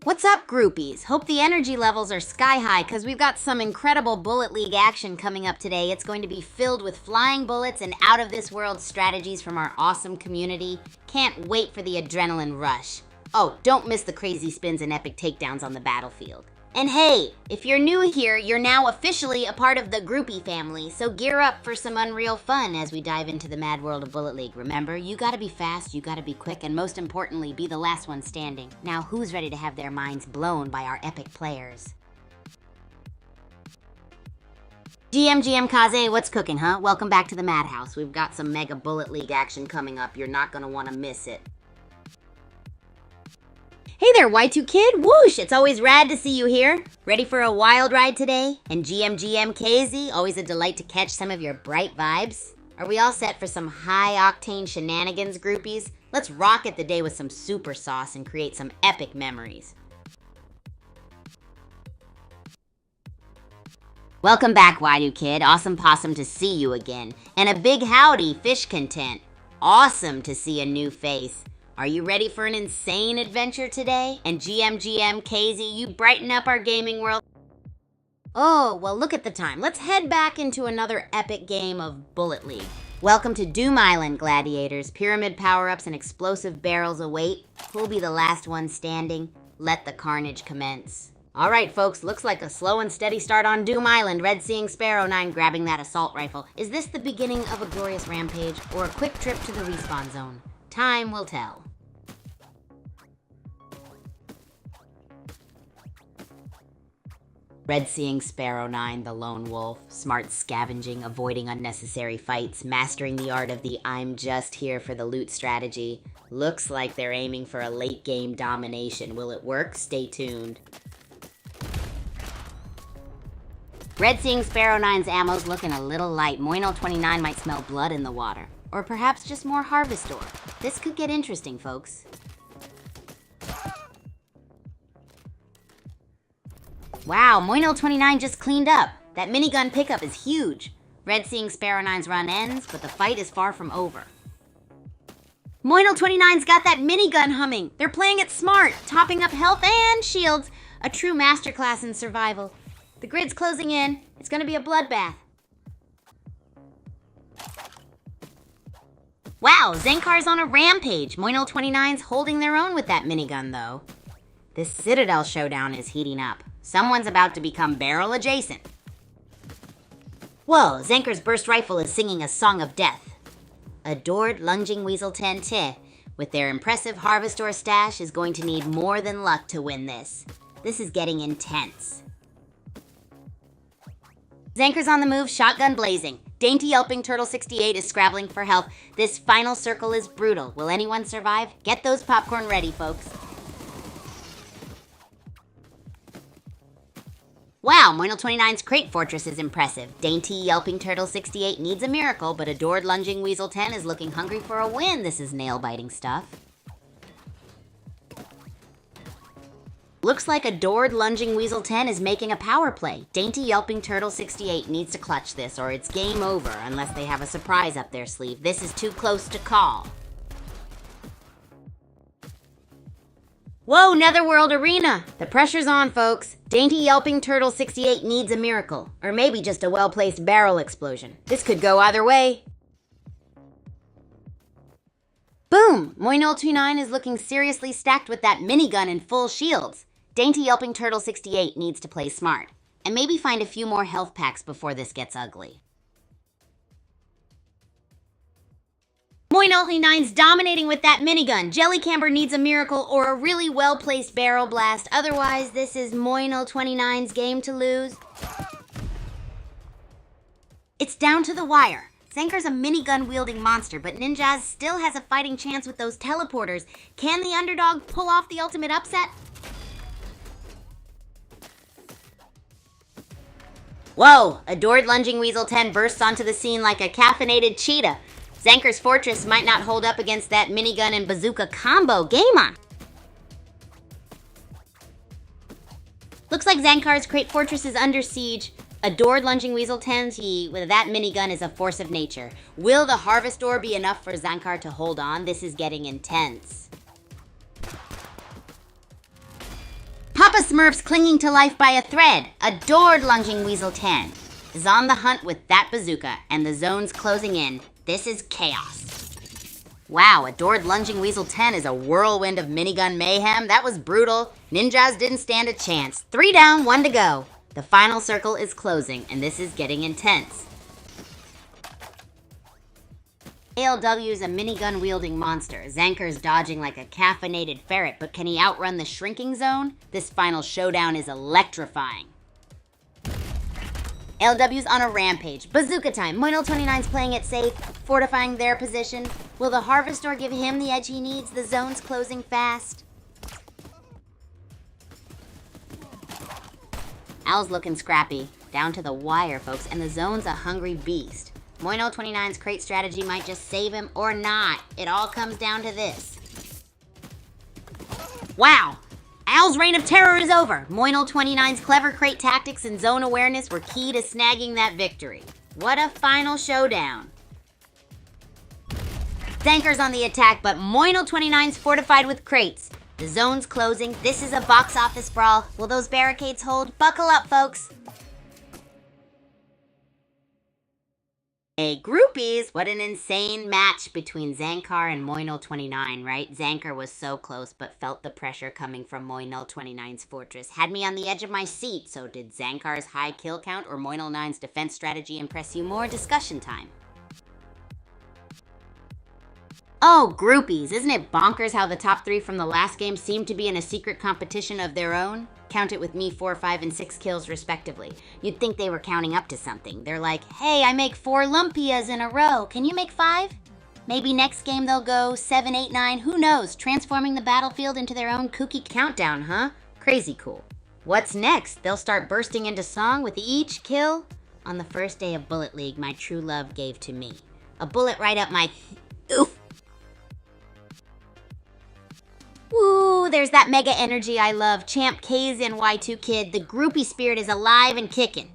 What's up, groupies? Hope the energy levels are sky high because we've got some incredible Bullet League action coming up today. It's going to be filled with flying bullets and out-of-this-world strategies from our awesome community. Can't wait for the adrenaline rush. Oh, don't miss the crazy spins and epic takedowns on the battlefield. And hey, if you're new here, you're now officially a part of the groupie family, so gear up for some unreal fun as we dive into the mad world of Bullet League. Remember, you gotta be fast, you gotta be quick, and most importantly, be the last one standing. Now, who's ready to have their minds blown by our epic players? GM Kaze, what's cooking, huh? Welcome back to the Madhouse. We've got some mega Bullet League action coming up. You're not gonna wanna miss it. Hey there, Y2 Kid! Whoosh! It's always rad to see you here. Ready for a wild ride today? And GM KZ, always a delight to catch some of your bright vibes. Are we all set for some high-octane shenanigans, groupies? Let's rocket the day with some super sauce and create some epic memories. Welcome back, Y2 Kid. Awesome possum to see you again. And a big howdy, fish content. Awesome to see a new face. Are you ready for an insane adventure today? And GM KZ, you brighten up our gaming world. Oh, well, look at the time. Let's head back into another epic game of Bullet League. Welcome to Doom Island, gladiators. Pyramid power-ups and explosive barrels await. Who'll be the last one standing? Let the carnage commence. All right, folks, looks like a slow and steady start on Doom Island. Red Seeing Sparrow 9 grabbing that assault rifle. Is this the beginning of a glorious rampage or a quick trip to the respawn zone? Time will tell. Red Seeing Sparrow 9, the lone wolf, smart scavenging, avoiding unnecessary fights, mastering the art of the I'm just here for the loot strategy. Looks like they're aiming for a late game domination. Will it work? Stay tuned. Red Seeing Sparrow 9's ammo's looking a little light. Moino 29 might smell blood in the water. Or perhaps just more harvest ore. This could get interesting, folks. Wow, Moino 29 just cleaned up. That minigun pickup is huge. Red Seeing Sparrow 9's run ends, but the fight is far from over. Moino 29's got that minigun humming. They're playing it smart, topping up health and shields. A true masterclass in survival. The grid's closing in. It's gonna be a bloodbath. Wow, Zenkar's on a rampage. Moino 29's holding their own with that minigun, though. This Citadel showdown is heating up. Someone's about to become barrel adjacent. Whoa, Zenkar's burst rifle is singing a song of death. Adored Lunging Weasel 10 with their impressive harvest ore stash, is going to need more than luck to win this. This is getting intense. Zenkar's on the move, shotgun blazing. Dainty Yelping Turtle 68 is scrabbling for health. This final circle is brutal. Will anyone survive? Get those popcorn ready, folks. Wow, Moino 29's Crate Fortress is impressive. Dainty Yelping Turtle 68 needs a miracle, but Adored Lunging Weasel 10 is looking hungry for a win. This is nail-biting stuff. Looks like Adored Lunging Weasel 10 is making a power play. Dainty Yelping Turtle 68 needs to clutch this, or it's game over, unless they have a surprise up their sleeve. This is too close to call. Whoa, Netherworld Arena! The pressure's on, folks. Dainty Yelping Turtle 68 needs a miracle, or maybe just a well-placed barrel explosion. This could go either way. Boom! Moino 29 is looking seriously stacked with that minigun and full shields. Dainty Yelping Turtle 68 needs to play smart, and maybe find a few more health packs before this gets ugly. Moino 29's dominating with that minigun. Jellycamber needs a miracle or a really well-placed barrel blast. Otherwise, this is Moino 29's game to lose. It's down to the wire. Zenkar's a minigun-wielding monster, but Ninja's still has a fighting chance with those teleporters. Can the underdog pull off the ultimate upset? Whoa! Adored Lunging Weasel 10 bursts onto the scene like a caffeinated cheetah. Zenkar's Fortress might not hold up against that minigun and bazooka combo. Game on! Looks like Zenkar's Crate Fortress is under siege. Adored Lunging Weasel 10 with that minigun is a force of nature. Will the harvest ore be enough for Zenkar to hold on? This is getting intense. Papa Smurf's clinging to life by a thread. Adored lunging Weasel 10 is on the hunt with that bazooka, and the zone's closing in. This is chaos. Wow, Adored lunging Weasel 10 is a whirlwind of minigun mayhem. That was brutal. Ninjas didn't stand a chance. 3 down, 1 to go. The final circle is closing, and this is getting intense. ALW's a minigun-wielding monster. Zanker's dodging like a caffeinated ferret, but can he outrun the shrinking zone? This final showdown is electrifying. ALW's on a rampage. Bazooka time. Moinel29's playing it safe, fortifying their position. Will the Harvestor give him the edge he needs? The zone's closing fast. Al's looking scrappy. Down to the wire, folks, and the zone's a hungry beast. Moinel29's crate strategy might just save him or not. It all comes down to this. Wow! Al's reign of terror is over. Moinel29's clever crate tactics and zone awareness were key to snagging that victory. What a final showdown. Zanker's on the attack, but Moinel29's fortified with crates. The zone's closing. This is a box office brawl. Will those barricades hold? Buckle up, folks. Hey, groupies! What an insane match between Zankar and Moinel29, right? Zankar was so close, but felt the pressure coming from Moinel29's fortress. Had me on the edge of my seat, so did Zankar's high kill count or Moinel9's defense strategy impress you more? Discussion time. Oh, groupies! Isn't it bonkers how the top 3 from the last game seem to be in a secret competition of their own? Count it with me 4, 5, and 6 kills respectively. You'd think they were counting up to something. They're like, hey, I make 4 Lumpias in a row. Can you make 5? Maybe next game they'll go 7, 8, 9. Who knows? Transforming the battlefield into their own kooky countdown, huh? Crazy cool. What's next? They'll start bursting into song with each kill? On the first day of Bullet League, my true love gave to me. A bullet right up my... Oof! Woo, there's that mega energy I love. Champ KZ and Y2 Kid, the groupie spirit is alive and kicking.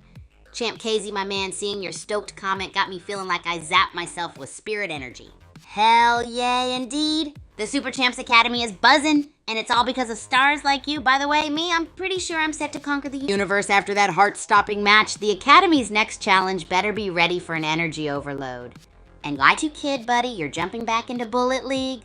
Champ KZ, my man, seeing your stoked comment got me feeling like I zapped myself with spirit energy. Hell yeah, indeed. The Super Champs Academy is buzzing, and it's all because of stars like you. By the way, I'm pretty sure I'm set to conquer the universe after that heart-stopping match. The Academy's next challenge better be ready for an energy overload. And Y2 Kid, buddy, you're jumping back into Bullet League?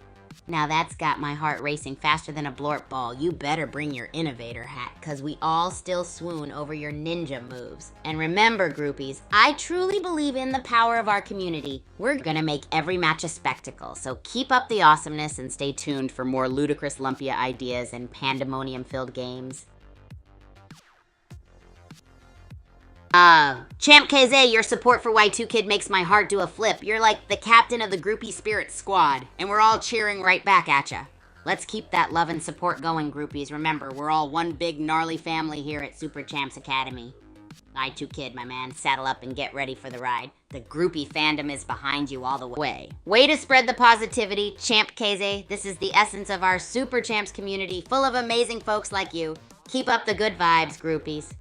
Now that's got my heart racing faster than a blorp ball. You better bring your innovator hat, cause we all still swoon over your ninja moves. And remember, groupies, I truly believe in the power of our community. We're gonna make every match a spectacle, so keep up the awesomeness and stay tuned for more ludicrous Lumpia ideas and pandemonium-filled games. Champ KZ, your support for Y2 Kid makes my heart do a flip. You're like the captain of the groupie spirit squad, and we're all cheering right back at ya. Let's keep that love and support going, groupies. Remember, we're all one big gnarly family here at Super Champs Academy. Y2 Kid, my man, saddle up and get ready for the ride. The groupie fandom is behind you all the way. Way to spread the positivity, Champ KZ. This is the essence of our Super Champs community, full of amazing folks like you. Keep up the good vibes, groupies.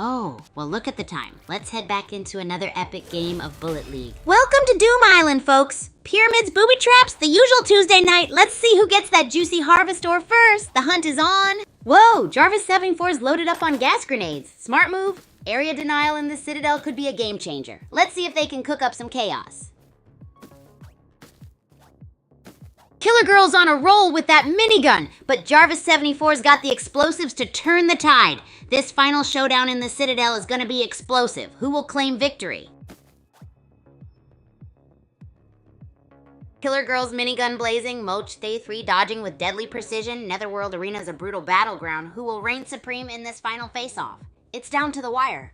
Oh, well look at the time. Let's head back into another epic game of Bullet League. Welcome to Doom Island, folks! Pyramids, booby traps, the usual Tuesday night. Let's see who gets that juicy Harvestor first. The hunt is on. Whoa, Jarvis74's loaded up on gas grenades. Smart move. Area denial in the Citadel could be a game changer. Let's see if they can cook up some chaos. Killer Girl's on a roll with that minigun, but Jarvis74's got the explosives to turn the tide. This final showdown in the Citadel is gonna be explosive. Who will claim victory? Killer Girl's minigun blazing, Moch Day 3 dodging with deadly precision. Netherworld Arena's a brutal battleground. Who will reign supreme in this final face-off? It's down to the wire.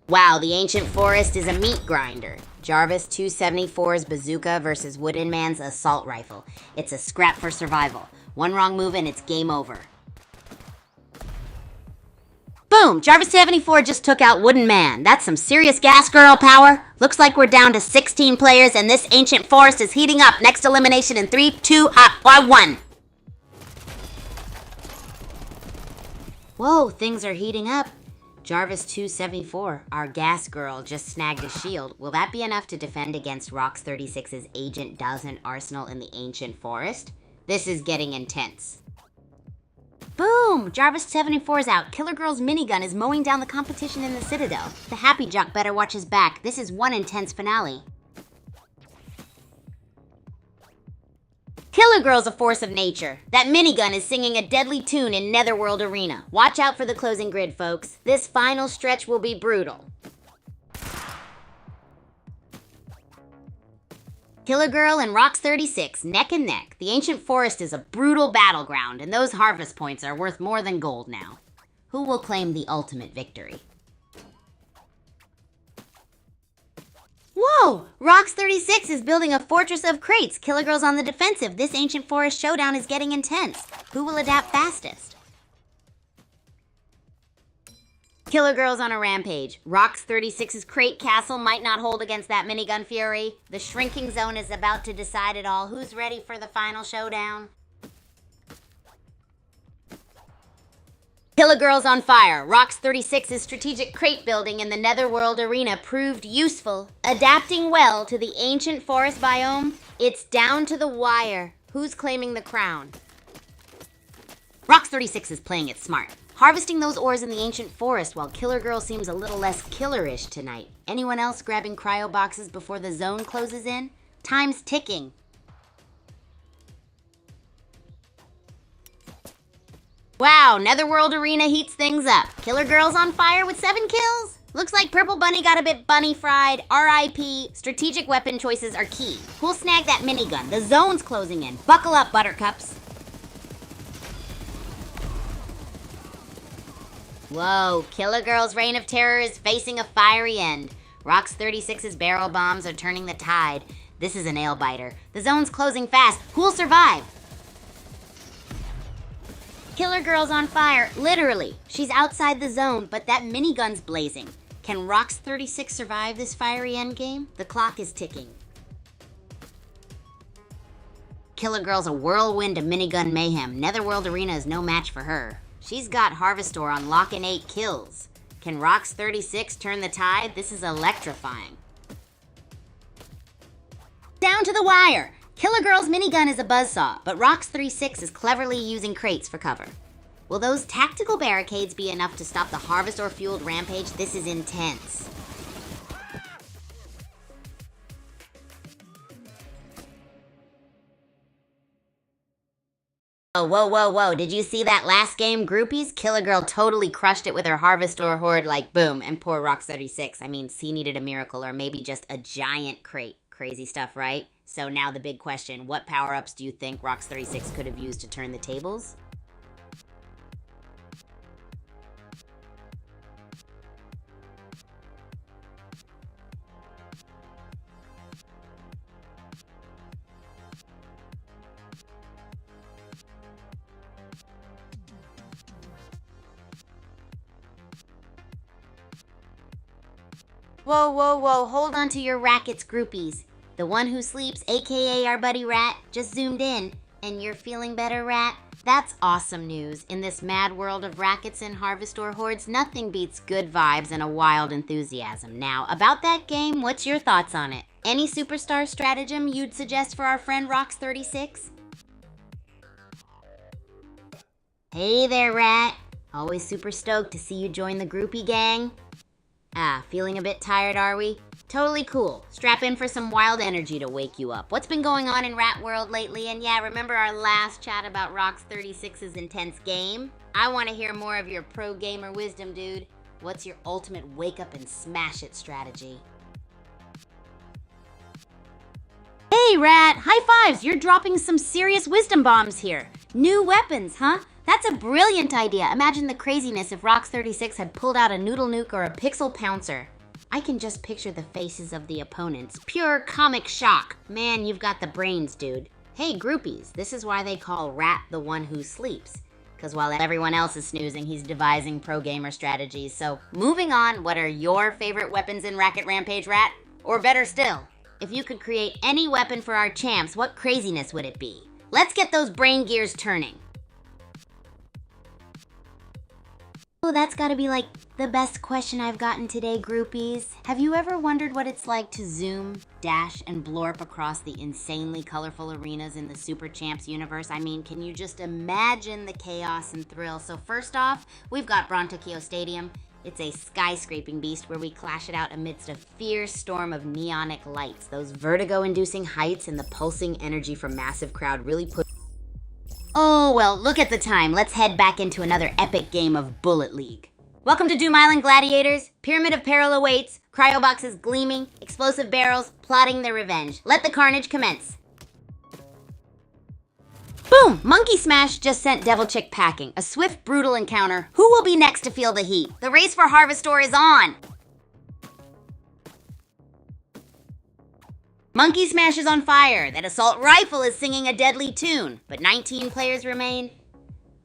Wow, the Ancient Forest is a meat grinder. Jarvis 274's bazooka versus Wooden Man's assault rifle. It's a scrap for survival. One wrong move and it's game over. Boom! Jarvis 74 just took out Wooden Man. That's some serious gas girl power. Looks like we're down to 16 players and this Ancient Forest is heating up. Next elimination in 3, 2, 1. Whoa, things are heating up. Jarvis 274, our gas girl, just snagged a shield. Will that be enough to defend against Rox 36's Agent Dozen arsenal in the ancient forest? This is getting intense. Boom! Jarvis 74's out. Killer Girl's minigun is mowing down the competition in the Citadel. The Happy Jock better watch his back. This is one intense finale. Killer Girl's a force of nature. That minigun is singing a deadly tune in Netherworld Arena. Watch out for the closing grid, folks. This final stretch will be brutal. Killer Girl and Rox 36, neck and neck. The ancient forest is a brutal battleground, and those harvest points are worth more than gold now. Who will claim the ultimate victory? Whoa! Rox 36 is building a fortress of crates. Killer Girl's on the defensive. This ancient forest showdown is getting intense. Who will adapt fastest? Killer Girl's on a rampage. Rox 36's crate castle might not hold against that minigun fury. The shrinking zone is about to decide it all. Who's ready for the final showdown? Killer Girl's on fire. Rox 36's strategic crate building in the Netherworld Arena proved useful. Adapting well to the ancient forest biome, it's down to the wire. Who's claiming the crown? Rox 36 is playing it smart. Harvesting those ores in the ancient forest while Killer Girl seems a little less killerish tonight. Anyone else grabbing cryo boxes before the zone closes in? Time's ticking. Wow, Netherworld Arena heats things up. Killer Girl's on fire with 7 kills? Looks like Purple Bunny got a bit bunny fried. R.I.P. Strategic weapon choices are key. Who'll snag that minigun? The zone's closing in. Buckle up, Buttercups. Whoa, Killer Girl's reign of terror is facing a fiery end. Rox 36's barrel bombs are turning the tide. This is a nail biter. The zone's closing fast. Who'll survive? Killer Girl's on fire, literally. She's outside the zone, but that minigun's blazing. Can Rox 36 survive this fiery endgame? The clock is ticking. Killer Girl's a whirlwind of minigun mayhem. Netherworld Arena is no match for her. She's got Harvestor on lock and 8 kills. Can Rox 36 turn the tide? This is electrifying. Down to the wire! Killer Girl's minigun is a buzzsaw, but Rox 36 is cleverly using crates for cover. Will those tactical barricades be enough to stop the Harvestor-fueled rampage? This is intense. Oh, whoa. Did you see that last game, groupies? Killer Girl totally crushed it with her Harvestor horde like boom, and poor Rox 36. I mean, she needed a miracle or maybe just a giant crate. Crazy stuff, right? So now the big question, what power-ups do you think Rox 36 could have used to turn the tables? Whoa, hold on to your rackets, groupies. The one who sleeps, aka our buddy Rat, just zoomed in. And you're feeling better, Rat? That's awesome news. In this mad world of rackets and Harvestor hordes, nothing beats good vibes and a wild enthusiasm. Now, about that game, what's your thoughts on it? Any superstar stratagem you'd suggest for our friend Rox 36? Hey there, Rat. Always super stoked to see you join the groupie gang. Feeling a bit tired, are we? Totally cool. Strap in for some wild energy to wake you up. What's been going on in Rat World lately? And yeah, remember our last chat about Rox 36's intense game? I want to hear more of your pro gamer wisdom, dude. What's your ultimate wake up and smash it strategy? Hey, Rat! High fives! You're dropping some serious wisdom bombs here. New weapons, huh? That's a brilliant idea. Imagine the craziness if Rox 36 had pulled out a noodle nuke or a pixel pouncer. I can just picture the faces of the opponents. Pure comic shock. Man, you've got the brains, dude. Hey, groupies, this is why they call Rat the one who sleeps. Because while everyone else is snoozing, he's devising pro gamer strategies. So, moving on, what are your favorite weapons in Racket Rampage, Rat? Or better still, if you could create any weapon for our champs, what craziness would it be? Let's get those brain gears turning. Oh, that's gotta be like the best question I've gotten today, groupies. Have you ever wondered what it's like to zoom, dash, and blorp across the insanely colorful arenas in the Super Champs universe? I mean, can you just imagine the chaos and thrill? So first off, we've got Brontokyo Stadium. It's a skyscraping beast where we clash it out amidst a fierce storm of neonic lights. Those vertigo-inducing heights and the pulsing energy from massive crowd really put... Oh, well, look at the time. Let's head back into another epic game of Bullet League. Welcome to Doom Island Gladiators. Pyramid of Peril awaits. Cryo boxes gleaming. Explosive barrels plotting their revenge. Let the carnage commence. Boom! Monkey Smash just sent Devil Chick packing. A swift, brutal encounter. Who will be next to feel the heat? The race for Harvestor is on! Monkey Smash is on fire. That assault rifle is singing a deadly tune. But 19 players remain.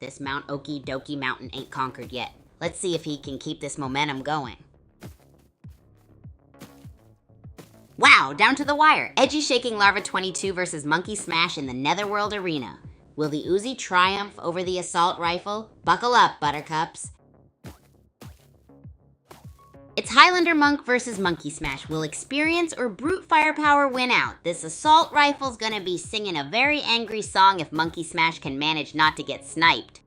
This Mount Okie Dokie mountain ain't conquered yet. Let's see if he can keep this momentum going. Wow, down to the wire. Edgy Shaking Larva 22 versus Monkey Smash in the Netherworld Arena. Will the Uzi triumph over the assault rifle? Buckle up, buttercups. It's Highlander Monk versus Monkey Smash. Will experience or brute firepower win out? This assault rifle's gonna be singing a very angry song if Monkey Smash can manage not to get sniped.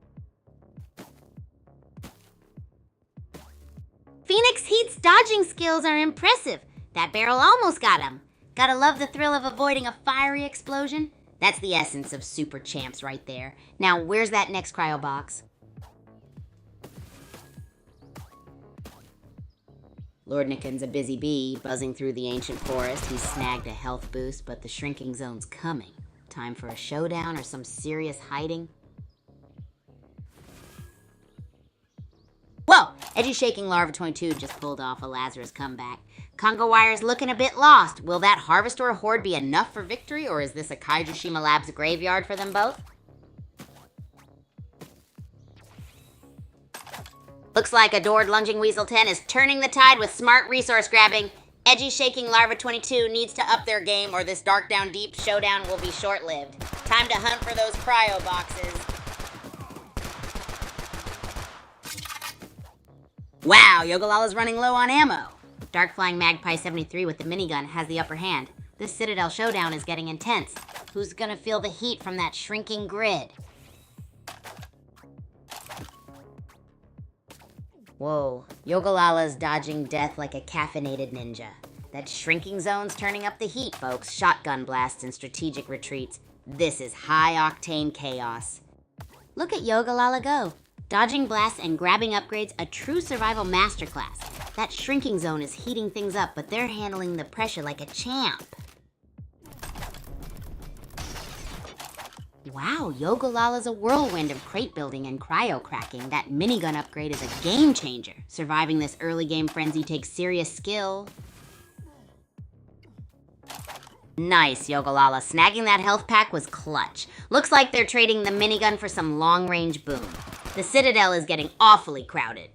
Phoenix Heat's dodging skills are impressive. That barrel almost got him. Gotta love the thrill of avoiding a fiery explosion. That's the essence of Super Champs right there. Now, where's that next cryo box? Lord Nikon's a busy bee, buzzing through the ancient forest. He's snagged a health boost, but the shrinking zone's coming. Time for a showdown or some serious hiding? Whoa! Edgy Shaking Larva 22 just pulled off a Lazarus comeback. Congo Wire's looking a bit lost. Will that Harvestor horde be enough for victory, or is this a Kaijushima Labs graveyard for them both? Looks like Adored Lunging Weasel 10 is turning the tide with smart resource grabbing. Edgy Shaking Larva 22 needs to up their game or this Dark Down Deep showdown will be short-lived. Time to hunt for those cryo boxes. Wow, Yogalala's running low on ammo. Dark Flying Magpie 73 with the minigun has the upper hand. This Citadel showdown is getting intense. Who's gonna feel the heat from that shrinking grid? Whoa, Yogalala's dodging death like a caffeinated ninja. That shrinking zone's turning up the heat, folks. Shotgun blasts and strategic retreats. This is high-octane chaos. Look at Yogalala go. Dodging blasts and grabbing upgrades, a true survival masterclass. That shrinking zone is heating things up, but they're handling the pressure like a champ. Wow, Yogalala's a whirlwind of crate building and cryo cracking. That minigun upgrade is a game changer. Surviving this early game frenzy takes serious skill. Nice, Yogalala. Snagging that health pack was clutch. Looks like they're trading the minigun for some long-range boom. The Citadel is getting awfully crowded.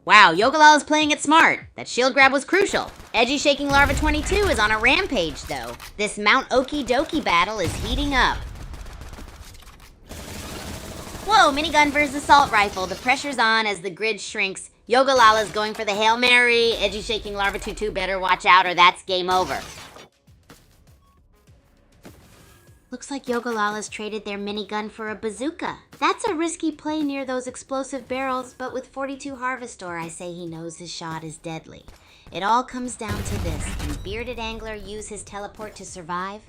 Wow, Yogalala's playing it smart. That shield grab was crucial. Edgy Shaking Larva 22 is on a rampage, though. This Mount Okie Dokie battle is heating up. Whoa, minigun versus assault rifle. The pressure's on as the grid shrinks. Yogalala's going for the Hail Mary. Edgy Shaking Larva 22 better watch out or that's game over. Looks like Yogalala's traded their minigun for a bazooka. That's a risky play near those explosive barrels, but with 42 Harvestor, I say he knows his shot is deadly. It all comes down to this. Can Bearded Angler use his teleport to survive?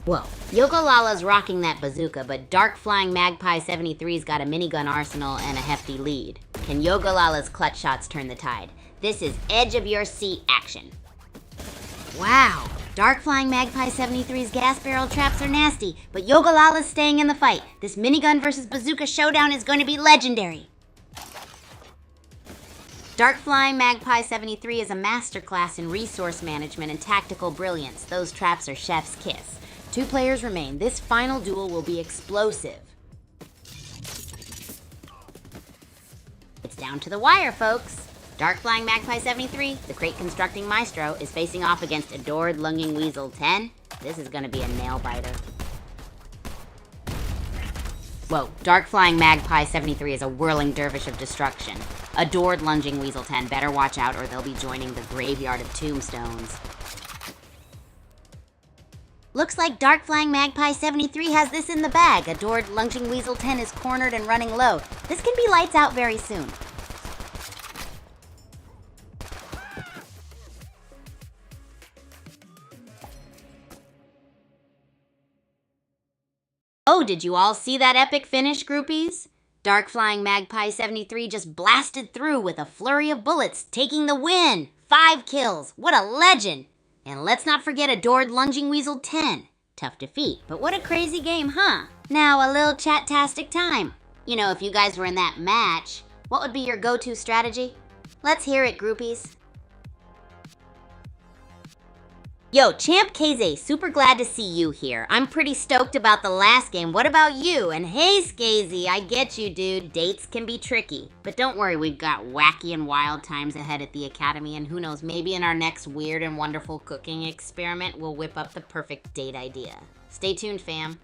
Whoa, Yogalala's rocking that bazooka, but Dark Flying Magpie 73's got a minigun arsenal and a hefty lead. Can Yogalala's clutch shots turn the tide? This is edge of your seat action. Wow, Dark Flying Magpie 73's gas barrel traps are nasty, but Yogalala's staying in the fight. This minigun versus bazooka showdown is going to be legendary. Dark Flying Magpie 73 is a masterclass in resource management and tactical brilliance. Those traps are chef's kiss. 2 players remain. This final duel will be explosive. It's down to the wire, folks. Dark Flying Magpie 73, the crate constructing maestro, is facing off against Adored Lunging Weasel 10. This is gonna be a nail-biter. Whoa, Dark Flying Magpie 73 is a whirling dervish of destruction. Adored Lunging Weasel 10, better watch out or they'll be joining the graveyard of tombstones. Looks like Dark Flying Magpie 73 has this in the bag. Adored Lunging Weasel 10 is cornered and running low. This can be lights out very soon. Oh, did you all see that epic finish, groupies? Dark Flying Magpie 73 just blasted through with a flurry of bullets, taking the win! 5 kills, what a legend! And let's not forget Adored Lunging Weasel 10. Tough defeat, but what a crazy game, huh? Now a little chat-tastic time. You know, if you guys were in that match, what would be your go-to strategy? Let's hear it, groupies. Yo, Champ KZ, super glad to see you here. I'm pretty stoked about the last game. What about you? And hey, Skazy, I get you, dude. Dates can be tricky. But don't worry, we've got wacky and wild times ahead at the Academy, and who knows, maybe in our next weird and wonderful cooking experiment, we'll whip up the perfect date idea. Stay tuned, fam.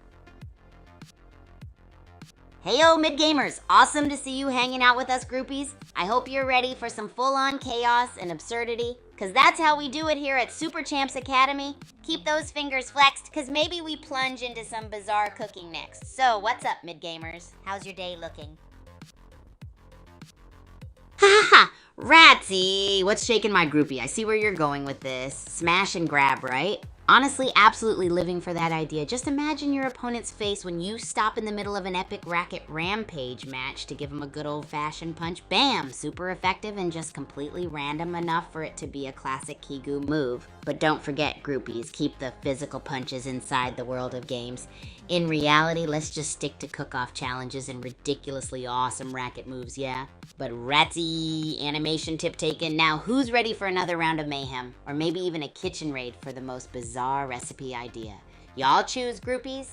Heyo, mid-gamers! Awesome to see you hanging out with us, groupies. I hope you're ready for some full-on chaos and absurdity, because that's how we do it here at Super Champs Academy. Keep those fingers flexed, because maybe we plunge into some bizarre cooking next. So, what's up, mid-gamers? How's your day looking? Ha ha ha! Ratsy! What's shaking my groupie? I see where you're going with this. Smash and grab, right? Honestly, absolutely living for that idea. Just imagine your opponent's face when you stop in the middle of an epic racket rampage match to give him a good old-fashioned punch. Bam! Super effective and just completely random enough for it to be a classic Kigu move. But don't forget, groupies, keep the physical punches inside the world of games. In reality, let's just stick to cook-off challenges and ridiculously awesome racket moves, yeah? But Ratsy, animation tip taken. Now, who's ready for another round of mayhem? Or maybe even a kitchen raid for the most bizarre recipe idea? Y'all choose, groupies?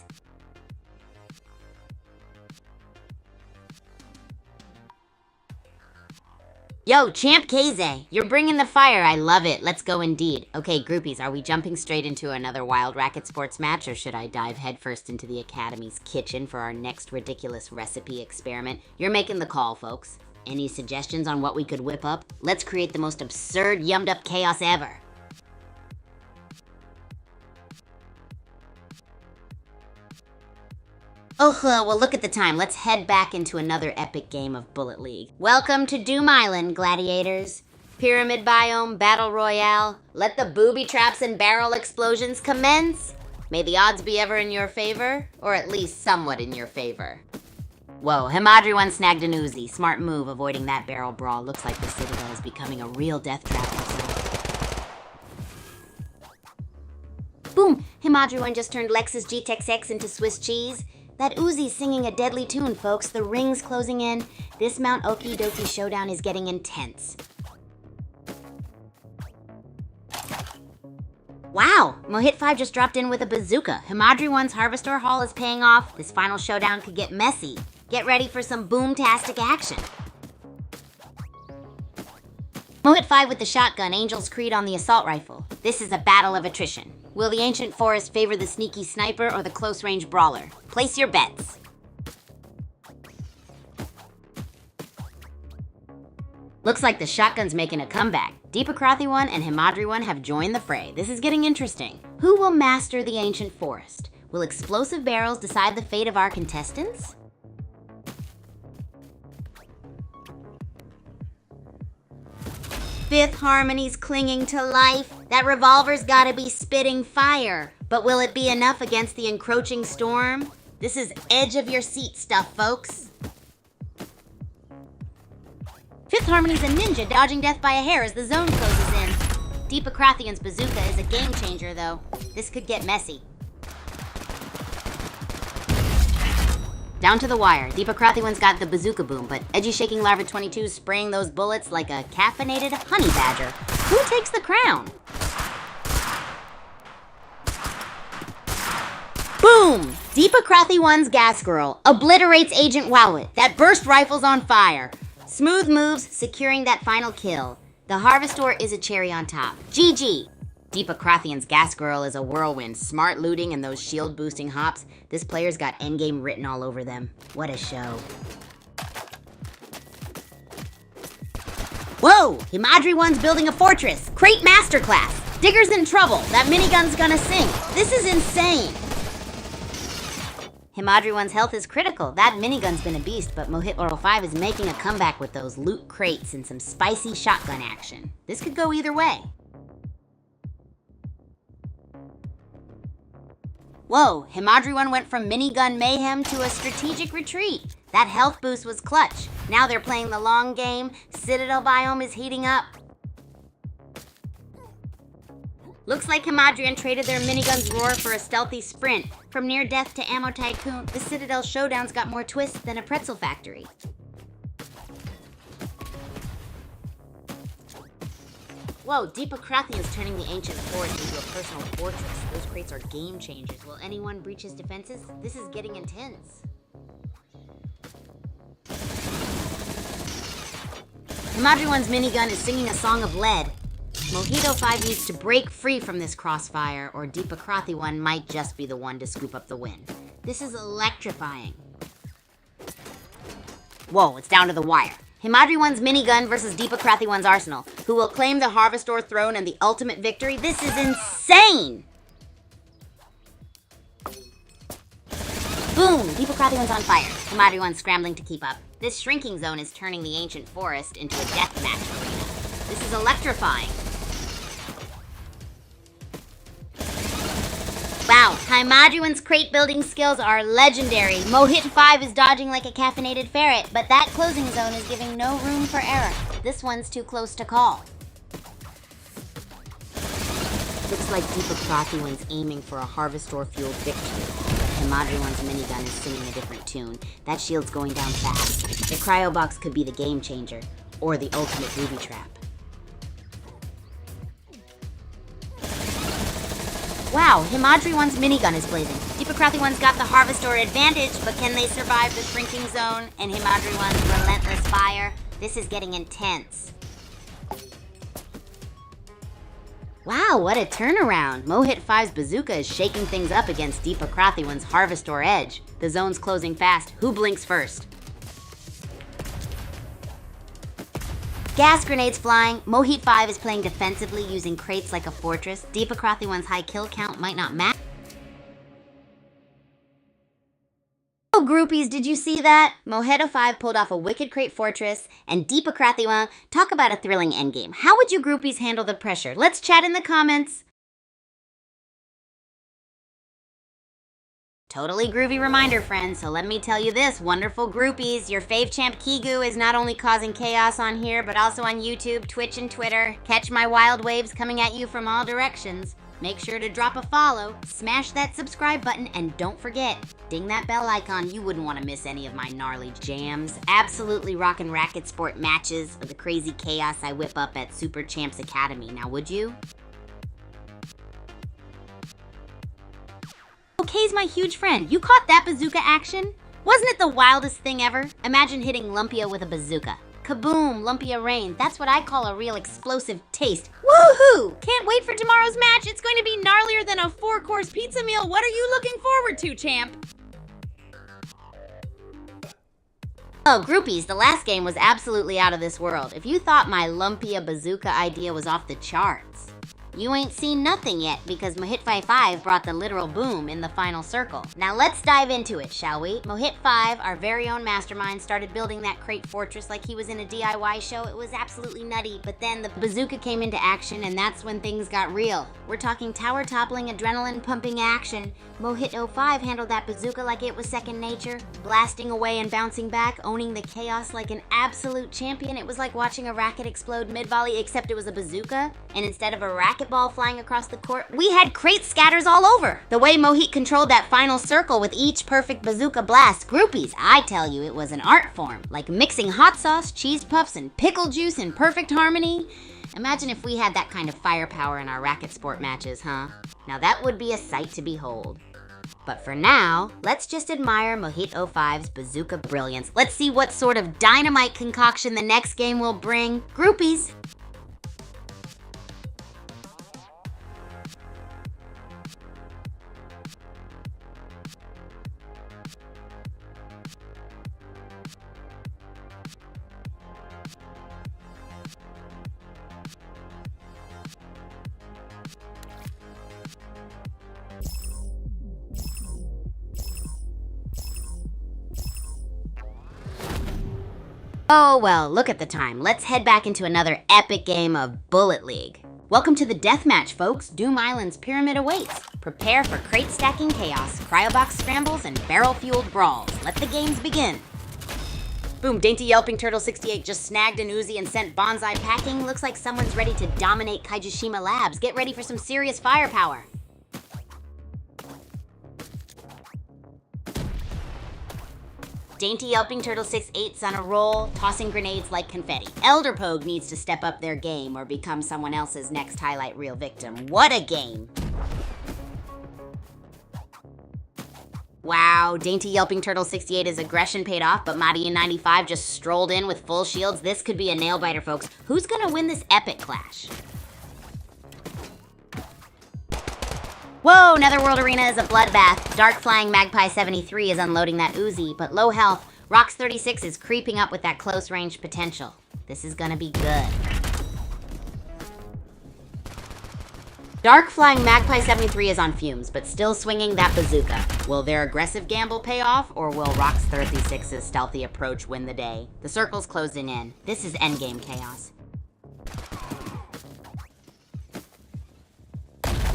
Yo, Champ KZ, you're bringing the fire. I love it. Let's go indeed. Okay, groupies, are we jumping straight into another wild racket sports match, or should I dive headfirst into the Academy's kitchen for our next ridiculous recipe experiment? You're making the call, folks. Any suggestions on what we could whip up? Let's create the most absurd, yummed up chaos ever. Oh, well, look at the time. Let's head back into another epic game of Bullet League. Welcome to Doom Island, gladiators. Pyramid biome, battle royale. Let the booby traps and barrel explosions commence. May the odds be ever in your favor, or at least somewhat in your favor. Whoa, Himadri one snagged an Uzi. Smart move, avoiding that barrel brawl. Looks like the Citadel is becoming a real death trap herself. Boom! Himadri one just turned Lexus GTEX X into Swiss cheese. That Uzi's singing a deadly tune, folks. The ring's closing in. This Mount Okie Dokie showdown is getting intense. Wow! Mohit 5 just dropped in with a bazooka. Himadri 1's Harvestor haul is paying off. This final showdown could get messy. Get ready for some boom-tastic action. Mohit 5 with the shotgun, Angel's Creed on the assault rifle. This is a battle of attrition. Will the ancient forest favor the sneaky sniper or the close-range brawler? Place your bets. Looks like the shotgun's making a comeback. Deepakrathy 1 and Himadri 1 have joined the fray. This is getting interesting. Who will master the ancient forest? Will explosive barrels decide the fate of our contestants? Fifth Harmony's clinging to life. That revolver's gotta be spitting fire. But will it be enough against the encroaching storm? This is edge of your seat stuff, folks. Fifth Harmony's a ninja dodging death by a hair as the zone closes in. Deepakrathian's bazooka is a game changer, though. This could get messy. Down to the wire. Deepakrathian's got the bazooka boom, but Edgy Shaking Larva 22's spraying those bullets like a caffeinated honey badger. Who takes the crown? Boom! Deepakrathy 1's Gas Girl obliterates Agent Wowit. That burst rifle's on fire. Smooth moves, securing that final kill. The Harvestor is a cherry on top. GG. Deepa Krathian's Gas Girl is a whirlwind, smart looting and those shield-boosting hops. This player's got endgame written all over them. What a show. Whoa! Himadri One's building a fortress. Crate masterclass. Digger's in trouble. That minigun's gonna sink. This is insane. Himadri One's health is critical. That minigun's been a beast, but Mohit 05 is making a comeback with those loot crates and some spicy shotgun action. This could go either way. Whoa, Himadri One went from minigun mayhem to a strategic retreat. That health boost was clutch. Now they're playing the long game. Citadel biome is heating up. Looks like Himadrian traded their minigun's roar for a stealthy sprint. From near death to ammo tycoon, the Citadel showdown's got more twists than a pretzel factory. Whoa, Deepa Krathian's turning the ancient forest into a personal fortress. Those crates are game changers. Will anyone breach his defenses? This is getting intense. Himadri One's minigun is singing a song of lead. Mohit 05 needs to break free from this crossfire, or Deepa Krathi One might just be the one to scoop up the win. This is electrifying. Whoa, it's down to the wire. Himadri One's minigun versus Deepa Krathi One's arsenal. Who will claim the Harvestor throne and the ultimate victory? This is insane! Boom! Deepa Krathi One's on fire. Himadri One's scrambling to keep up. This shrinking zone is turning the ancient forest into a deathmatch arena. This is electrifying. Wow, Himadri One's crate building skills are legendary. Mohit 5 is dodging like a caffeinated ferret, but that closing zone is giving no room for error. This one's too close to call. Looks like Deepa Krathi One's aiming for a Harvestor-fueled victory. Himadri One's minigun is singing a different tune. That shield's going down fast. The cryo box could be the game changer, or the ultimate booby trap. Wow, Himadri One's minigun is blazing. Deepa Krathi One's got the Harvestor advantage, but can they survive the shrinking zone and Himadri One's relentless fire? This is getting intense. Wow, what a turnaround. Mohit 5's bazooka is shaking things up against Deepa Krathi One's Harvestor edge. The zone's closing fast. Who blinks first? Gas grenades flying. Mohit 5 is playing defensively using crates like a fortress. Deepa Krathi One's high kill count might not match. Oh, groupies, did you see that? Mohit 05 pulled off a wicked crate fortress, and Deepa Krathi One, talk about a thrilling endgame. How would you groupies handle the pressure? Let's chat in the comments. Totally groovy reminder, friends, so let me tell you this, wonderful groupies, your fave champ Kigu is not only causing chaos on here, but also on YouTube, Twitch, and Twitter. Catch my wild waves coming at you from all directions. Make sure to drop a follow, smash that subscribe button, and don't forget, ding that bell icon. You wouldn't want to miss any of my gnarly jams. Absolutely rockin' racket sport matches of the crazy chaos I whip up at Super Champs Academy. Now, would you? Okay's my huge friend. You caught that bazooka action? Wasn't it the wildest thing ever? Imagine hitting Lumpia with a bazooka. Kaboom, Lumpia rain. That's what I call a real explosive taste. Woohoo! Can't wait for tomorrow's match. It's going to be gnarlier than a 4-course pizza meal. What are you looking forward to, champ? Oh, groupies, the last game was absolutely out of this world. If you thought my Lumpia bazooka idea was off the charts, you ain't seen nothing yet, because Mohit 5 brought the literal boom in the final circle. Now let's dive into it, shall we? Mohit 5, our very own mastermind, started building that crate fortress like he was in a DIY show. It was absolutely nutty, but then the bazooka came into action, and that's when things got real. We're talking tower-toppling, adrenaline-pumping action. Mohit 05 handled that bazooka like it was second nature, blasting away and bouncing back, owning the chaos like an absolute champion. It was like watching a racket explode mid-volley, except it was a bazooka, and instead of a racquetball flying across the court, we had crate scatters all over. The way Mohit controlled that final circle with each perfect bazooka blast, groupies, I tell you, it was an art form. Like mixing hot sauce, cheese puffs, and pickle juice in perfect harmony. Imagine if we had that kind of firepower in our racket sport matches, huh? Now that would be a sight to behold. But for now, let's just admire Mohit 05's bazooka brilliance. Let's see what sort of dynamite concoction the next game will bring. Groupies! Oh well, look at the time. Let's head back into another epic game of Bullet League. Welcome to the deathmatch, folks. Doom Island's pyramid awaits. Prepare for crate stacking chaos, cryobox scrambles, and barrel-fueled brawls. Let the games begin. Boom, Dainty Yelping Turtle 68 just snagged an Uzi and sent bonsai packing. Looks like someone's ready to dominate Kaijushima Labs. Get ready for some serious firepower. Dainty Yelping Turtle 68's on a roll, tossing grenades like confetti. Elder Pogue needs to step up their game or become someone else's next highlight reel victim. What a game! Wow, Dainty Yelping Turtle 68's aggression paid off, but Maria95 just strolled in with full shields. This could be a nail-biter, folks. Who's gonna win this epic clash? Whoa, Netherworld Arena is a bloodbath. Dark Flying Magpie 73 is unloading that Uzi, but low health. Rox 36 is creeping up with that close-range potential. This is gonna be good. Dark Flying Magpie 73 is on fumes, but still swinging that bazooka. Will their aggressive gamble pay off, or will Rox 36's stealthy approach win the day? The circle's closing in. This is endgame chaos.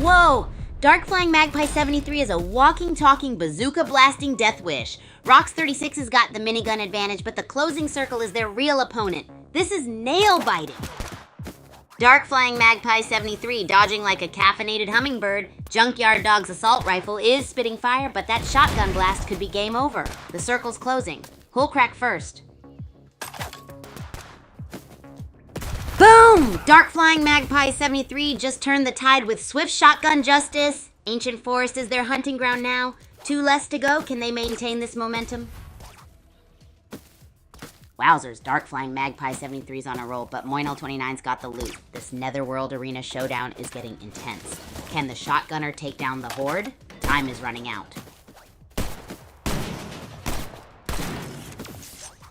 Whoa! Dark Flying Magpie 73 is a walking, talking, bazooka-blasting death wish. Rox 36 has got the minigun advantage, but the closing circle is their real opponent. This is nail-biting. Dark Flying Magpie 73, dodging like a caffeinated hummingbird. Junkyard Dog's assault rifle is spitting fire, but that shotgun blast could be game over. The circle's closing. Who'll crack first? Boom! Dark Flying Magpie 73 just turned the tide with swift shotgun justice. Ancient Forest is their hunting ground now. 2 less to go. Can they maintain this momentum? Wowzers, Dark Flying Magpie 73's on a roll, but Moinel29's got the loot. This Netherworld Arena showdown is getting intense. Can the shotgunner take down the horde? Time is running out.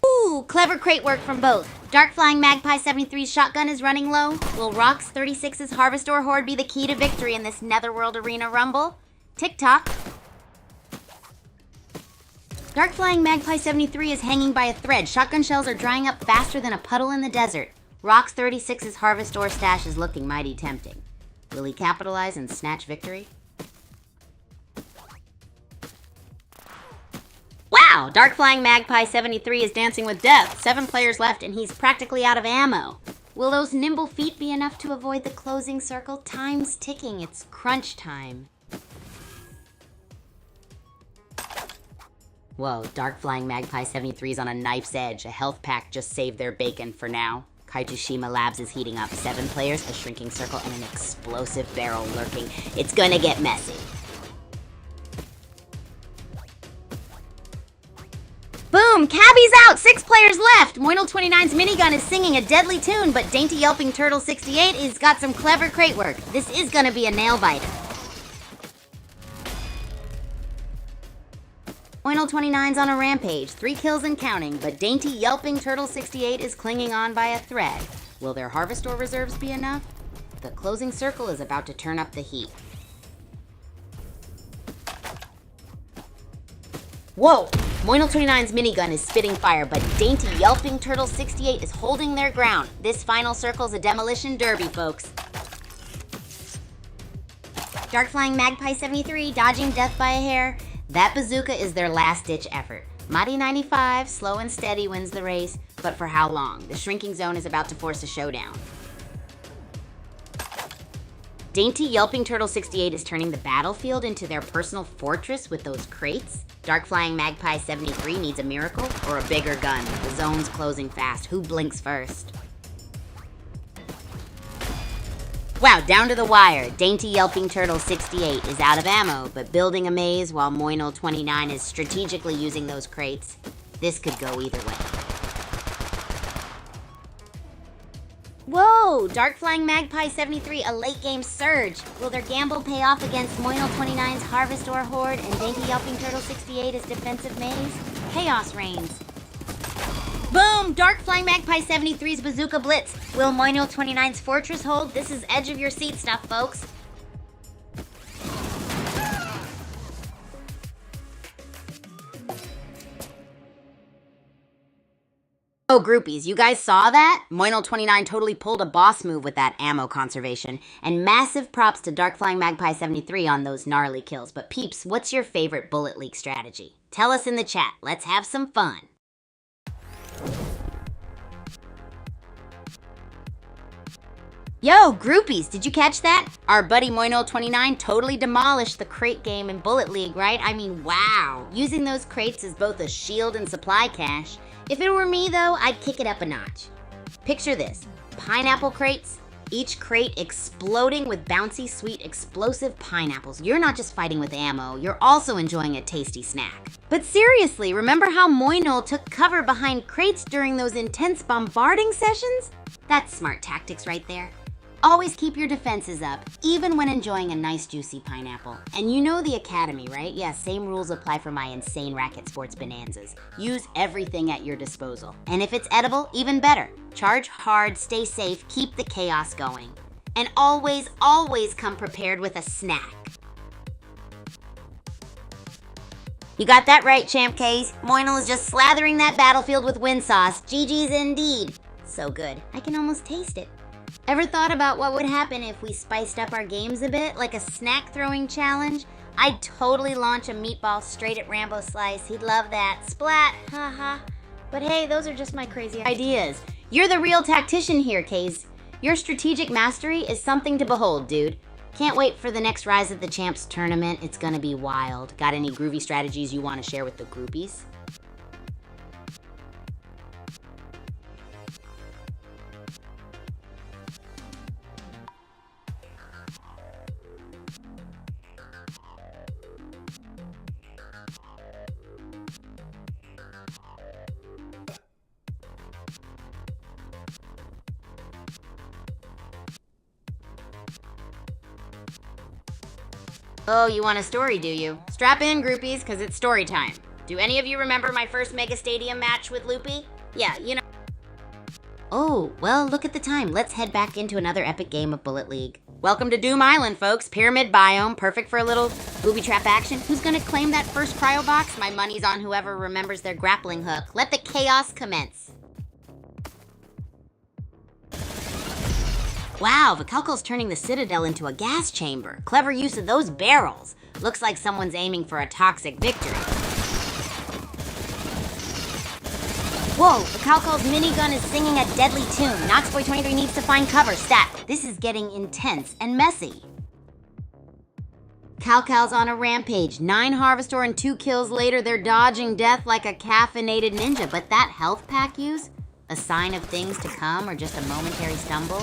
Ooh, clever crate work from both. Dark Flying Magpie 73's shotgun is running low. Will Rox 36's Harvestor Horde be the key to victory in this Netherworld Arena rumble? Tick-tock. Dark Flying Magpie 73 is hanging by a thread. Shotgun shells are drying up faster than a puddle in the desert. Rox 36's Harvestor stash is looking mighty tempting. Will he capitalize and snatch victory? Wow, Dark Flying Magpie 73 is dancing with death. 7 players left and he's practically out of ammo. Will those nimble feet be enough to avoid the closing circle? Time's ticking, it's crunch time. Whoa, Dark Flying Magpie 73 is on a knife's edge. A health pack just saved their bacon for now. Kaijushima Labs is heating up. 7 players, a shrinking circle, and an explosive barrel lurking. It's gonna get messy. Boom! Cabby's out! 6 players left! Moinel29's minigun is singing a deadly tune, but Dainty Yelping Turtle 68 has got some clever crate work. This is gonna be a nail-biter. Moinel29's on a rampage, 3 kills and counting, but Dainty Yelping Turtle 68 is clinging on by a thread. Will their Harvestor reserves be enough? The closing circle is about to turn up the heat. Whoa! Moinel29's minigun is spitting fire, but Dainty Yelping Turtle 68 is holding their ground. This final circle's a demolition derby, folks. Dark Flying Magpie 73, dodging death by a hair. That bazooka is their last-ditch effort. Madi95, slow and steady, wins the race, but for how long? The shrinking zone is about to force a showdown. Dainty Yelping Turtle 68 is turning the battlefield into their personal fortress with those crates. Dark Flying Magpie 73 needs a miracle or a bigger gun. The zone's closing fast. Who blinks first? Wow, down to the wire. Dainty Yelping Turtle 68 is out of ammo, but building a maze while Moinel29 is strategically using those crates. This could go either way. Whoa! Dark Flying Magpie 73, a late-game surge. Will their gamble pay off against Moinel29's Harvestor Horde and Dainty Yelping Turtle 68's defensive maze? Chaos reigns. Boom! Dark Flying Magpie 73's Bazooka Blitz. Will Moinel29's Fortress hold? This is edge-of-your-seat stuff, folks. Yo, groupies, you guys saw that? Moinel29 totally pulled a boss move with that ammo conservation. And massive props to Dark Flying Magpie 73 on those gnarly kills. But peeps, what's your favorite bullet leak strategy? Tell us in the chat. Let's have some fun. Yo, groupies, did you catch that? Our buddy Moinel29 totally demolished the crate game in Bullet League, right? I mean, wow. Using those crates as both a shield and supply cache. If it were me, though, I'd kick it up a notch. Picture this. Pineapple crates, each crate exploding with bouncy, sweet, explosive pineapples. You're not just fighting with ammo, you're also enjoying a tasty snack. But seriously, remember how Moinel took cover behind crates during those intense bombarding sessions? That's smart tactics right there. Always keep your defenses up, even when enjoying a nice juicy pineapple. And you know the Academy, right? Yeah, same rules apply for my insane racket sports bonanzas. Use everything at your disposal. And if it's edible, even better. Charge hard, stay safe, keep the chaos going. And always, always come prepared with a snack. You got that right, Champ K's. Moinel is just slathering that battlefield with wind sauce. GG's indeed. So good, I can almost taste it. Ever thought about what would happen if we spiced up our games a bit, like a snack throwing challenge? I'd totally launch a meatball straight at Rambo Slice. He'd love that. Splat, haha. But hey, those are just my crazy ideas. You're the real tactician here, Kaze. Your strategic mastery is something to behold, dude. Can't wait for the next Rise of the Champs tournament. It's gonna be wild. Got any groovy strategies you want to share with the groupies? Oh, you want a story, do you? Strap in, groupies, because it's story time. Do any of you remember my first Mega Stadium match with Loopy? Yeah, you know. Oh, well, look at the time. Let's head back into another epic game of Bullet League. Welcome to Doom Island, folks. Pyramid biome, perfect for a little booby trap action. Who's gonna claim that first cryo box? My money's on whoever remembers their grappling hook. Let the chaos commence. Wow, Vicalco's turning the Citadel into a gas chamber. Clever use of those barrels. Looks like someone's aiming for a toxic victory. Whoa, Vicalco's minigun is singing a deadly tune. Noxboy23 needs to find cover. Stat, this is getting intense and messy. Calcal's on a rampage. 9 Harvestor and 2 kills later, they're dodging death like a caffeinated ninja. But that health pack use? A sign of things to come or just a momentary stumble?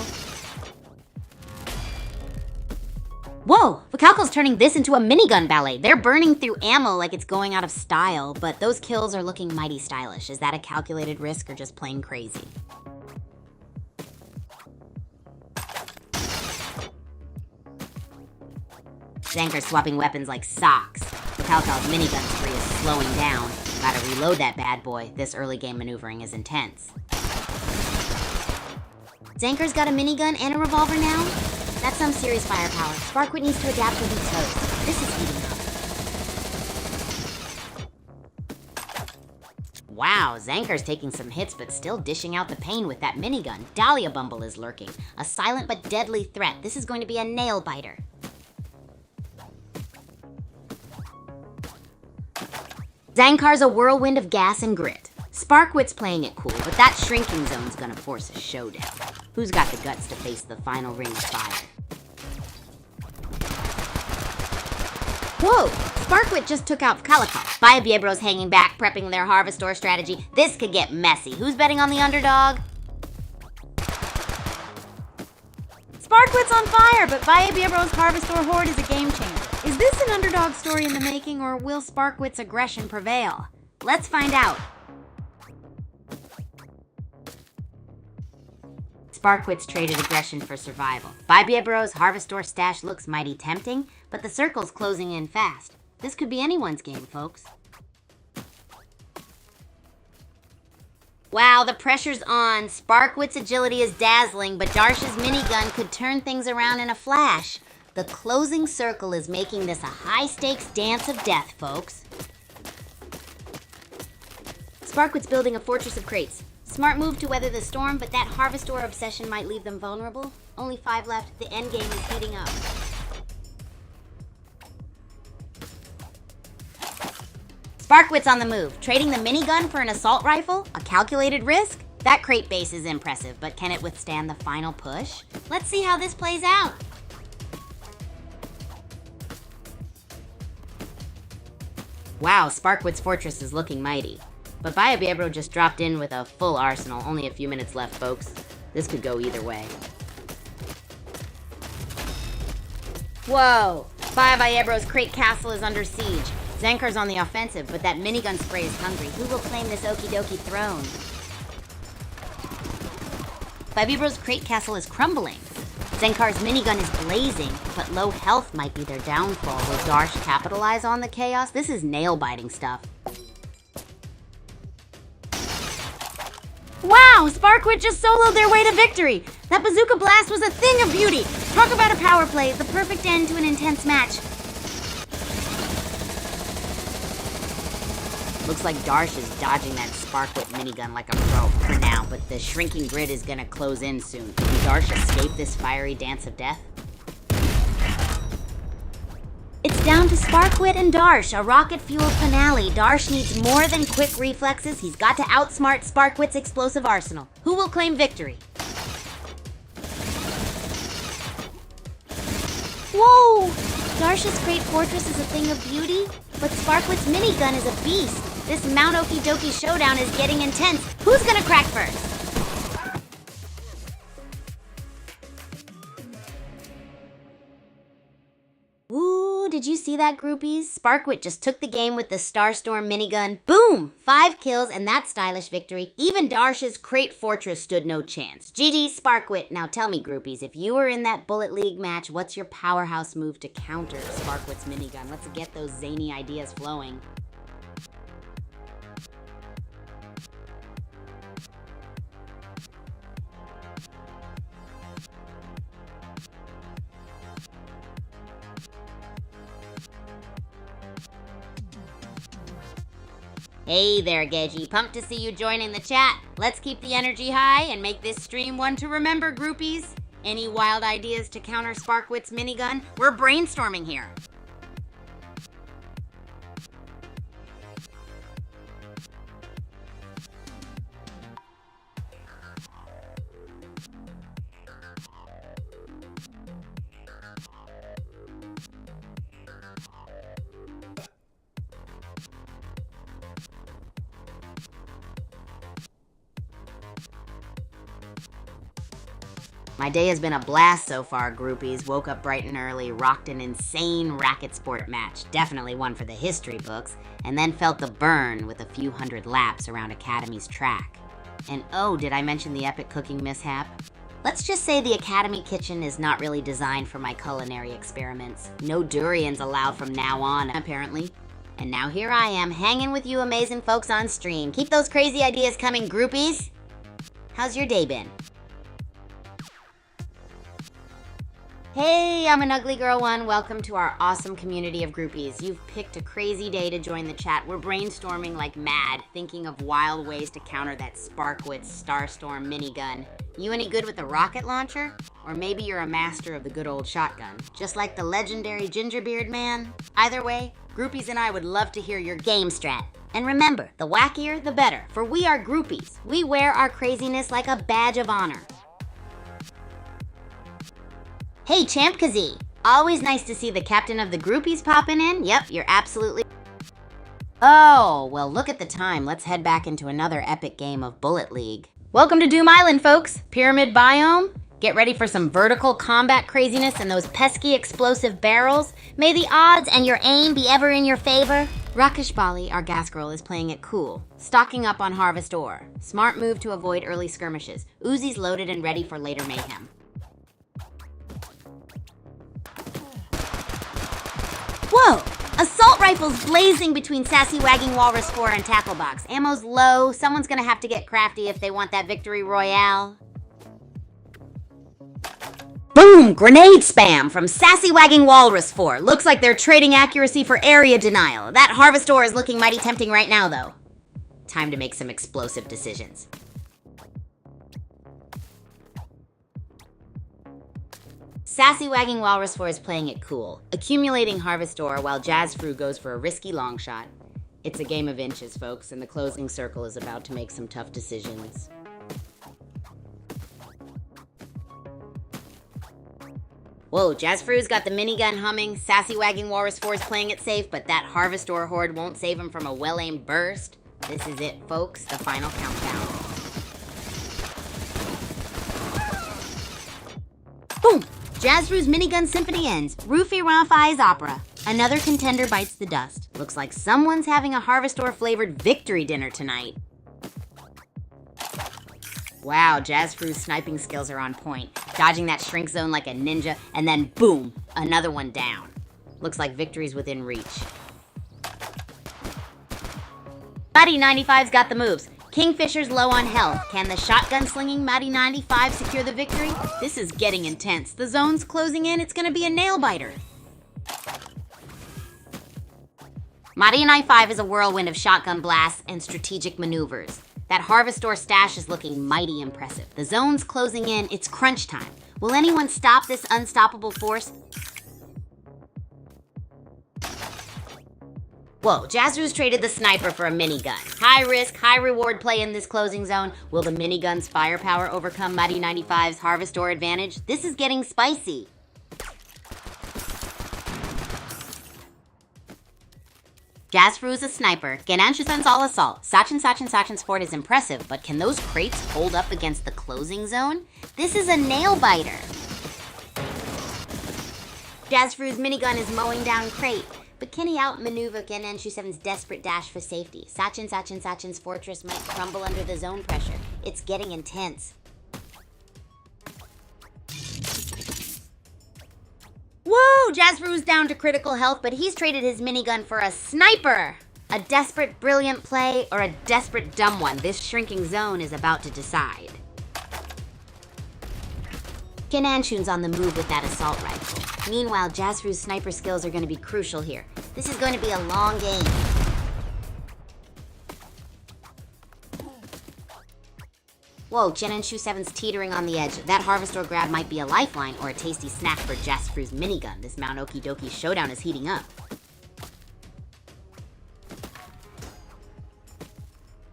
Whoa, Vicalco's turning this into a minigun ballet. They're burning through ammo like it's going out of style, but those kills are looking mighty stylish. Is that a calculated risk or just plain crazy? Zanker's swapping weapons like socks. Vicalco's minigun spree is slowing down. Gotta reload that bad boy. This early game maneuvering is intense. Zanker's got a minigun and a revolver now? That's some serious firepower. Sparkwit needs to adapt or be toast. This is heating up. Wow, Zanker's taking some hits but still dishing out the pain with that minigun. Dahlia Bumble is lurking. A silent but deadly threat. This is going to be a nail biter. Zankar's a whirlwind of gas and grit. Sparkwit's playing it cool, but that shrinking zone's gonna force a showdown. Who's got the guts to face the final ring of fire? Whoa! Sparkwit just took out Calico. Biobro's hanging back, prepping their Harvestor strategy. This could get messy. Who's betting on the underdog? Sparkwit's on fire, but Biobro's Harvestor Horde is a game changer. Is this an underdog story in the making, or will Sparkwit's aggression prevail? Let's find out. Sparkwit's traded aggression for survival. Biobro's Harvestor stash looks mighty tempting, but the circle's closing in fast. This could be anyone's game, folks. Wow, the pressure's on. Sparkwit's agility is dazzling, but Darsh's minigun could turn things around in a flash. The closing circle is making this a high-stakes dance of death, folks. Sparkwit's building a fortress of crates. Smart move to weather the storm, but that Harvestor obsession might leave them vulnerable. Only 5 left. The endgame is heating up. Sparkwit's on the move. Trading the minigun for an assault rifle? A calculated risk? That crate base is impressive, but can it withstand the final push? Let's see how this plays out. Wow, Sparkwit's fortress is looking mighty. But Viabro just dropped in with a full arsenal. Only a few minutes left, folks. This could go either way. Whoa! Viabro's crate castle is under siege. Zenkar's on the offensive, but that minigun spray is hungry. Who will claim this okie dokie throne? Viabro's crate castle is crumbling. Zenkar's minigun is blazing, but low health might be their downfall. Will Darsh capitalize on the chaos? This is nail-biting stuff. Wow! Sparkwit just soloed their way to victory! That bazooka blast was a thing of beauty! Talk about a power play, the perfect end to an intense match. Looks like Darsh is dodging that Sparkwit minigun like a pro for now, but the shrinking grid is gonna close in soon. Can Darsh escape this fiery dance of death? It's down to Sparkwit and Darsh, a rocket-fueled finale. Darsh needs more than quick reflexes. He's got to outsmart Sparkwit's explosive arsenal. Who will claim victory? Whoa! Darsh's great fortress is a thing of beauty, but Sparkwit's minigun is a beast. This Mount Okie Dokie showdown is getting intense. Who's gonna crack first? Ooh, did you see that, groupies? Sparkwit just took the game with the Starstorm minigun. Boom! 5 kills and that stylish victory. Even Darsh's crate fortress stood no chance. GG, Sparkwit. Now tell me, groupies, if you were in that Bullet League match, what's your powerhouse move to counter Sparkwit's minigun? Let's get those zany ideas flowing. Hey there, Geji. Pumped to see you joining the chat. Let's keep the energy high and make this stream one to remember, groupies. Any wild ideas to counter Sparkwit's minigun? We're brainstorming here. My day has been a blast so far, groupies. Woke up bright and early, rocked an insane racket sport match, definitely one for the history books, and then felt the burn with a few hundred laps around Academy's track. And oh, did I mention the epic cooking mishap? Let's just say the Academy kitchen is not really designed for my culinary experiments. No durians allowed from now on, apparently. And now here I am, hanging with you amazing folks on stream. Keep those crazy ideas coming, groupies. How's your day been? Hey, I'm an Ugly Girl One. Welcome to our awesome community of groupies. You've picked a crazy day to join the chat. We're brainstorming like mad, thinking of wild ways to counter that Sparkwit Starstorm minigun. You any good with the rocket launcher? Or maybe you're a master of the good old shotgun, just like the legendary Gingerbeard Man? Either way, groupies and I would love to hear your game strat. And remember, the wackier, the better, for we are groupies. We wear our craziness like a badge of honor. Hey, Champ Kazee. Always nice to see the captain of the groupies popping in. Yep, you're absolutely... Oh, well, look at the time. Let's head back into another epic game of Bullet League. Welcome to Doom Island, folks. Pyramid biome. Get ready for some vertical combat craziness and those pesky explosive barrels. May the odds and your aim be ever in your favor. Rakesh Bali, our gas girl, is playing it cool, stocking up on harvest ore. Smart move to avoid early skirmishes. Uzi's loaded and ready for later mayhem. Whoa! Assault rifles blazing between Sassy Wagging Walrus 4 and Tackle Box. Ammo's low. Someone's gonna have to get crafty if they want that victory royale. Boom! Grenade spam from Sassy Wagging Walrus 4. Looks like they're trading accuracy for area denial. That harvest ore is looking mighty tempting right now, though. Time to make some explosive decisions. Sassy Wagging Walrus 4 is playing it cool, accumulating Harvest Ore while Jazz Fru goes for a risky long shot. It's a game of inches, folks, and the closing circle is about to make some tough decisions. Whoa, Jazz Fru's got the minigun humming, Sassy Wagging Walrus 4 is playing it safe, but that Harvest Ore horde won't save him from a well-aimed burst. This is it, folks, the final countdown. Boom! Jazz Fru's minigun symphony ends. Roofie Ramfai's opera. Another contender bites the dust. Looks like someone's having a Harvest Ore flavored victory dinner tonight. Wow, Jazz Fru's sniping skills are on point. Dodging that shrink zone like a ninja, and then boom, another one down. Looks like victory's within reach. Matty 95's got the moves. Kingfisher's low on health. Can the shotgun slinging Matty 95 secure the victory? This is getting intense. The zone's closing in. It's gonna be a nail biter. Matty 95 is a whirlwind of shotgun blasts and strategic maneuvers. That Harvest Ore stash is looking mighty impressive. The zone's closing in. It's crunch time. Will anyone stop this unstoppable force? Whoa, Jazz Fru's traded the sniper for a minigun. High risk, high reward play in this closing zone. Will the minigun's firepower overcome Matty 95's Harvest Ore advantage? This is getting spicy. Jazz Fru's a sniper. Genanshusan's all assault. Sachin's fort is impressive, but can those crates hold up against the closing zone? This is a nail biter. Jazz Fru's minigun is mowing down crate. But can he outmaneuver Genanshu7's desperate dash for safety? Sachin's fortress might crumble under the zone pressure. It's getting intense. Whoa! Jazz Fru's down to critical health, but he's traded his minigun for a sniper! A desperate brilliant play or a desperate dumb one? This shrinking zone is about to decide. Genanshu's on the move with that assault rifle. Meanwhile, Jazz Fru's sniper skills are going to be crucial here. This is going to be a long game. Whoa, Genanshu7's teetering on the edge. That Harvest Ore grab might be a lifeline or a tasty snack for Jazz Fru's minigun. This Mount Okidoki showdown is heating up.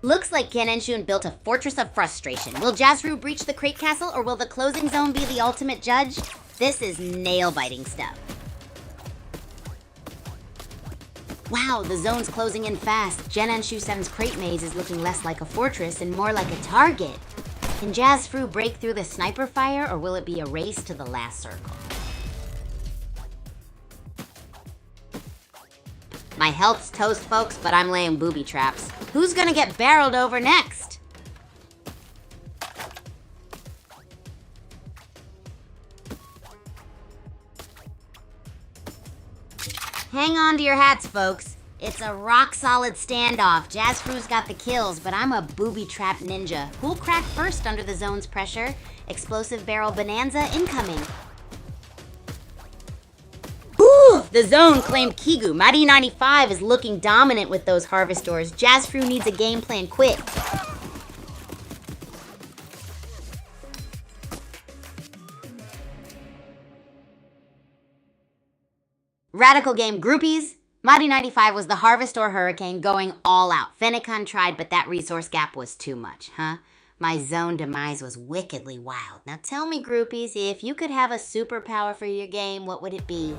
Looks like Genanshu built a fortress of frustration. Will Jazz Fru breach the crate castle, or will the closing zone be the ultimate judge? This is nail-biting stuff. Wow, the zone's closing in fast. Genanshu7's crate maze is looking less like a fortress and more like a target. Can Jazz Fru break through the sniper fire, or will it be a race to the last circle? My health's toast, folks, but I'm laying booby traps. Who's gonna get barreled over next? Hang on to your hats, folks. It's a rock-solid standoff. Jazz Fru's got the kills, but I'm a booby-trap ninja. Who'll crack first under the zone's pressure? Explosive barrel bonanza incoming. Ooh, the zone claimed Kigu. Matty 95 is looking dominant with those Harvest Ores. Jazz Fru needs a game plan quick. Radical game groupies. Matty 95 was the Harvest Ore hurricane going all out. Fennecan tried, but that resource gap was too much, huh? My zone demise was wickedly wild. Now tell me, groupies, if you could have a superpower for your game, what would it be?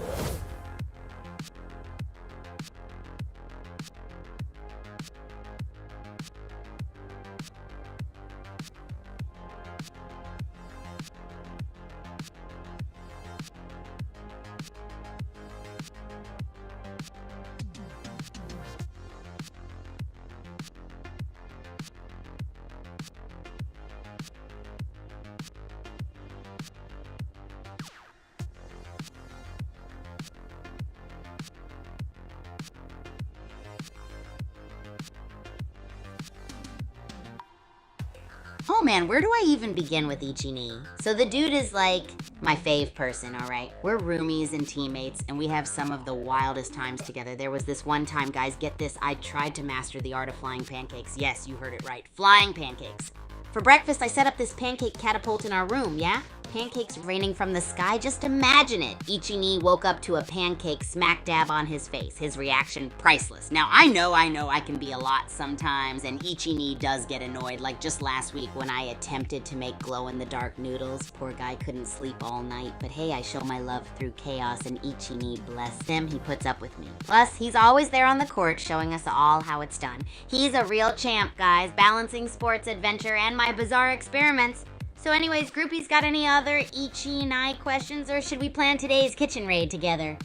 Oh man, where do I even begin with Ichini? So the dude is like my fave person, alright? We're roomies and teammates, and we have some of the wildest times together. There was this one time, guys, get this, I tried to master the art of flying pancakes. Yes, you heard it right, flying pancakes. For breakfast, I set up this pancake catapult in our room, yeah? Pancakes raining from the sky, just imagine it. Ichi-ni woke up to a pancake smack dab on his face. His reaction, priceless. Now, I know I can be a lot sometimes, and Ichi-ni does get annoyed, like just last week when I attempted to make glow-in-the-dark noodles. Poor guy couldn't sleep all night, but hey, I show my love through chaos, and Ichi-ni, bless him, he puts up with me. Plus, he's always there on the court showing us all how it's done. He's a real champ, guys, balancing sports, adventure, and my bizarre experiments. So anyways, groupies, got any other Ichi-ni questions, or should we plan today's kitchen raid together?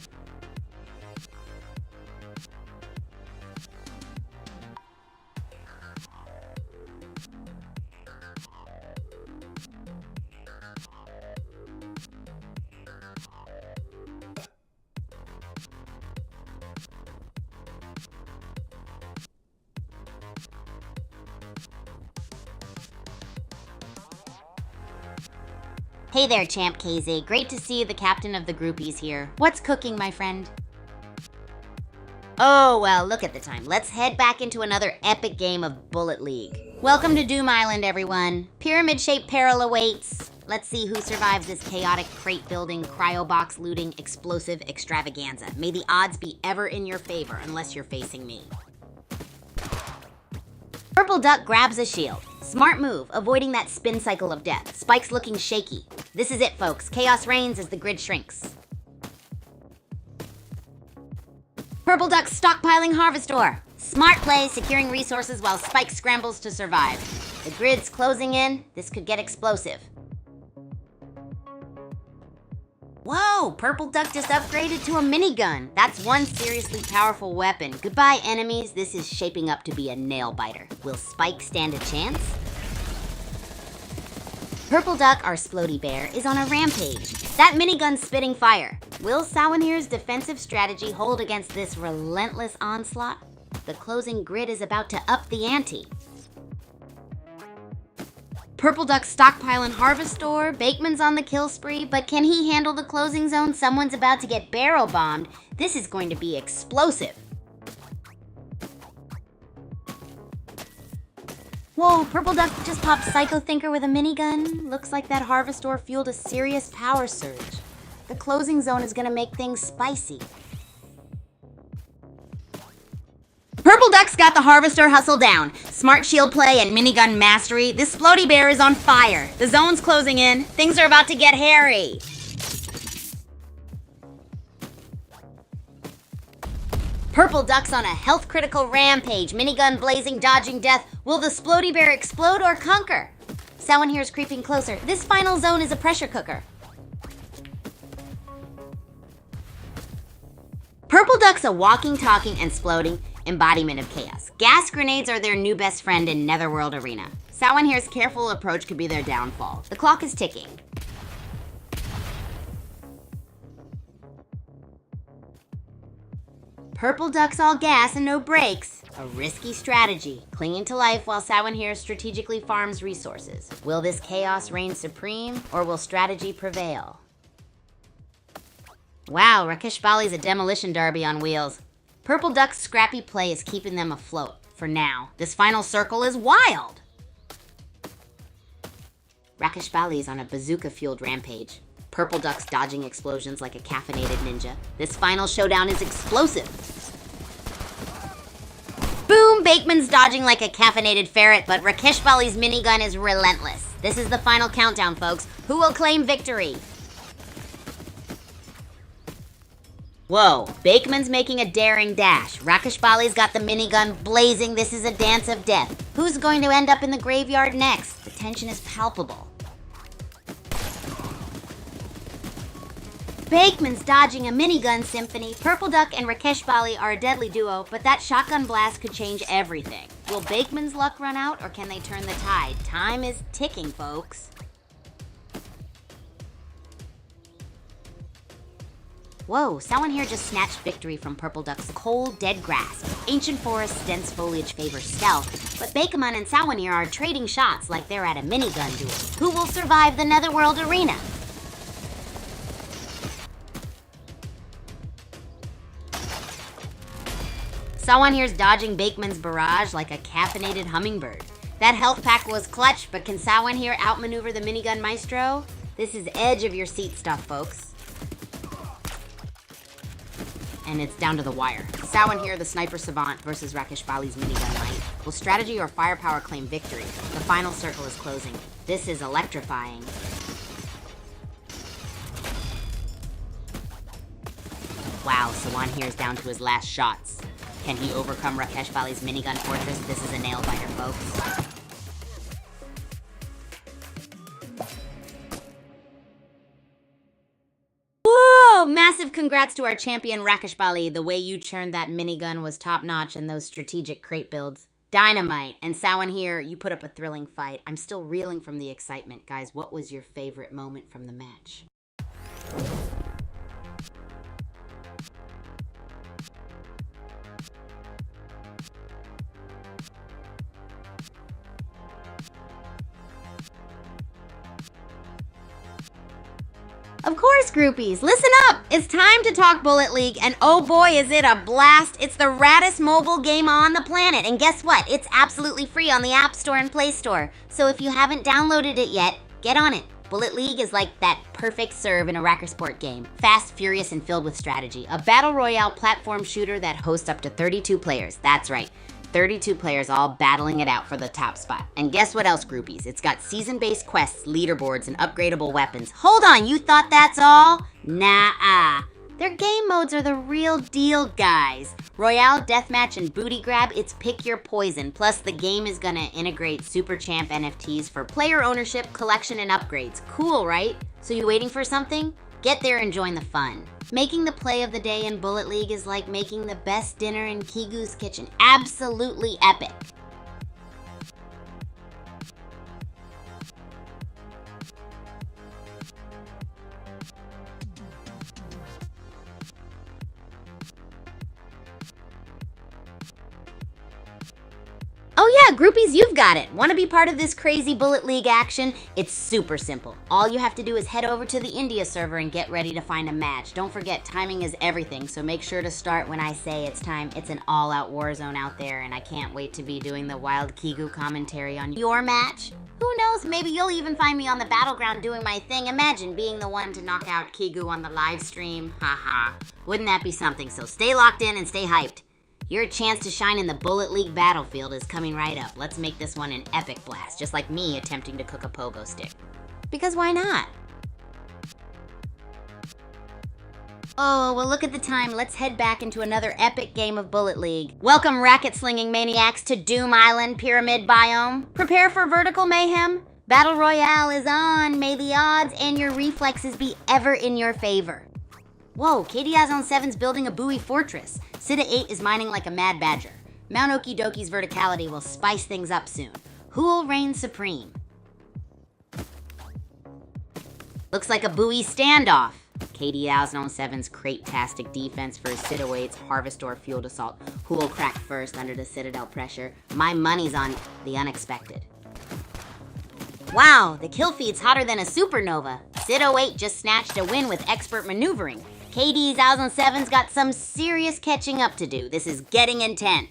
Hey there, Champ KZ. Great to see you, the captain of the groupies here. What's cooking, my friend? Oh, well, look at the time. Let's head back into another epic game of Bullet League. Welcome to Doom Island, everyone. Pyramid-shaped peril awaits. Let's see who survives this chaotic crate-building, cryo-box looting, explosive extravaganza. May the odds be ever in your favor, unless you're facing me. Purple Duck grabs a shield. Smart move, avoiding that spin cycle of death. Spike's looking shaky. This is it, folks. Chaos reigns as the grid shrinks. Purple Duck stockpiling Harvestor. Smart play, securing resources while Spike scrambles to survive. The grid's closing in. This could get explosive. Whoa, Purple Duck just upgraded to a minigun. That's one seriously powerful weapon. Goodbye, enemies. This is shaping up to be a nail-biter. Will Spike stand a chance? Purple Duck, our Splody Bear, is on a rampage. That minigun's spitting fire. Will Sawanir's defensive strategy hold against this relentless onslaught? The closing grid is about to up the ante. Purple Duck stockpiling Harvestor, Bakeman's on the kill spree, but can he handle the closing zone? Someone's about to get barrel bombed. This is going to be explosive. Whoa, Purple Duck just popped Psycho Thinker with a minigun. Looks like that Harvestor fueled a serious power surge. The closing zone is gonna make things spicy. Purple Duck's got the Harvestor hustle down. Smart shield play and minigun mastery. This Splody Bear is on fire. The zone's closing in. Things are about to get hairy. Purple Duck's on a health-critical rampage. Minigun blazing, dodging death. Will the Splody Bear explode or conquer? Someone here is creeping closer. This final zone is a pressure cooker. Purple Duck's a walking, talking, and sploding embodiment of chaos. Gas grenades are their new best friend in Netherworld Arena. Samhain here's careful approach could be their downfall. The clock is ticking. Purple Duck's all gas and no brakes. A risky strategy, clinging to life while Samhain here strategically farms resources. Will this chaos reign supreme, or will strategy prevail? Wow, Rakesh Bali's a demolition derby on wheels. Purple Duck's scrappy play is keeping them afloat, for now. This final circle is wild! Rakesh Bali's on a bazooka-fueled rampage. Purple Duck's dodging explosions like a caffeinated ninja. This final showdown is explosive. Boom! Bakeman's dodging like a caffeinated ferret, but Rakesh Bali's minigun is relentless. This is the final countdown, folks. Who will claim victory? Whoa, Bakeman's making a daring dash. Rakesh Bali's got the minigun blazing. This is a dance of death. Who's going to end up in the graveyard next? The tension is palpable. Bakeman's dodging a minigun symphony. Purple Duck and Rakesh Bali are a deadly duo, but that shotgun blast could change everything. Will Bakeman's luck run out, or can they turn the tide? Time is ticking, folks. Whoa, someone here just snatched victory from Purple Duck's cold, dead grasp. Ancient forests, dense foliage favor stealth, but Bakeman and Sawanir are trading shots like they're at a minigun duel. Who will survive the Netherworld Arena? Sawanir's dodging Bakeman's barrage like a caffeinated hummingbird. That health pack was clutch, but can Samhain here outmaneuver the minigun maestro? This is edge of your seat stuff, folks. And it's down to the wire. Samhain here, the sniper savant versus Rakesh Bali's minigun knight. Will strategy or firepower claim victory? The final circle is closing. This is electrifying. Wow, Sawan here is down to his last shots. Can he overcome Rakesh Bali's minigun fortress? This is a nail-biter, folks. Whoa! Massive congrats to our champion Rakesh Bali. The way you churned that minigun was top-notch in those strategic crate builds. Dynamite. And Samhain here, you put up a thrilling fight. I'm still reeling from the excitement. Guys, what was your favorite moment from the match? Of course, groupies, listen up! It's time to talk Bullet League, and oh boy is it a blast! It's the raddest mobile game on the planet, and guess what? It's absolutely free on the App Store and Play Store. So if you haven't downloaded it yet, get on it. Bullet League is like that perfect serve in a Racker Sport game. Fast, furious, and filled with strategy. A battle royale platform shooter that hosts up to 32 players. That's right. 32 players all battling it out for the top spot. And guess what else, groupies? It's got season-based quests, leaderboards, and upgradable weapons. Hold on, you thought that's all? Nah-ah. Their game modes are the real deal, guys. Royale, Deathmatch, and Booty Grab, it's pick your poison. Plus, the game is gonna integrate Super Champ NFTs for player ownership, collection, and upgrades. Cool, right? So you waiting for something? Get there and join the fun. Making the play of the day in Bullet League is like making the best dinner in Kigu's kitchen. Absolutely epic. Oh yeah, groupies, you've got it. Want to be part of this crazy Bullet League action? It's super simple. All you have to do is head over to the India server and get ready to find a match. Don't forget, timing is everything, so make sure to start when I say it's time. It's an all-out war zone out there, and I can't wait to be doing the wild Kigu commentary on your match. Who knows, maybe you'll even find me on the battleground doing my thing. Imagine being the one to knock out Kigu on the live stream. Haha. Wouldn't that be something? So stay locked in and stay hyped. Your chance to shine in the Bullet League battlefield is coming right up. Let's make this one an epic blast, just like me attempting to cook a pogo stick. Because why not? Oh, well look at the time. Let's head back into another epic game of Bullet League. Welcome racket-slinging maniacs to Doom Island Pyramid Biome. Prepare for vertical mayhem. Battle Royale is on. May the odds and your reflexes be ever in your favor. Whoa, KDI's on 7's building a buoy fortress. Sida 8 is mining like a mad badger. Mount Okidoki's verticality will spice things up soon. Who'll reign supreme? Looks like a buoy standoff. KDI's on 7's crate-tastic defense versus Sida 8's Harvestor fueled assault. Who'll crack first under the Citadel pressure? My money's on the unexpected. Wow, the kill feed's hotter than a supernova. Sida 8 just snatched a win with expert maneuvering. KD's 7's got some serious catching up to do. This is getting intense.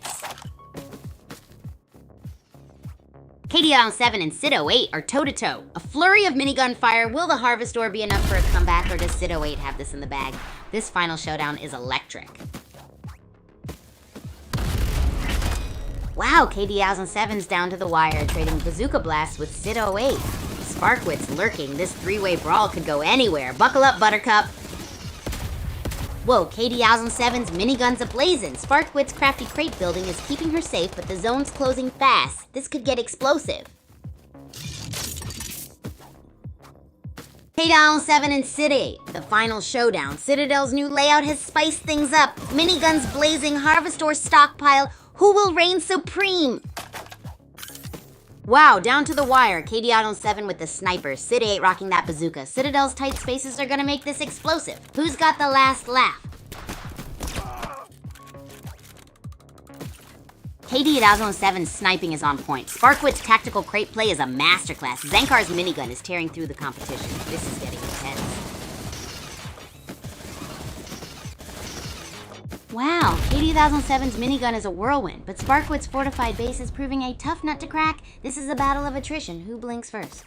KD 7 and Sida 8 are toe-to-toe. A flurry of minigun fire. Will the Harvestor be enough for a comeback, or does Sida 8 have this in the bag? This final showdown is electric. Wow, KD 7's down to the wire, trading bazooka blasts with Sida 8. Sparkwit's lurking. This three-way brawl could go anywhere. Buckle up, Buttercup. Whoa, KD 7's minigun's ablazing. Sparkwit's crafty crate building is keeping her safe, but the zone's closing fast. This could get explosive. KD 7 and Sida 8, the final showdown. Citadel's new layout has spiced things up. Miniguns blazing, Harvestor stockpile. Who will reign supreme? Wow, down to the wire. KD 7 with the sniper. Sida 8 rocking that bazooka. Citadel's tight spaces are gonna make this explosive. Who's got the last laugh? KD 7's sniping is on point. Sparkwit's tactical crate play is a masterclass. Zenkar's minigun is tearing through the competition. This is getting intense. Wow, KD-1007's minigun is a whirlwind, but Sparkwood's fortified base is proving a tough nut to crack. This is a battle of attrition. Who blinks first?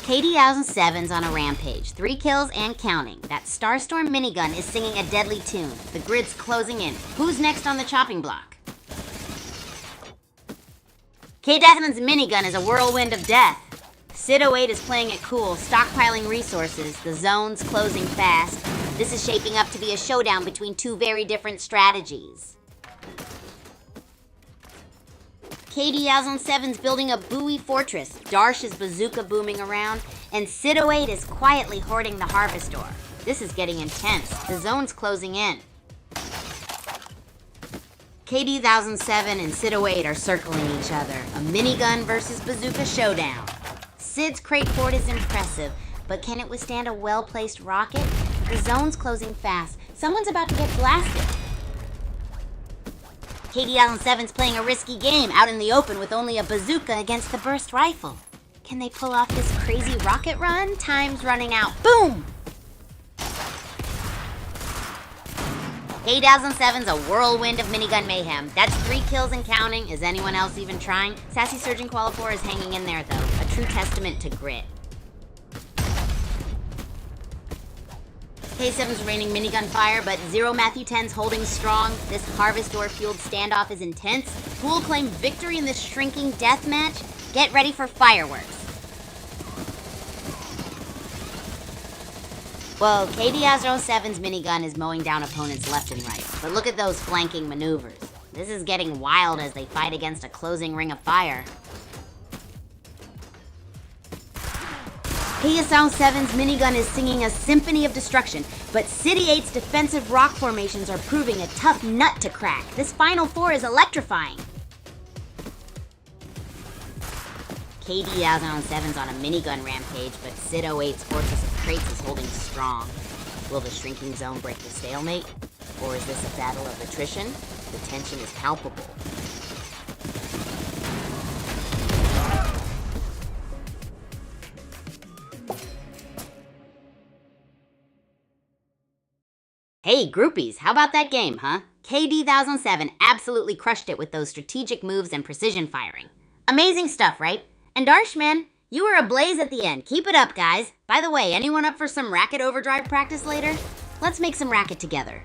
KD-1007's on a rampage. 3 kills and counting. That Starstorm minigun is singing a deadly tune. The grid's closing in. Who's next on the chopping block? KD-1007's minigun is a whirlwind of death. Sid08 is playing it cool, stockpiling resources. The zone's closing fast. This is shaping up to be a showdown between 2 very different strategies. KD-1007's building a buoy fortress. Darsh is bazooka booming around, and Sid08 is quietly hoarding the harvest ore. This is getting intense. The zone's closing in. KD-1007 and Sid08 are circling each other. A minigun versus bazooka showdown. Sid's crate fort is impressive, but can it withstand a well-placed rocket? The zone's closing fast. Someone's about to get blasted. KD-1007's playing a risky game out in the open with only a bazooka against the burst rifle. Can they pull off this crazy rocket run? Time's running out. Boom! KD-1007's a whirlwind of minigun mayhem. That's 3 kills and counting. Is anyone else even trying? Sassy Surgeon Qualifor is hanging in there, though. A true testament to grit. K7's raining minigun fire, but Zero Matthew 10's holding strong. This harvest ore-fueled standoff is intense. Who will claim victory in this shrinking death match? Get ready for fireworks. Well, KD-07's minigun is mowing down opponents left and right, but look at those flanking maneuvers. This is getting wild as they fight against a closing ring of fire. KD-07's minigun is singing a symphony of destruction, but City 8's defensive rock formations are proving a tough nut to crack. This Final Four is electrifying. KD-07's on a minigun rampage, but Sid08's Fortress of Crates is holding strong. Will the shrinking zone break the stalemate? Or is this a battle of attrition? The tension is palpable. Hey, groupies, how about that game, huh? KD-1007 absolutely crushed it with those strategic moves and precision firing. Amazing stuff, right? And Darsh, man, you were ablaze at the end. Keep it up, guys. By the way, anyone up for some racket overdrive practice later? Let's make some racket together.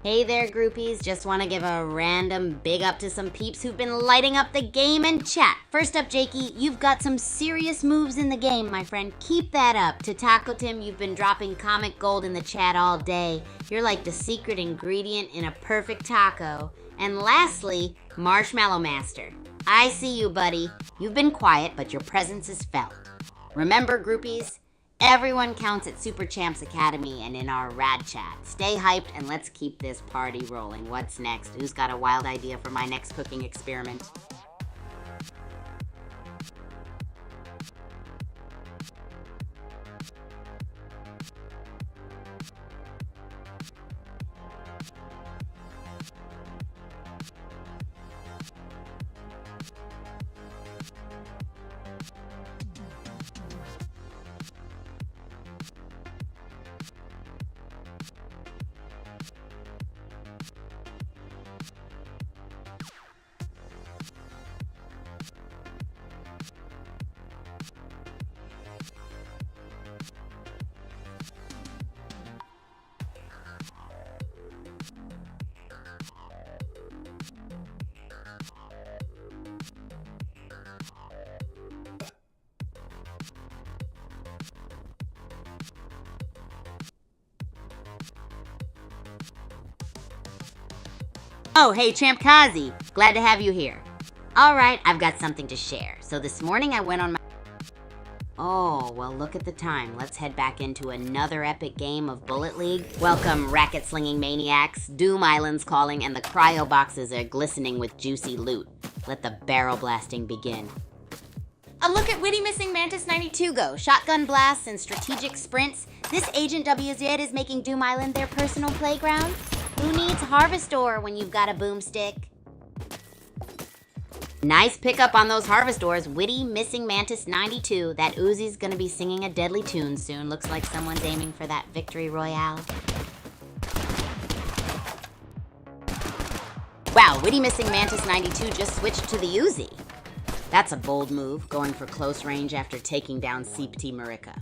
Hey there, groupies. Just want to give a random big up to some peeps who've been lighting up the game and chat. First up, Jakey, you've got some serious moves in the game, my friend. Keep that up. To Taco Tim, you've been dropping comic gold in the chat all day. You're like the secret ingredient in a perfect taco. And lastly, Marshmallow Master. I see you, buddy. You've been quiet, but your presence is felt. Remember, groupies, everyone counts at Super Champs Academy and in our rad chat. Stay hyped and let's keep this party rolling. What's next? Who's got a wild idea for my next cooking experiment? Oh, hey, Champ Kazi. Glad to have you here. All right, I've got something to share. So this morning I went on my... Oh, well, look at the time. Let's head back into another epic game of Bullet League. Welcome, racket-slinging maniacs. Doom Island's calling, and the cryo boxes are glistening with juicy loot. Let the barrel blasting begin. A look at witty missing Mantis 92 go. Shotgun blasts and strategic sprints. This Agent WZ is making Doom Island their personal playground. Who needs Harvestor when you've got a boomstick? Nice pickup on those Harvestors. Witty missing Mantis 92. That Uzi's gonna be singing a deadly tune soon. Looks like someone's aiming for that victory royale. Wow, witty missing Mantis 92 just switched to the Uzi. That's a bold move, going for close range after taking down Seepty Marika.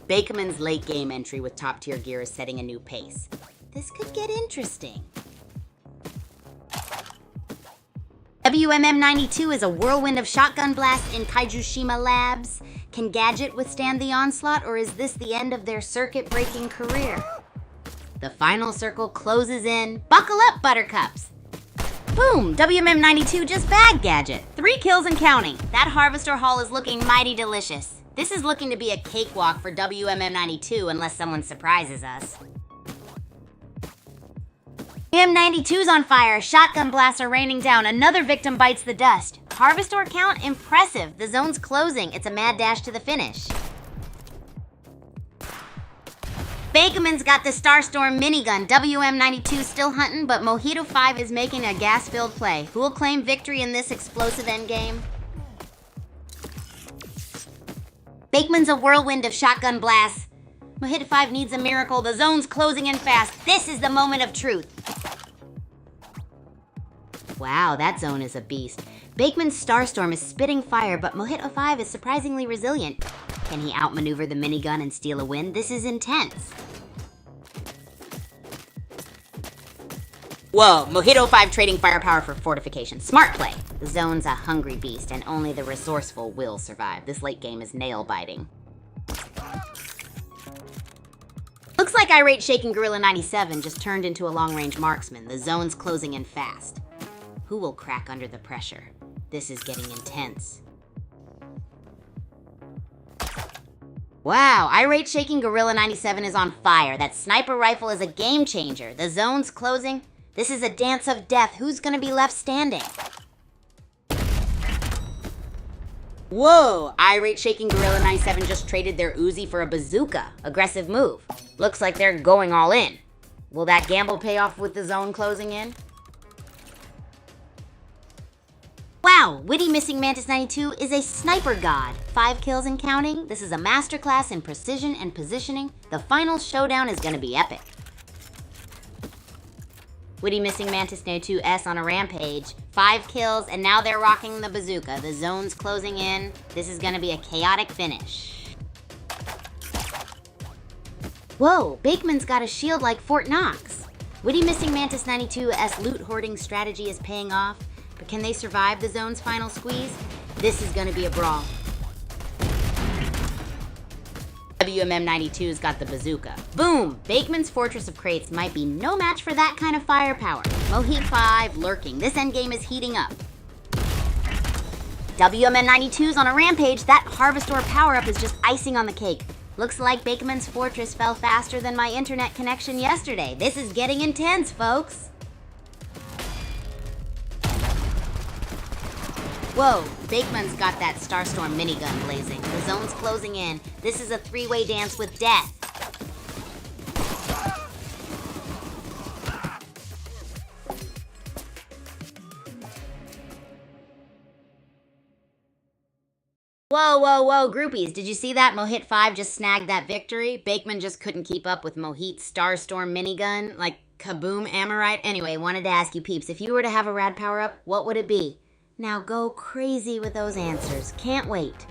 Bakeman's late game entry with top tier gear is setting a new pace. This could get interesting. WMM92 is a whirlwind of shotgun blasts in Kaijushima Labs. Can Gadget withstand the onslaught, or is this the end of their circuit-breaking career? The final circle closes in. Buckle up, Buttercups! Boom! WMM92 just bagged Gadget. 3 kills and counting. That Harvestor haul is looking mighty delicious. This is looking to be a cakewalk for WMM92 unless someone surprises us. M92's on fire. Shotgun blasts are raining down. Another victim bites the dust. Harvestor count? Impressive. The zone's closing. It's a mad dash to the finish. Bakeman's got the Starstorm minigun. WM92 still hunting, but Mojito 5 is making a gas-filled play. Who'll claim victory in this explosive endgame? Bakeman's a whirlwind of shotgun blasts. Mojito 5 needs a miracle. The zone's closing in fast. This is the moment of truth. Wow, that zone is a beast. Bakeman's Starstorm is spitting fire, but Mojito 5 is surprisingly resilient. Can he outmaneuver the minigun and steal a win? This is intense. Whoa, Mojito 5 trading firepower for fortification. Smart play. The zone's a hungry beast, and only the resourceful will survive. This late game is nail-biting. Looks like Irate Shaking Gorilla 97 just turned into a long-range marksman. The zone's closing in fast. Who will crack under the pressure? This is getting intense. Wow, Irate Shaking Gorilla 97 is on fire. That sniper rifle is a game changer. The zone's closing. This is a dance of death. Who's gonna be left standing? Whoa, Irate Shaking Gorilla 97 just traded their Uzi for a bazooka. Aggressive move. Looks like they're going all in. Will that gamble pay off with the zone closing in? Wow, witty missing Mantis 92 is a sniper god. 5 kills and counting. This is a masterclass in precision and positioning. The final showdown is gonna be epic. Witty missing Mantis 92S on a rampage. 5 kills, and now they're rocking the bazooka. The zone's closing in. This is gonna be a chaotic finish. Whoa, Bakeman's got a shield like Fort Knox. Witty missing Mantis 92S loot hoarding strategy is paying off. But can they survive the zone's final squeeze? This is gonna be a brawl. WMM92's got the bazooka. Boom! Bakeman's Fortress of Crates might be no match for that kind of firepower. Mojito 5 lurking. This endgame is heating up. WMM92's on a rampage. That Harvestor power-up is just icing on the cake. Looks like Bakeman's Fortress fell faster than my internet connection yesterday. This is getting intense, folks. Whoa, Bakeman's got that Starstorm minigun blazing. The zone's closing in. This is a 3-way dance with death. Whoa, groupies. Did you see that? Mojito 5 just snagged that victory. Bakeman just couldn't keep up with Mojito's Starstorm minigun. Like, kaboom, Amorite. Anyway, wanted to ask you peeps, if you were to have a rad power-up, what would it be? Now go crazy with those answers. Can't wait.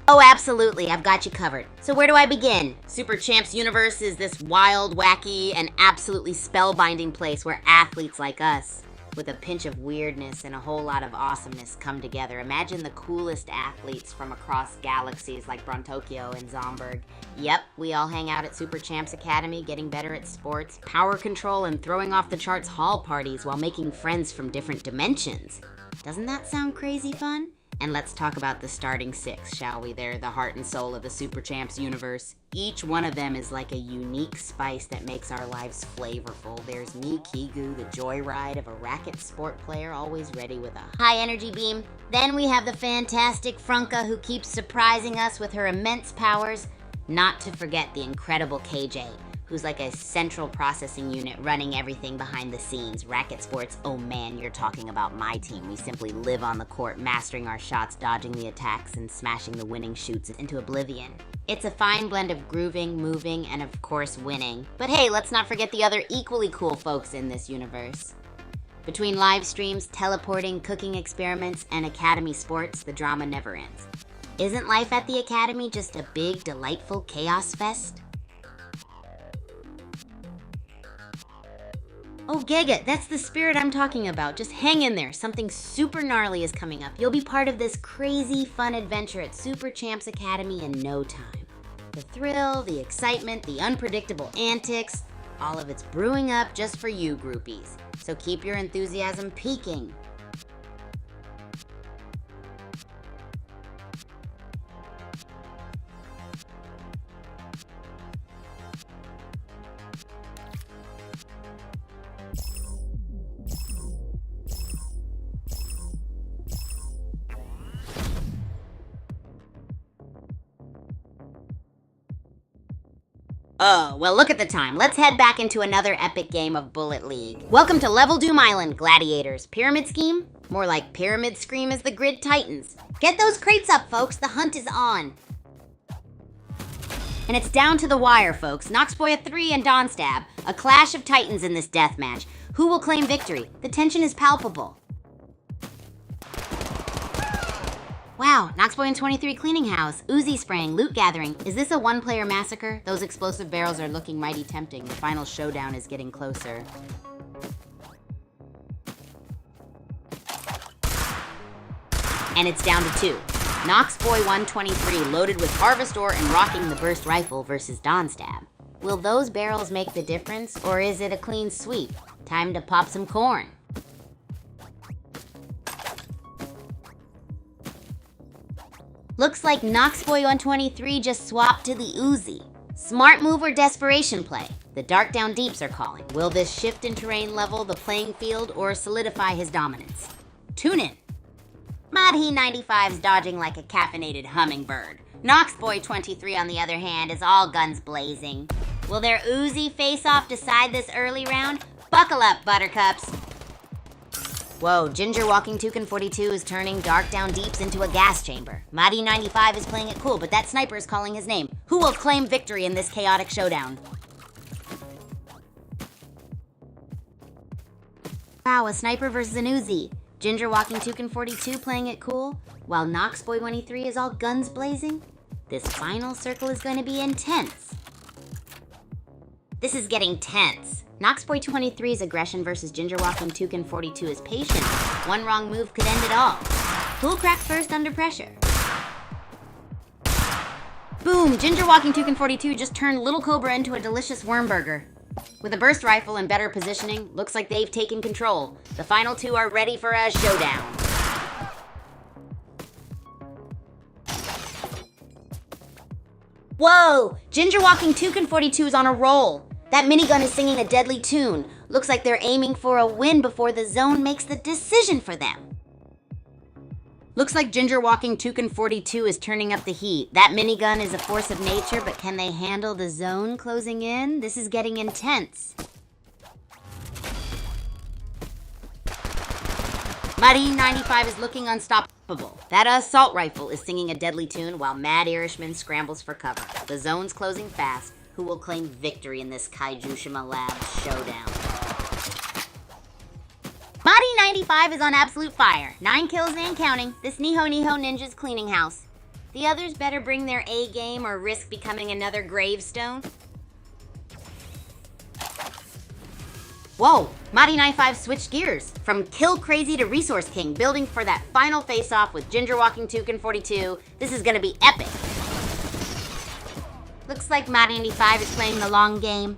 Oh, absolutely. I've got you covered. So where do I begin? Super Champs Universe is this wild, wacky, and absolutely spellbinding place where athletes like us, with a pinch of weirdness and a whole lot of awesomeness, come together. Imagine the coolest athletes from across galaxies like Brontokyo and Zomberg. Yep, we all hang out at Super Champs Academy, getting better at sports, power control, and throwing off the charts hall parties while making friends from different dimensions. Doesn't that sound crazy fun? And let's talk about the starting six, shall we? They're the heart and soul of the Super Champs universe. Each one of them is like a unique spice that makes our lives flavorful. There's me, Kigu, the joyride of a racket sport player, always ready with a high energy beam. Then we have the fantastic Frunka, who keeps surprising us with her immense powers. Not to forget the incredible KJ, who's like a central processing unit running everything behind the scenes. Racket sports, oh man, you're talking about my team. We simply live on the court, mastering our shots, dodging the attacks, and smashing the winning shoots into oblivion. It's a fine blend of grooving, moving, and of course winning. But hey, let's not forget the other equally cool folks in this universe. Between live streams, teleporting, cooking experiments, and academy sports, the drama never ends. Isn't life at the academy just a big, delightful chaos fest? Oh, Giga, that's the spirit I'm talking about. Just hang in there. Something super gnarly is coming up. You'll be part of this crazy, fun adventure at Super Champs Academy in no time. The thrill, the excitement, the unpredictable antics, all of it's brewing up just for you, groupies. So keep your enthusiasm peaking. Oh, well look at the time. Let's head back into another epic game of Bullet League. Welcome to Level Doom Island, Gladiators. Pyramid Scheme? More like Pyramid Scream as the Grid Titans. Get those crates up, folks. The hunt is on. And it's down to the wire, folks. Noxboy 3 and Donstab. A clash of titans in this deathmatch. Who will claim victory? The tension is palpable. Wow, Noxboy 23 cleaning house, Uzi spraying, loot gathering. Is this a one-player massacre? Those explosive barrels are looking mighty tempting. The final showdown is getting closer. And it's down to 2. Noxboy 123 loaded with Harvest Ore and rocking the burst rifle versus Donstab. Will those barrels make the difference, or is it a clean sweep? Time to pop some corn. Looks like Noxboy 123 just swapped to the Uzi. Smart move or desperation play? The Dark Down Deeps are calling. Will this shift in terrain level the playing field or solidify his dominance? Tune in. Madhi 95's dodging like a caffeinated hummingbird. Noxboy 23, on the other hand, is all guns blazing. Will their Uzi face-off decide this early round? Buckle up, buttercups. Whoa, Ginger walking Toucan 42 is turning Dark Down Deeps into a gas chamber. Mahdi 95 is playing it cool, but that sniper is calling his name. Who will claim victory in this chaotic showdown? Wow, a sniper versus an Uzi. Ginger walking Toucan 42 playing it cool, while Noxboy 23 is all guns blazing? This final circle is going to be intense. This is getting tense. Noxboy 23's aggression versus Ginger walking Toucan 42 is patient. One wrong move could end it all. Who'll crack first under pressure? Boom! Ginger walking Toucan 42 just turned Little Cobra into a delicious worm burger. With a burst rifle and better positioning, looks like they've taken control. The final two are ready for a showdown. Whoa! Ginger walking Toucan 42 is on a roll. That minigun is singing a deadly tune. Looks like they're aiming for a win before the zone makes the decision for them. Looks like Ginger walking Toucan 42 is turning up the heat. That minigun is a force of nature, but can they handle the zone closing in? This is getting intense. Mahdi 95 is looking unstoppable. That assault rifle is singing a deadly tune while Mad Irishman scrambles for cover. The zone's closing fast. Who will claim victory in this Kaijushima Labs showdown? Mahdi 95 is on absolute fire. 9 kills and counting. This Niho Ninja's cleaning house. The others better bring their A game or risk becoming another gravestone. Whoa, Mahdi 95 switched gears. From Kill Crazy to Resource King, building for that final face-off with Ginger walking Toucan 42. This is gonna be epic. Looks like Mahdi 95 is playing the long game.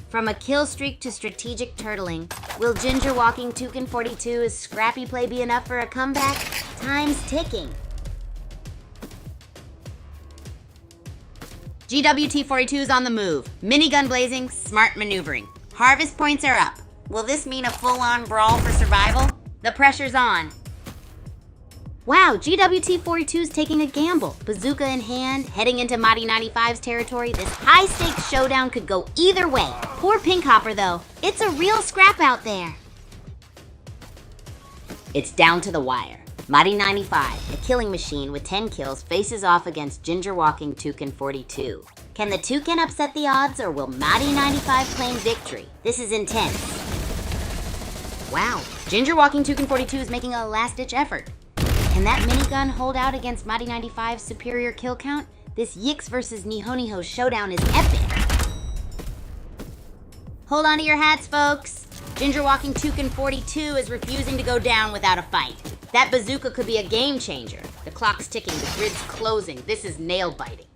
From a kill streak to strategic turtling, Will Ginger Walking Toucan 42's scrappy play be enough for a comeback? Time's ticking. GWT-42's on the move. Minigun blazing, smart maneuvering. Harvest points are up. Will this mean a full-on brawl for survival? The pressure's on. Wow, GWT-42's taking a gamble. Bazooka in hand, heading into Mahdi 95's territory. This high-stakes showdown could go either way. Poor Pink Hopper, though. It's a real scrap out there. It's down to the wire. Mahdi 95, a killing machine with 10 kills, faces off against Ginger Walking Toucan 42. Can the Toucan upset the odds, or will Mahdi 95 claim victory? This is intense. Wow, Ginger Walking Toucan 42 is making a last-ditch effort. Can that minigun hold out against Mahdi 95's superior kill count? This Yix versus Nihoniho showdown is epic. Hold on to your hats, folks. Ginger Walking Toucan 42 is refusing to go down without a fight. That bazooka could be a game changer. The clock's ticking, the grid's closing. This is nail-biting.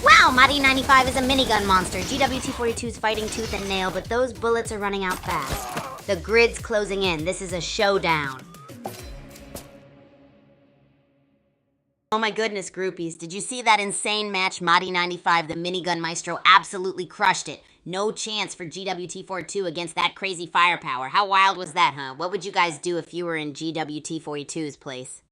Wow, Mahdi 95 is a minigun monster. GWT-42's fighting tooth and nail, but those bullets are running out fast. The grid's closing in. This is a showdown. Oh my goodness, groupies. Did you see that insane match? Mahdi 95, the minigun maestro, absolutely crushed it. No chance for GWT-42 against that crazy firepower. How wild was that, huh? What would you guys do if you were in GWT-42's place?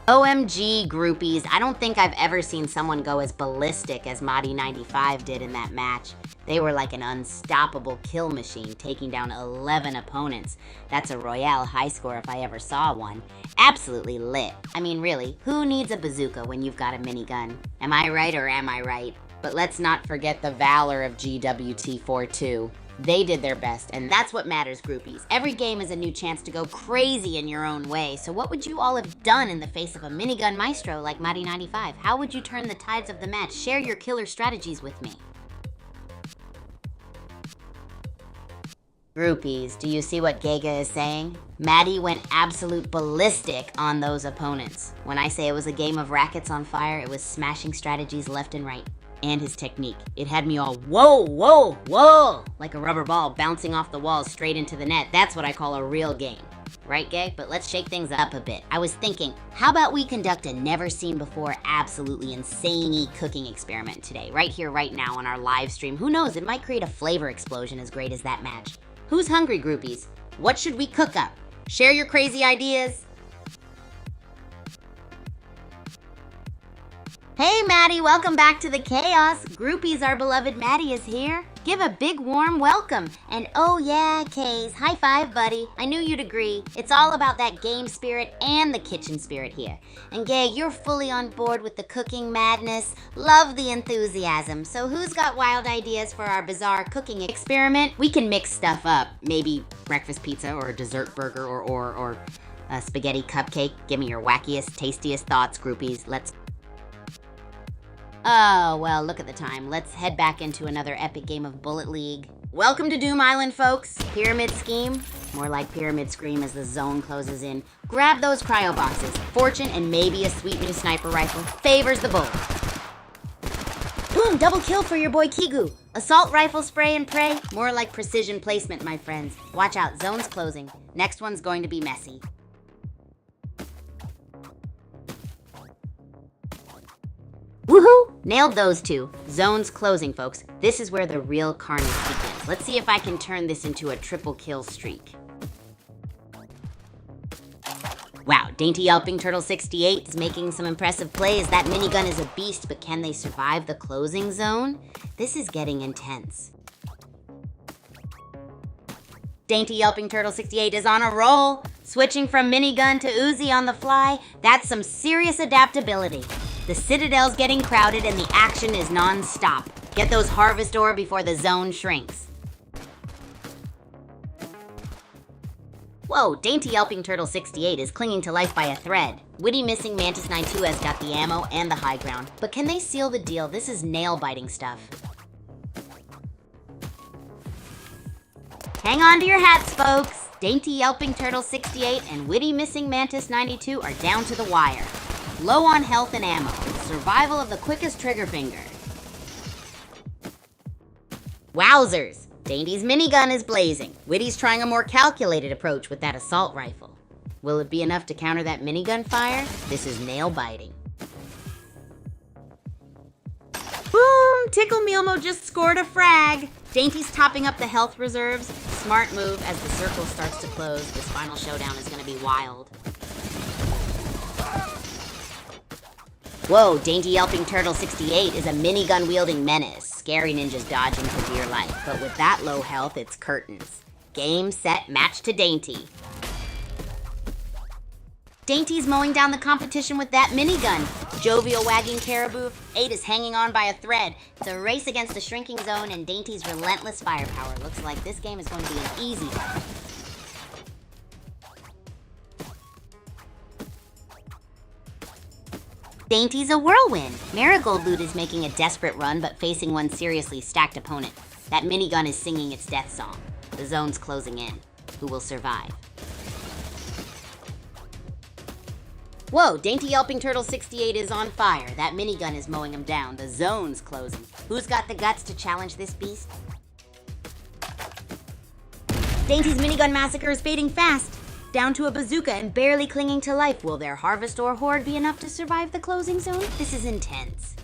OMG, groupies. I don't think I've ever seen someone go as ballistic as Mahdi 95 did in that match. They were like an unstoppable kill machine, taking down 11 opponents. That's a Royale high score if I ever saw one. Absolutely lit. I mean, really, who needs a bazooka when you've got a minigun? Am I right or am I right? But let's not forget the valor of GWT-42. They did their best, and that's what matters, groupies. Every game is a new chance to go crazy in your own way, so what would you all have done in the face of a minigun maestro like Mahdi 95? How would you turn the tides of the match? Share your killer strategies with me. Groupies, do you see what Gega is saying? Mahdi went absolute ballistic on those opponents. When I say it was a game of rackets on fire, it was smashing strategies left and right. And his technique. It had me all whoa, whoa, whoa, like a rubber ball bouncing off the walls straight into the net. That's what I call a real game. Right, Gag? But let's shake things up a bit. I was thinking, how about we conduct a never-seen-before, absolutely insane-y cooking experiment today, right here, right now on our live stream. Who knows, it might create a flavor explosion as great as that match. Who's hungry, groupies? What should we cook up? Share your crazy ideas. Hey, Maddie, welcome back to the chaos. Groupies, our beloved Maddie is here. Give a big warm welcome. And oh yeah, Kays, high five, buddy. I knew you'd agree. It's all about that game spirit and the kitchen spirit here. And Gay, you're fully on board with the cooking madness. Love the enthusiasm. So who's got wild ideas for our bizarre cooking experiment? We can mix stuff up. Maybe breakfast pizza or a dessert burger or a spaghetti cupcake. Give me your wackiest, tastiest thoughts, groupies. Let's... Oh, well, look at the time. Let's head back into another epic game of Bullet League. Welcome to Doom Island, folks. Pyramid scheme. More like pyramid scream as the zone closes in. Grab those cryo boxes. Fortune and maybe a sweet new sniper rifle favors the bullet. Boom, double kill for your boy Kigu. Assault rifle spray and pray. More like precision placement, my friends. Watch out, zone's closing. Next one's going to be messy. Woohoo! Nailed those two. Zone's closing, folks. This is where the real carnage begins. Let's see if I can turn this into a triple kill streak. Wow, Dainty Yelping Turtle 68 is making some impressive plays. That minigun is a beast, but can they survive the closing zone? This is getting intense. Dainty Yelping Turtle 68 is on a roll. Switching from minigun to Uzi on the fly. That's some serious adaptability. The Citadel's getting crowded and the action is non-stop. Get those harvest ore before the zone shrinks. Whoa, Dainty Yelping Turtle 68 is clinging to life by a thread. Witty Missing Mantis 92 has got the ammo and the high ground. But can they seal the deal? This is nail-biting stuff. Hang on to your hats, folks. Dainty Yelping Turtle 68 and Witty Missing Mantis 92 are down to the wire. Low on health and ammo. Survival of the quickest trigger finger. Wowzers! Dainty's minigun is blazing. Witty's trying a more calculated approach with that assault rifle. Will it be enough to counter that minigun fire? This is nail-biting. Boom! Tickle Mealmo just scored a frag. Dainty's topping up the health reserves. Smart move as the circle starts to close. This final showdown is going to be wild. Whoa, Dainty Yelping Turtle 68 is a minigun-wielding menace. Scary ninjas dodging for dear life. But with that low health, it's curtains. Game, set, match to Dainty. Dainty's mowing down the competition with that minigun. Jovial wagging caribou 8 is hanging on by a thread. It's a race against a shrinking zone, and Dainty's relentless firepower. Looks like this game is going to be an easy one. Dainty's a whirlwind. Marigold Loot is making a desperate run, but facing one seriously stacked opponent. That minigun is singing its death song. The zone's closing in. Who will survive? Whoa, Dainty Yelping Turtle 68 is on fire. That minigun is mowing him down. The zone's closing. Who's got the guts to challenge this beast? Dainty's minigun massacre is fading fast. Down to a bazooka and barely clinging to life. Will their harvest or horde be enough to survive the closing zone? This is intense.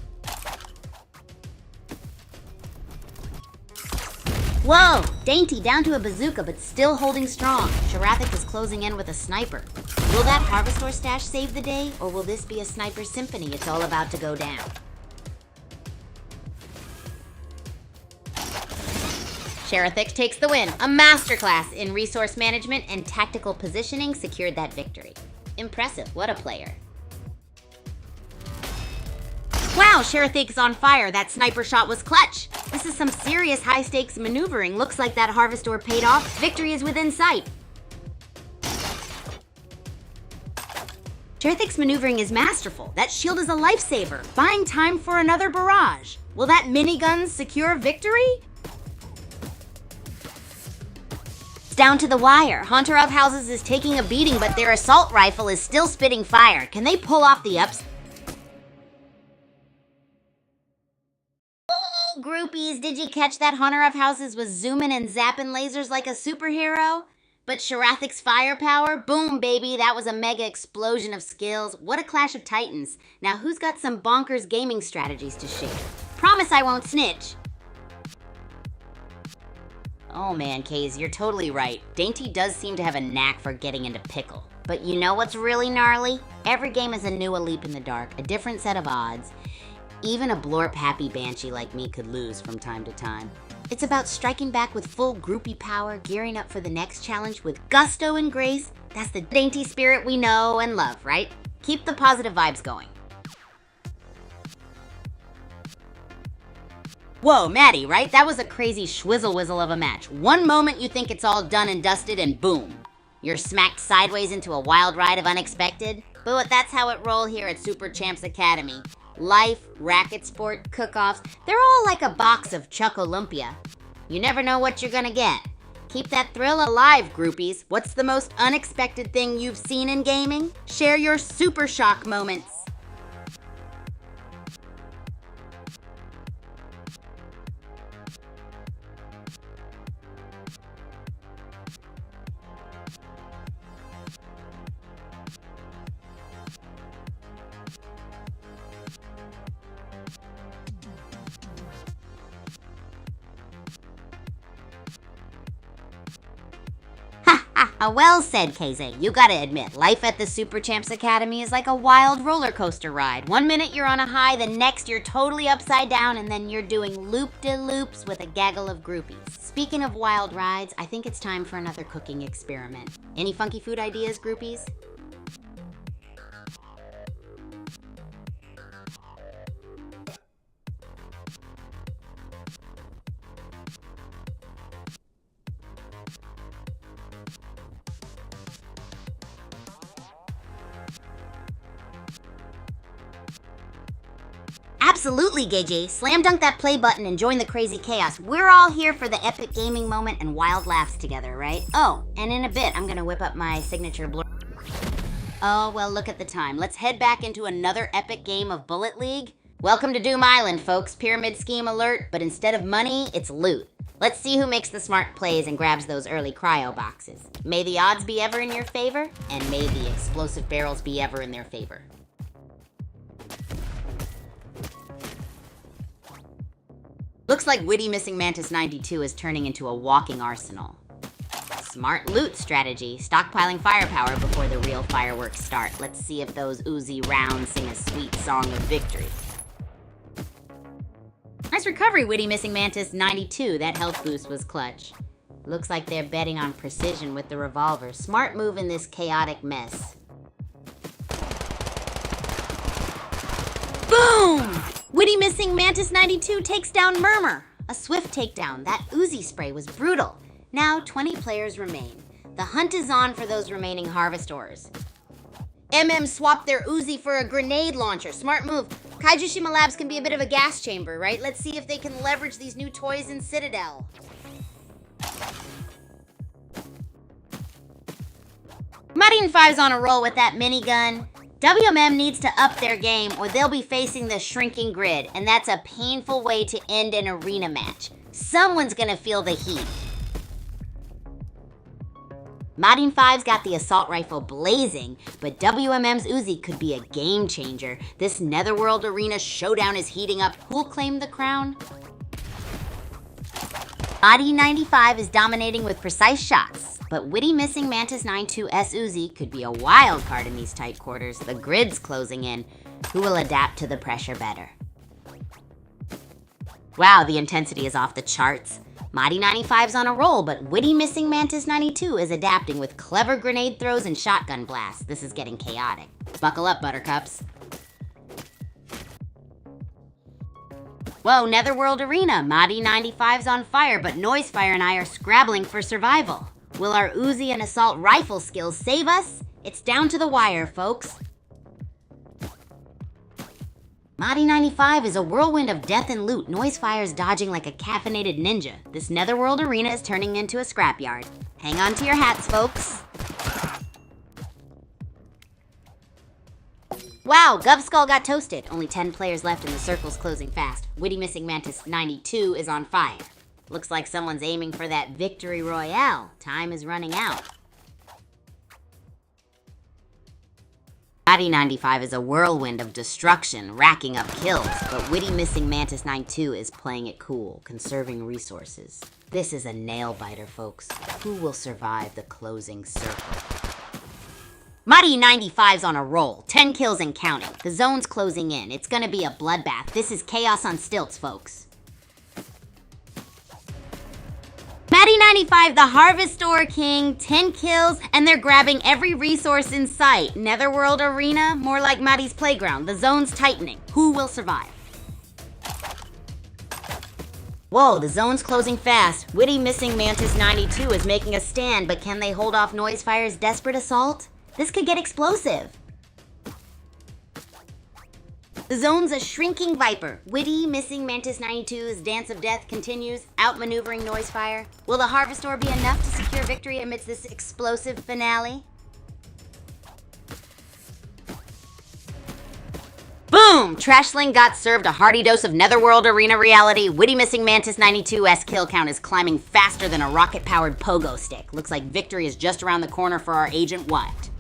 Whoa! Dainty down to a bazooka but still holding strong. Sharathic is closing in with a sniper. Will that Harvestor stash save the day, or will this be a sniper symphony? It's all about to go down. Sharathic takes the win. A masterclass in resource management and tactical positioning secured that victory. Impressive, what a player. Wow, Sharathic's on fire. That sniper shot was clutch. This is some serious high-stakes maneuvering. Looks like that Harvestor paid off. Victory is within sight. Sharathic's maneuvering is masterful. That shield is a lifesaver. Buying time for another barrage. Will that minigun secure victory? It's down to the wire. Haunter of Houses is taking a beating, but their assault rifle is still spitting fire. Can they pull off the ups? Oh, groupies, did you catch that Haunter of Houses was zooming and zapping lasers like a superhero? But Sharathic's firepower? Boom, baby, that was a mega explosion of skills. What a clash of titans. Now who's got some bonkers gaming strategies to share? Promise I won't snitch. Oh man, Kaze, you're totally right. Dainty does seem to have a knack for getting into pickle. But you know what's really gnarly? Every game is a new A Leap in the Dark, a different set of odds. Even a blorp happy banshee like me could lose from time to time. It's about striking back with full groupie power, gearing up for the next challenge with gusto and grace. That's the Dainty spirit we know and love, right? Keep the positive vibes going. Whoa, Maddie, right? That was a crazy schwizzle-whizzle of a match. One moment you think it's all done and dusted, and boom. You're smacked sideways into a wild ride of unexpected. But that's how it roll here at Super Champs Academy. Life, racket sport, cook-offs, they're all like a box of Chuck Olympia. You never know what you're gonna get. Keep that thrill alive, groupies. What's the most unexpected thing you've seen in gaming? Share your super shock moments. Well said, KZ. You gotta admit, life at the Super Champs Academy is like a wild roller coaster ride. One minute you're on a high, the next you're totally upside down, and then you're doing loop-de-loops with a gaggle of groupies. Speaking of wild rides, I think it's time for another cooking experiment. Any funky food ideas, groupies? Absolutely, Gigi. Slam dunk that play button and join the crazy chaos. We're all here for the epic gaming moment and wild laughs together, right? Oh, and in a bit, I'm gonna whip up my signature blur. Oh, well, look at the time. Let's head back into another epic game of Bullet League. Welcome to Doom Island, folks. Pyramid scheme alert, but instead of money, it's loot. Let's see who makes the smart plays and grabs those early cryo boxes. May the odds be ever in your favor, and may the explosive barrels be ever in their favor. Looks like Witty Missing Mantis 92 is turning into a walking arsenal. Smart loot strategy, stockpiling firepower before the real fireworks start. Let's see if those Uzi rounds sing a sweet song of victory. Nice recovery, Witty Missing Mantis 92. That health boost was clutch. Looks like they're betting on precision with the revolver. Smart move in this chaotic mess. Boom! Witty Missing Mantis 92 takes down Murmur. A swift takedown. That Uzi spray was brutal. Now 20 players remain. The hunt is on for those remaining harvestors. MM swapped their Uzi for a grenade launcher. Smart move. Kaijushima Labs can be a bit of a gas chamber, right? Let's see if they can leverage these new toys in Citadel. Marine 5's on a roll with that minigun. WMM needs to up their game or they'll be facing the shrinking grid, and that's a painful way to end an arena match. Someone's gonna feel the heat. Marine 5's got the assault rifle blazing, but WMM's Uzi could be a game changer. This Netherworld Arena showdown is heating up. Who'll claim the crown? Body 95 is dominating with precise shots, but Witty Missing Mantis 92's Uzi could be a wild card in these tight quarters. The grid's closing in. Who will adapt to the pressure better? Wow, the intensity is off the charts. Madi 95's on a roll, but Witty Missing Mantis 92 is adapting with clever grenade throws and shotgun blasts. This is getting chaotic. Buckle up, buttercups. Whoa, Netherworld Arena. Madi 95's on fire, but Noisefire and I are scrabbling for survival. Will our Uzi and assault rifle skills save us? It's down to the wire, folks. Madi 95 is a whirlwind of death and loot. Noisefire's dodging like a caffeinated ninja. This Netherworld Arena is turning into a scrapyard. Hang on to your hats, folks. Wow, Govskull got toasted. Only 10 players left and the circle's closing fast. Witty Missing Mantis 92 is on fire. Looks like someone's aiming for that victory royale. Time is running out. Madi 95 is a whirlwind of destruction, racking up kills, but Witty Missing Mantis 92 is playing it cool, conserving resources. This is a nail-biter, folks. Who will survive the closing circle? Madi 95's on a roll, 10 kills and counting. The zone's closing in. It's gonna be a bloodbath. This is chaos on stilts, folks. Madi 95, the Harvestor King, 10 kills, and they're grabbing every resource in sight. Netherworld Arena, more like Madi's playground. The zone's tightening. Who will survive? Whoa, the zone's closing fast. Witty Missing Mantis 92 is making a stand, but can they hold off Noisefire's desperate assault? This could get explosive. The zone's a shrinking viper. Witty Missing Mantis 92's Dance of Death continues, outmaneuvering Noisefire. Will the Harvestor be enough to secure victory amidst this explosive finale? Boom! Trashling got served a hearty dose of Netherworld Arena reality. Witty Missing Mantis 92's kill count is climbing faster than a rocket-powered pogo stick. Looks like victory is just around the corner for our Agent What?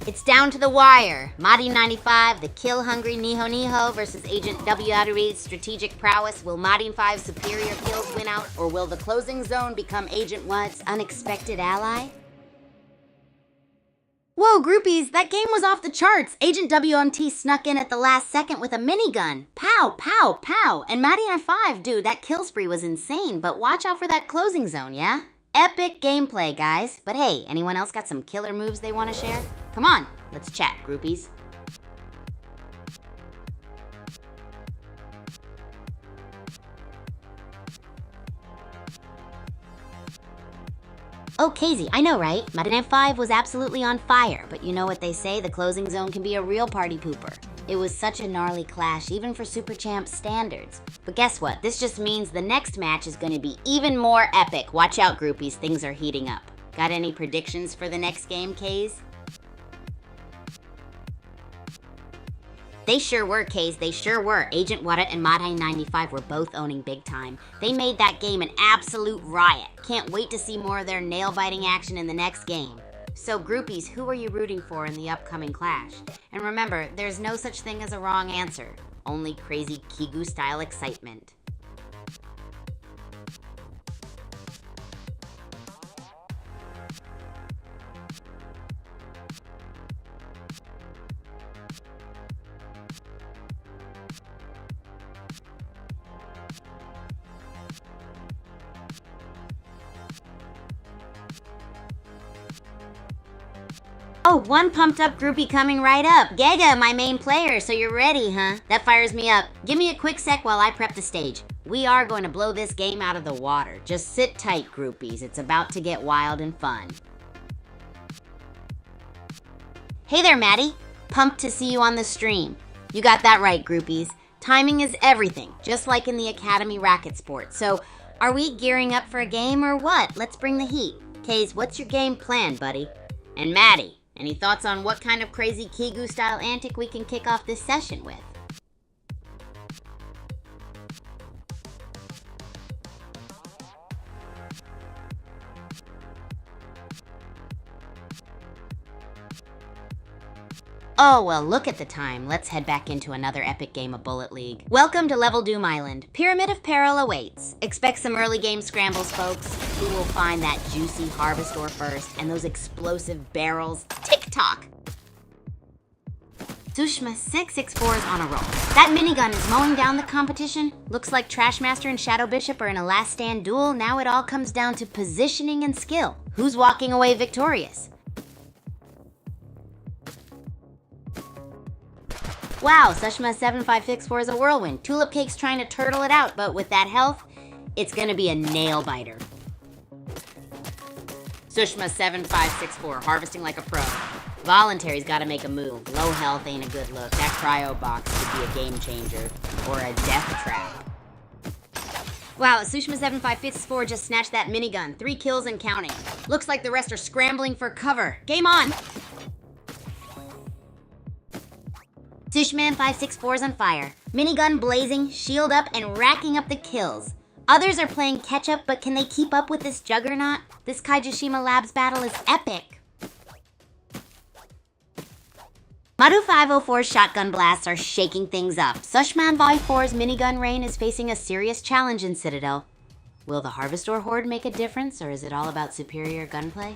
It's down to the wire. Madi 95, the kill-hungry Niho versus Agent W. strategic prowess. Will Madi 5's superior kills win out, or will the closing zone become Agent What's unexpected ally? Whoa, groupies, that game was off the charts. Agent WMT snuck in at the last second with a minigun. Pow, pow, pow. And Madi 95, dude, that kill spree was insane, but watch out for that closing zone, yeah? Epic gameplay, guys. But hey, anyone else got some killer moves they want to share? Come on, let's chat, groupies. Oh, Casey, I know, right? Madden 5 was absolutely on fire, but you know what they say, the closing zone can be a real party pooper. It was such a gnarly clash, even for Super Champ standards. But guess what? This just means the next match is going to be even more epic. Watch out, groupies, things are heating up. Got any predictions for the next game, Kays? They sure were, Kays, they sure were. Agent Wada and Madhine95 were both owning big time. They made that game an absolute riot. Can't wait to see more of their nail-biting action in the next game. So groupies, who are you rooting for in the upcoming clash? And remember, there's no such thing as a wrong answer. Only crazy Kigu-style excitement. Oh, one pumped up groupie coming right up. Gaga, my main player, so you're ready, huh? That fires me up. Give me a quick sec while I prep the stage. We are going to blow this game out of the water. Just sit tight, groupies. It's about to get wild and fun. Hey there, Maddie. Pumped to see you on the stream. You got that right, groupies. Timing is everything, just like in the Academy racket sport. So, are we gearing up for a game or what? Let's bring the heat. Kays, what's your game plan, buddy? And Maddie, any thoughts on what kind of crazy Kigu-style antic we can kick off this session with? Oh, well, look at the time. Let's head back into another epic game of Bullet League. Welcome to Level Doom Island. Pyramid of Peril awaits. Expect some early game scrambles, folks. Who will find that juicy Harvestor first and those explosive barrels? Tick-tock! Sushma 664 is on a roll. That minigun is mowing down the competition. Looks like Trashmaster and Shadow Bishop are in a last stand duel. Now it all comes down to positioning and skill. Who's walking away victorious? Wow, Sushma 7564 is a whirlwind. Tulip Cake's trying to turtle it out, but with that health, it's gonna be a nail biter. Sushma 7564, harvesting like a pro. Voluntary's gotta make a move. Low health ain't a good look. That cryo box could be a game changer, or a death trap. Wow, Sushma 7564 just snatched that minigun. 3 kills and counting. Looks like the rest are scrambling for cover. Game on! Sushman 564 is on fire. Minigun blazing, shield up, and racking up the kills. Others are playing catch-up, but can they keep up with this juggernaut? This Kaijishima Labs battle is epic. Maru 504's shotgun blasts are shaking things up. Sushman 504's minigun rain is facing a serious challenge in Citadel. Will the Harvestor Horde make a difference, or is it all about superior gunplay?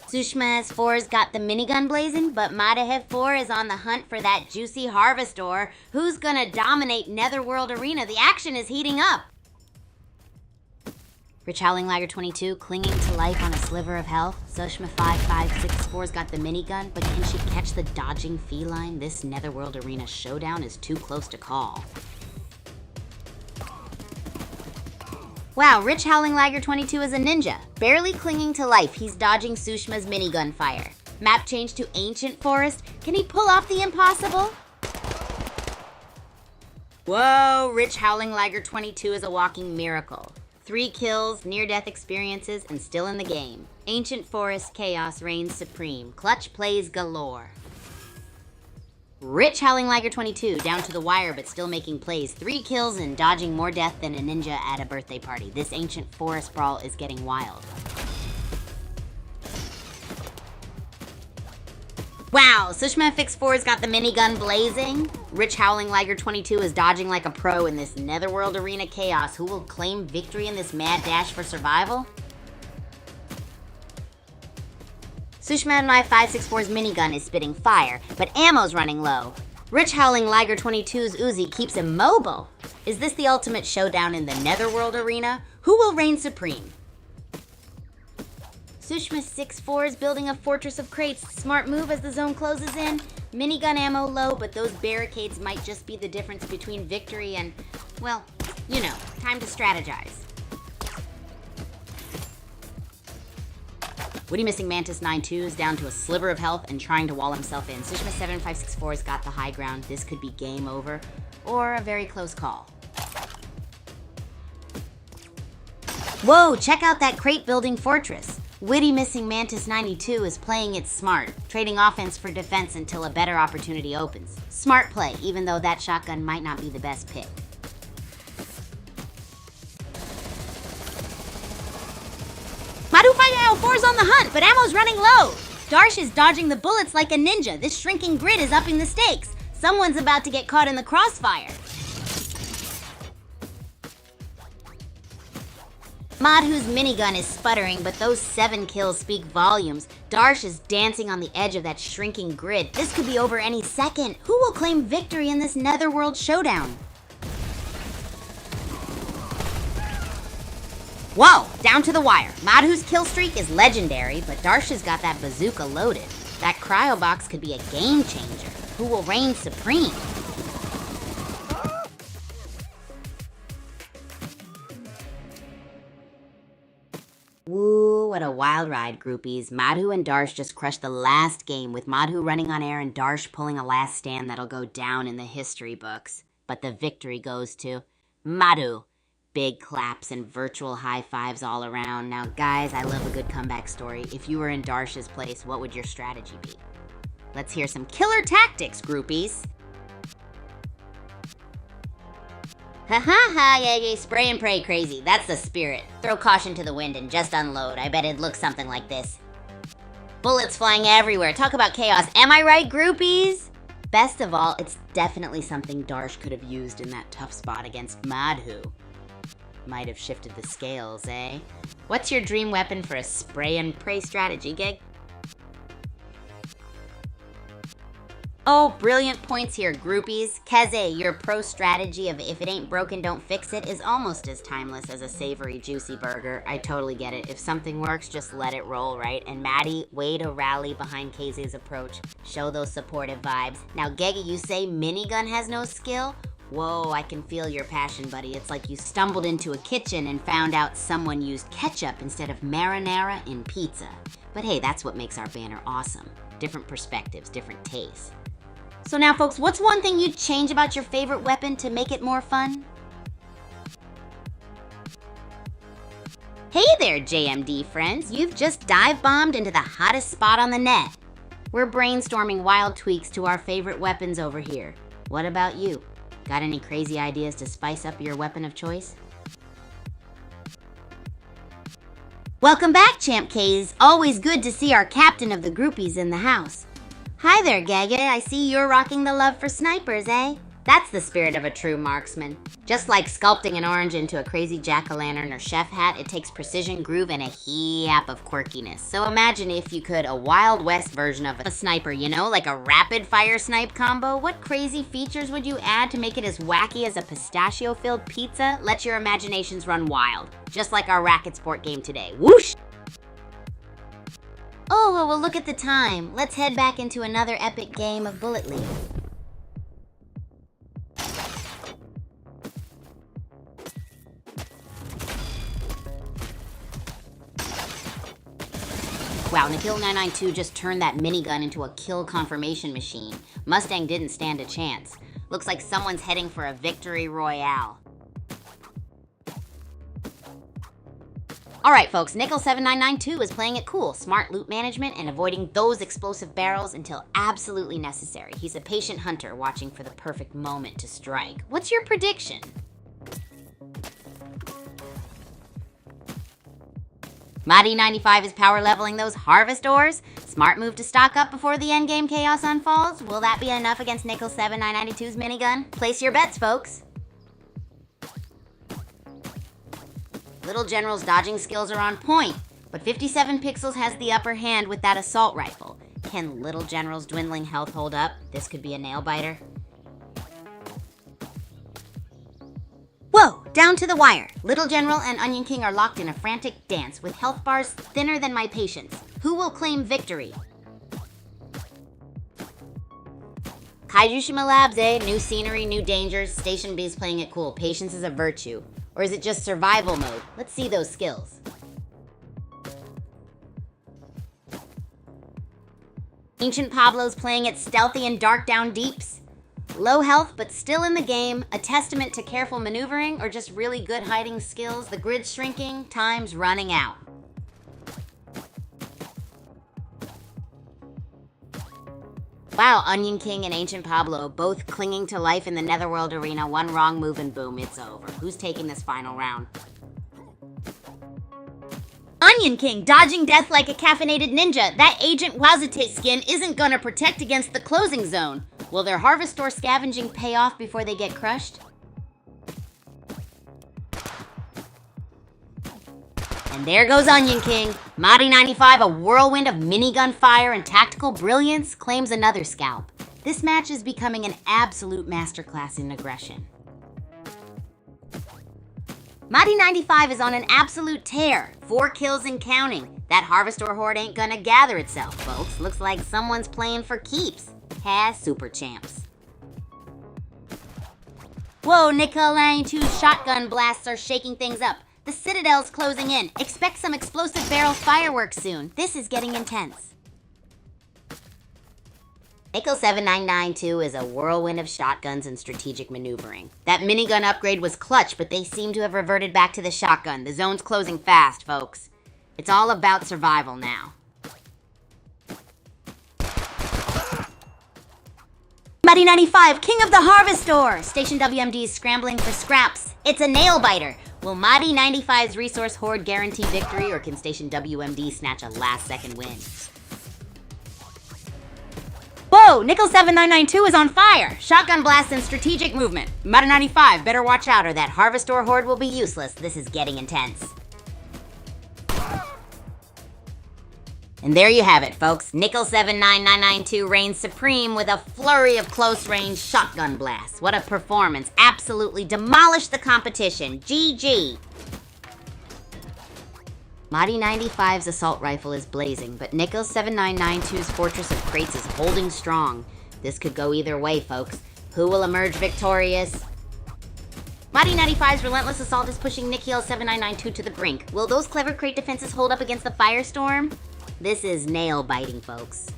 Sushma S4's got the minigun blazing, but Madahev 4 is on the hunt for that juicy Harvestor. Who's gonna dominate Netherworld Arena? The action is heating up. Rich Howling Lager 22 clinging to life on a sliver of health. Sushma 5564's got the minigun, but can she catch the dodging feline? This Netherworld Arena showdown is too close to call. Wow, Rich Howling Lager 22 is a ninja. Barely clinging to life, he's dodging Sushma's minigun fire. Map change to Ancient Forest. Can he pull off the impossible? Whoa, Rich Howling Lager 22 is a walking miracle. 3 kills, near-death experiences, and still in the game. Ancient Forest chaos reigns supreme. Clutch plays galore. Rich Howling Lager 22, down to the wire but still making plays. 3 kills and dodging more death than a ninja at a birthday party. This Ancient Forest brawl is getting wild. Wow, Sushma Fix4's got the minigun blazing. Rich Howling Lager 22 is dodging like a pro in this Netherworld Arena chaos. Who will claim victory in this mad dash for survival? Sushman 564's minigun is spitting fire, but ammo's running low. Rich Howling Lager 22's Uzi keeps him mobile. Is this the ultimate showdown in the Netherworld Arena? Who will reign supreme? Sushma 64 is building a fortress of crates. Smart move as the zone closes in. Minigun ammo low, but those barricades might just be the difference between victory and, well, You know, time to strategize. Witty Missing Mantis 9-2 is down to a sliver of health and trying to wall himself in. Sushma 7564's got the high ground. This could be game over, or a very close call. Whoa, check out that crate-building fortress. Witty Missing Mantis 92 is playing it smart, trading offense for defense until a better opportunity opens. Smart play, even though that shotgun might not be the best pick. Madu 504's on the hunt, but ammo's running low. Darsh is dodging the bullets like a ninja. This shrinking grid is upping the stakes. Someone's about to get caught in the crossfire. Madhu's minigun is sputtering, but those 7 kills speak volumes. Darsh is dancing on the edge of that shrinking grid. This could be over any second. Who will claim victory in this netherworld showdown? Whoa, down to the wire. Madhu's kill streak is legendary, but Darsh has got that bazooka loaded. That cryo box could be a game changer. Who will reign supreme? Woo, what a wild ride, groupies. Madhu and Darsh just crushed the last game, with Madhu running on air and Darsh pulling a last stand that'll go down in the history books. But the victory goes to Madhu. Big claps and virtual high fives all around. Now, guys, I love a good comeback story. If you were in Darsh's place, what would your strategy be? Let's hear some killer tactics, groupies. Ha ha ha, yeah, spray and pray crazy. That's the spirit. Throw caution to the wind and just unload. I bet it'd look something like this. Bullets flying everywhere. Talk about chaos. Am I right, groupies? Best of all, it's definitely something Darsh could have used in that tough spot against Madhu. Might have shifted the scales, eh? What's your dream weapon for a spray and pray strategy, Gig? Oh, brilliant points here, groupies. Keze, your pro strategy of if it ain't broken, don't fix it is almost as timeless as a savory, juicy burger. I totally get it. If something works, just let it roll, right? And Maddie, way to rally behind Keze's approach. Show those supportive vibes. Now, Gege, you say minigun has no skill? Whoa, I can feel your passion, buddy. It's like you stumbled into a kitchen and found out someone used ketchup instead of marinara in pizza. But hey, that's what makes our banner awesome. Different perspectives, different tastes. So now, folks, what's one thing you'd change about your favorite weapon to make it more fun? Hey there, JMD friends. You've just dive-bombed into the hottest spot on the net. We're brainstorming wild tweaks to our favorite weapons over here. What about you? Got any crazy ideas to spice up your weapon of choice? Welcome back, Champ K's. Always good to see our captain of the groupies in the house. Hi there, Gege. I see you're rocking the love for snipers, eh? That's the spirit of a true marksman. Just like sculpting an orange into a crazy jack-o'-lantern or chef hat, it takes precision, groove, and a heap of quirkiness. So imagine if you could a Wild West version of a sniper, you know, like a rapid-fire snipe combo. What crazy features would you add to make it as wacky as a pistachio-filled pizza? Let your imaginations run wild. Just like our racket sport game today. Whoosh! Oh, well, look at the time. Let's head back into another epic game of Bullet League. Wow, Nikhil992 just turned that minigun into a kill confirmation machine. Mustang didn't stand a chance. Looks like someone's heading for a victory royale. Alright folks, Nickel7992 is playing it cool, smart loot management and avoiding those explosive barrels until absolutely necessary. He's a patient hunter watching for the perfect moment to strike. What's your prediction? Madi95 is power leveling those harvest ores. Smart move to stock up before the endgame chaos unfolds. Will that be enough against Nickel7992's minigun? Place your bets, folks. Little General's dodging skills are on point, but 57 Pixels has the upper hand with that assault rifle. Can Little General's dwindling health hold up? This could be a nail-biter. Whoa, down to the wire. Little General and Onion King are locked in a frantic dance with health bars thinner than my patience. Who will claim victory? Kaijushima Labs, eh? New scenery, new dangers. Station B's playing it cool. Patience is a virtue. Or is it just survival mode? Let's see those skills. Ancient Pablo's playing it stealthy and dark down deeps. Low health, but still in the game. A testament to careful maneuvering or just really good hiding skills. The grid's shrinking, time's running out. Wow, Onion King and Ancient Pablo both clinging to life in the Netherworld arena. One wrong move and boom, it's over. Who's taking this final round? Onion King dodging death like a caffeinated ninja. That Agent Wazute skin isn't gonna protect against the closing zone. Will their Harvest Store scavenging pay off before they get crushed? And there goes Onion King. Madi 95, a whirlwind of minigun fire and tactical brilliance, claims another scalp. This match is becoming an absolute masterclass in aggression. Madi 95 is on an absolute tear. 4 kills and counting. That Harvestor horde ain't gonna gather itself, folks. Looks like someone's playing for keeps. Super champs. Whoa, Nickel 92's shotgun blasts are shaking things up. The Citadel's closing in. Expect some explosive barrel fireworks soon. This is getting intense. Nickel 7992 is a whirlwind of shotguns and strategic maneuvering. That minigun upgrade was clutch, but they seem to have reverted back to the shotgun. The zone's closing fast, folks. It's all about survival now. Madi 95, King of the Harvestor! Station WMD is scrambling for scraps. It's a nail biter. Will Madi 95's resource horde guarantee victory, or can Station WMD snatch a last-second win? Whoa! Nickel 7992 is on fire! Shotgun blast and strategic movement. Madi 95, better watch out or that Harvestor horde will be useless. This is getting intense. And there you have it, folks. Nickel 79992 reigns supreme with a flurry of close-range shotgun blasts. What a performance. Absolutely demolished the competition. GG. Madi 95's assault rifle is blazing, but Nickel 7992's Fortress of Crates is holding strong. This could go either way, folks. Who will emerge victorious? Madi 95's relentless assault is pushing Nickel 7992 to the brink. Will those clever crate defenses hold up against the firestorm? This is nail-biting, folks.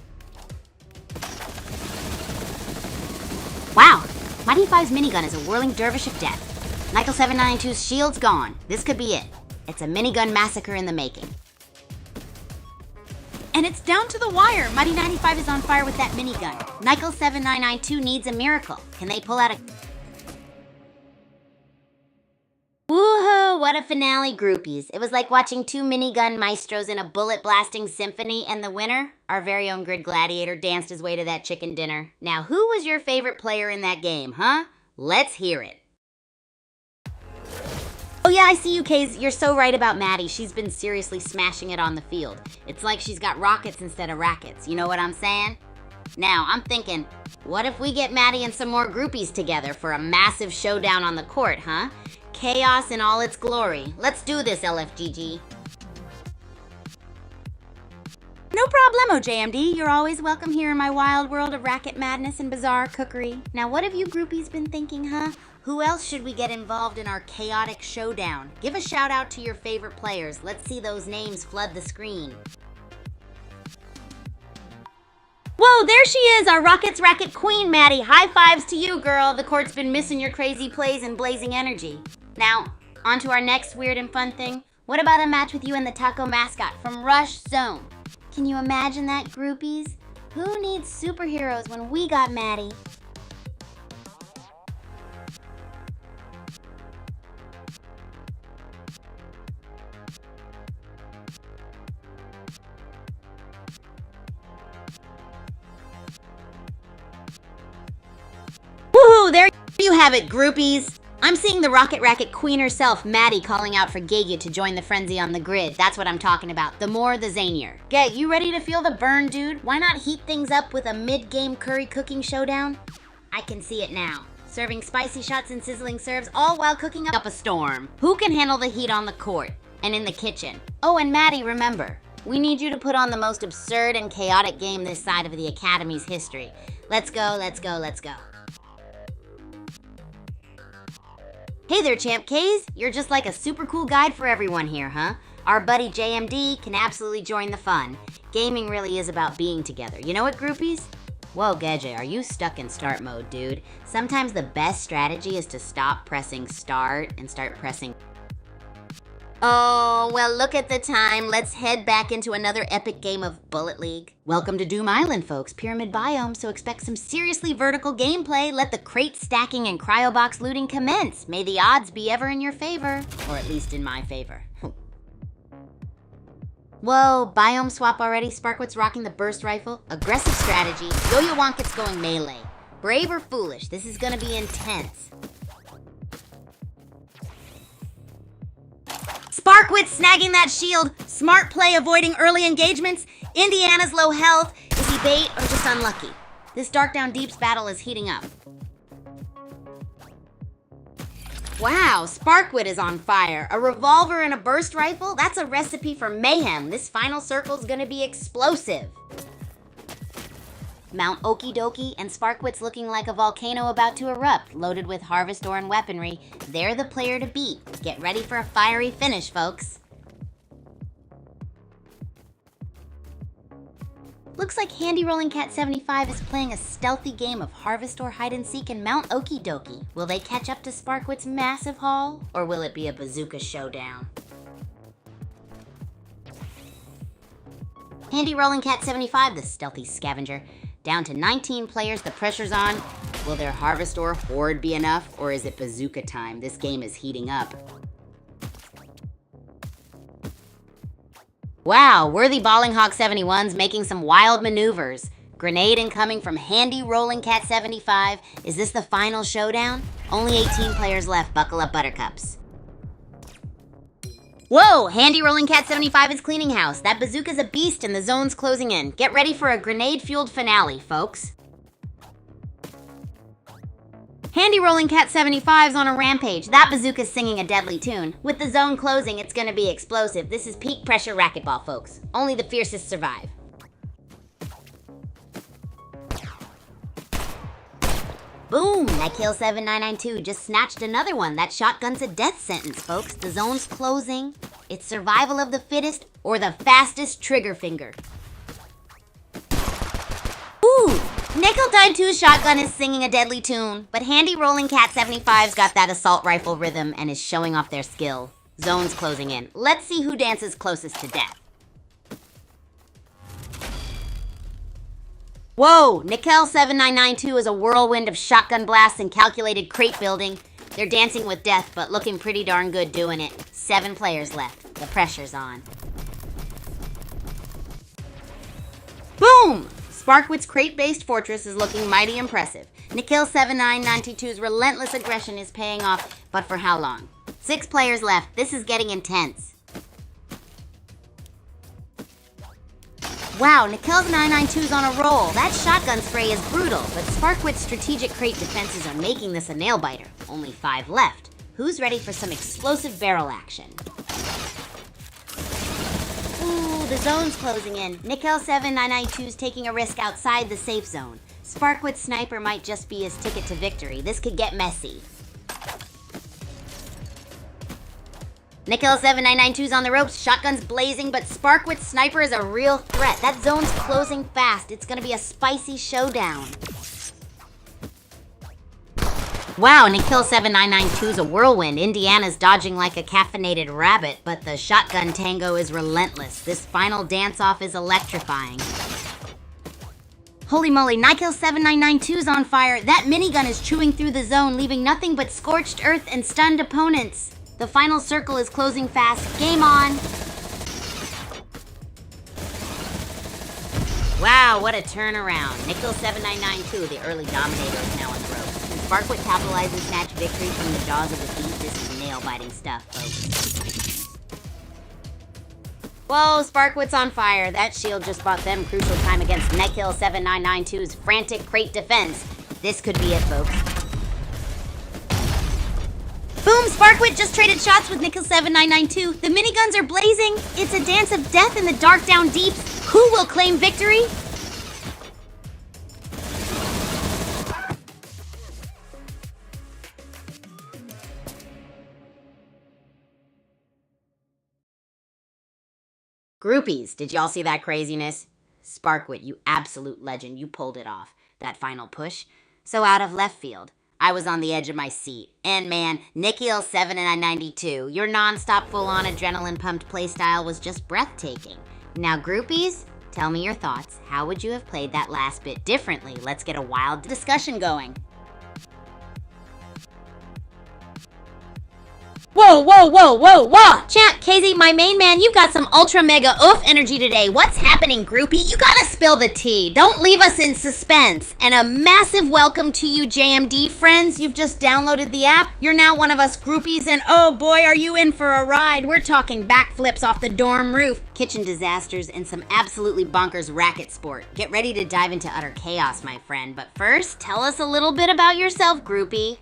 Wow! Madi 5's minigun is a whirling dervish of death. Nickel 792's shield's gone. This could be it. It's a minigun massacre in the making. And it's down to the wire. Madi 95 is on fire with that minigun. Nickel 7992 needs a miracle. Can they pull out a... Woohoo! What a finale, groupies. It was like watching 2 minigun maestros in a bullet-blasting symphony, and the winner, our very own Grid Gladiator, danced his way to that chicken dinner. Now, who was your favorite player in that game, huh? Let's hear it. Oh yeah, I see you, Kays. You're so right about Maddie. She's been seriously smashing it on the field. It's like she's got rockets instead of rackets. You know what I'm saying? Now, I'm thinking, what if we get Maddie and some more groupies together for a massive showdown on the court, huh? Chaos in all its glory. Let's do this, LFGG. No problemo, JMD. You're always welcome here in my wild world of racket madness and bizarre cookery. Now, what have you groupies been thinking, huh? Who else should we get involved in our chaotic showdown? Give a shout out to your favorite players. Let's see those names flood the screen. Whoa, there she is, our Rockets Racket Queen, Maddie. High fives to you, girl. The court's been missing your crazy plays and blazing energy. Now, on to our next weird and fun thing. What about a match with you and the Taco Mascot from Rush Zone? Can you imagine that, groupies? Who needs superheroes when we got Maddie? Woohoo! There you have it, groupies. I'm seeing the Rocket Racket Queen herself, Maddie, calling out for Kigu to join the frenzy on the grid. That's what I'm talking about. The more, the zanier. Gag, you ready to feel the burn, dude? Why not heat things up with a mid-game curry cooking showdown? I can see it now. Serving spicy shots and sizzling serves, all while cooking up a storm. Who can handle the heat on the court and in the kitchen? Oh, and Maddie, remember, we need you to put on the most absurd and chaotic game this side of the Academy's history. Let's go, let's go, let's go. Hey there, Champ K's. You're just like a super cool guide for everyone here, huh? Our buddy JMD can absolutely join the fun. Gaming really is about being together. You know what, groupies? Whoa, Geje, are you stuck in start mode, dude? Sometimes the best strategy is to stop pressing start and start pressing... Oh, well, look at the time. Let's head back into another epic game of Bullet League. Welcome to Doom Island, folks. Pyramid biome, so expect some seriously vertical gameplay. Let the crate stacking and cryobox looting commence. May the odds be ever in your favor. Or at least in my favor. Whoa, biome swap already? Sparkwit's rocking the burst rifle. Aggressive strategy. Yo-Yo Wonket's going melee. Brave or foolish? This is gonna be intense. Sparkwit snagging that shield. Smart play avoiding early engagements. Indiana's low health. Is he bait or just unlucky? This Dark Down Deeps battle is heating up. Wow, Sparkwit is on fire. A revolver and a burst rifle? That's a recipe for mayhem. This final circle's gonna be explosive. Mount Okie Dokie and Sparkwit's looking like a volcano about to erupt, loaded with harvest ore and weaponry. They're the player to beat. Get ready for a fiery finish, folks. Looks like Handy Rolling Cat 75 is playing a stealthy game of harvest ore hide and seek in Mount Okie Dokie. Will they catch up to Sparkwit's massive haul, or will it be a bazooka showdown? Handy Rolling Cat 75, the stealthy scavenger. Down to 19 players, the pressure's on. Will their harvest ore horde be enough, or is it bazooka time? This game is heating up. Wow, worthy Balling Hawk 71's making some wild maneuvers. Grenade incoming from Handy Rolling Cat 75. Is this the final showdown? Only 18 players left, buckle up, buttercups. Whoa, Handy Rolling Cat 75 is cleaning house. That bazooka's a beast and the zone's closing in. Get ready for a grenade-fueled finale, folks. Handy Rolling Cat 75's on a rampage. That bazooka's singing a deadly tune. With the zone closing, it's gonna be explosive. This is peak pressure racquetball, folks. Only the fiercest survive. Boom! Nikhil 7992 just snatched another one. That shotgun's a death sentence, folks. The zone's closing. It's survival of the fittest or the fastest trigger finger. Ooh! Nickel Time 2's shotgun is singing a deadly tune, but Handy Rolling Cat 75's got that assault rifle rhythm and is showing off their skill. Zone's closing in. Let's see who dances closest to death. Whoa! Nickel 7992 is a whirlwind of shotgun blasts and calculated crate building. They're dancing with death, but looking pretty darn good doing it. 7 players left. The pressure's on. Boom! Sparkwit's crate-based fortress is looking mighty impressive. Nickel 7992's relentless aggression is paying off, but for how long? 6 players left. This is getting intense. Wow, Nickel's 992's on a roll. That shotgun spray is brutal, but Sparkwit's strategic crate defenses are making this a nail-biter. Only 5 left. Who's ready for some explosive barrel action? Ooh, the zone's closing in. Nickel 7992's taking a risk outside the safe zone. Sparkwit's sniper might just be his ticket to victory. This could get messy. Nickel 7992's on the ropes, shotgun's blazing, but Sparkwit's sniper is a real threat. That zone's closing fast. It's gonna be a spicy showdown. Wow, Nickel 7992's a whirlwind. Indiana's dodging like a caffeinated rabbit, but the shotgun tango is relentless. This final dance-off is electrifying. Holy moly, Nickel 7992's on fire. That minigun is chewing through the zone, leaving nothing but scorched earth and stunned opponents. The final circle is closing fast. Game on! Wow, what a turnaround. Nickel 7992, the early dominator, is now on the ropes. Can Sparkwit capitalize and snatch victory from the jaws of defeat? This is nail-biting stuff, folks. Whoa, Sparkwit's on fire. That shield just bought them crucial time against Nickel 7992's frantic crate defense. This could be it, folks. Boom! Sparkwit just traded shots with Nickel 7992. The miniguns are blazing. It's a dance of death in the dark down deeps. Who will claim victory? Groupies, did y'all see that craziness? Sparkwit, you absolute legend, you pulled it off. That final push. So out of left field. I was on the edge of my seat. And man, Nikki L7 and I-92, your non-stop full-on adrenaline-pumped playstyle was just breathtaking. Now groupies, tell me your thoughts. How would you have played that last bit differently? Let's get a wild discussion going. Whoa! Champ, KZ, my main man, you've got some ultra mega oof energy today. What's happening, groupie? You gotta spill the tea. Don't leave us in suspense. And a massive welcome to you, JMD friends. You've just downloaded the app. You're now one of us groupies, and oh boy, are you in for a ride. We're talking backflips off the dorm roof, kitchen disasters, and some absolutely bonkers racket sport. Get ready to dive into utter chaos, my friend. But first, tell us a little bit about yourself, groupie.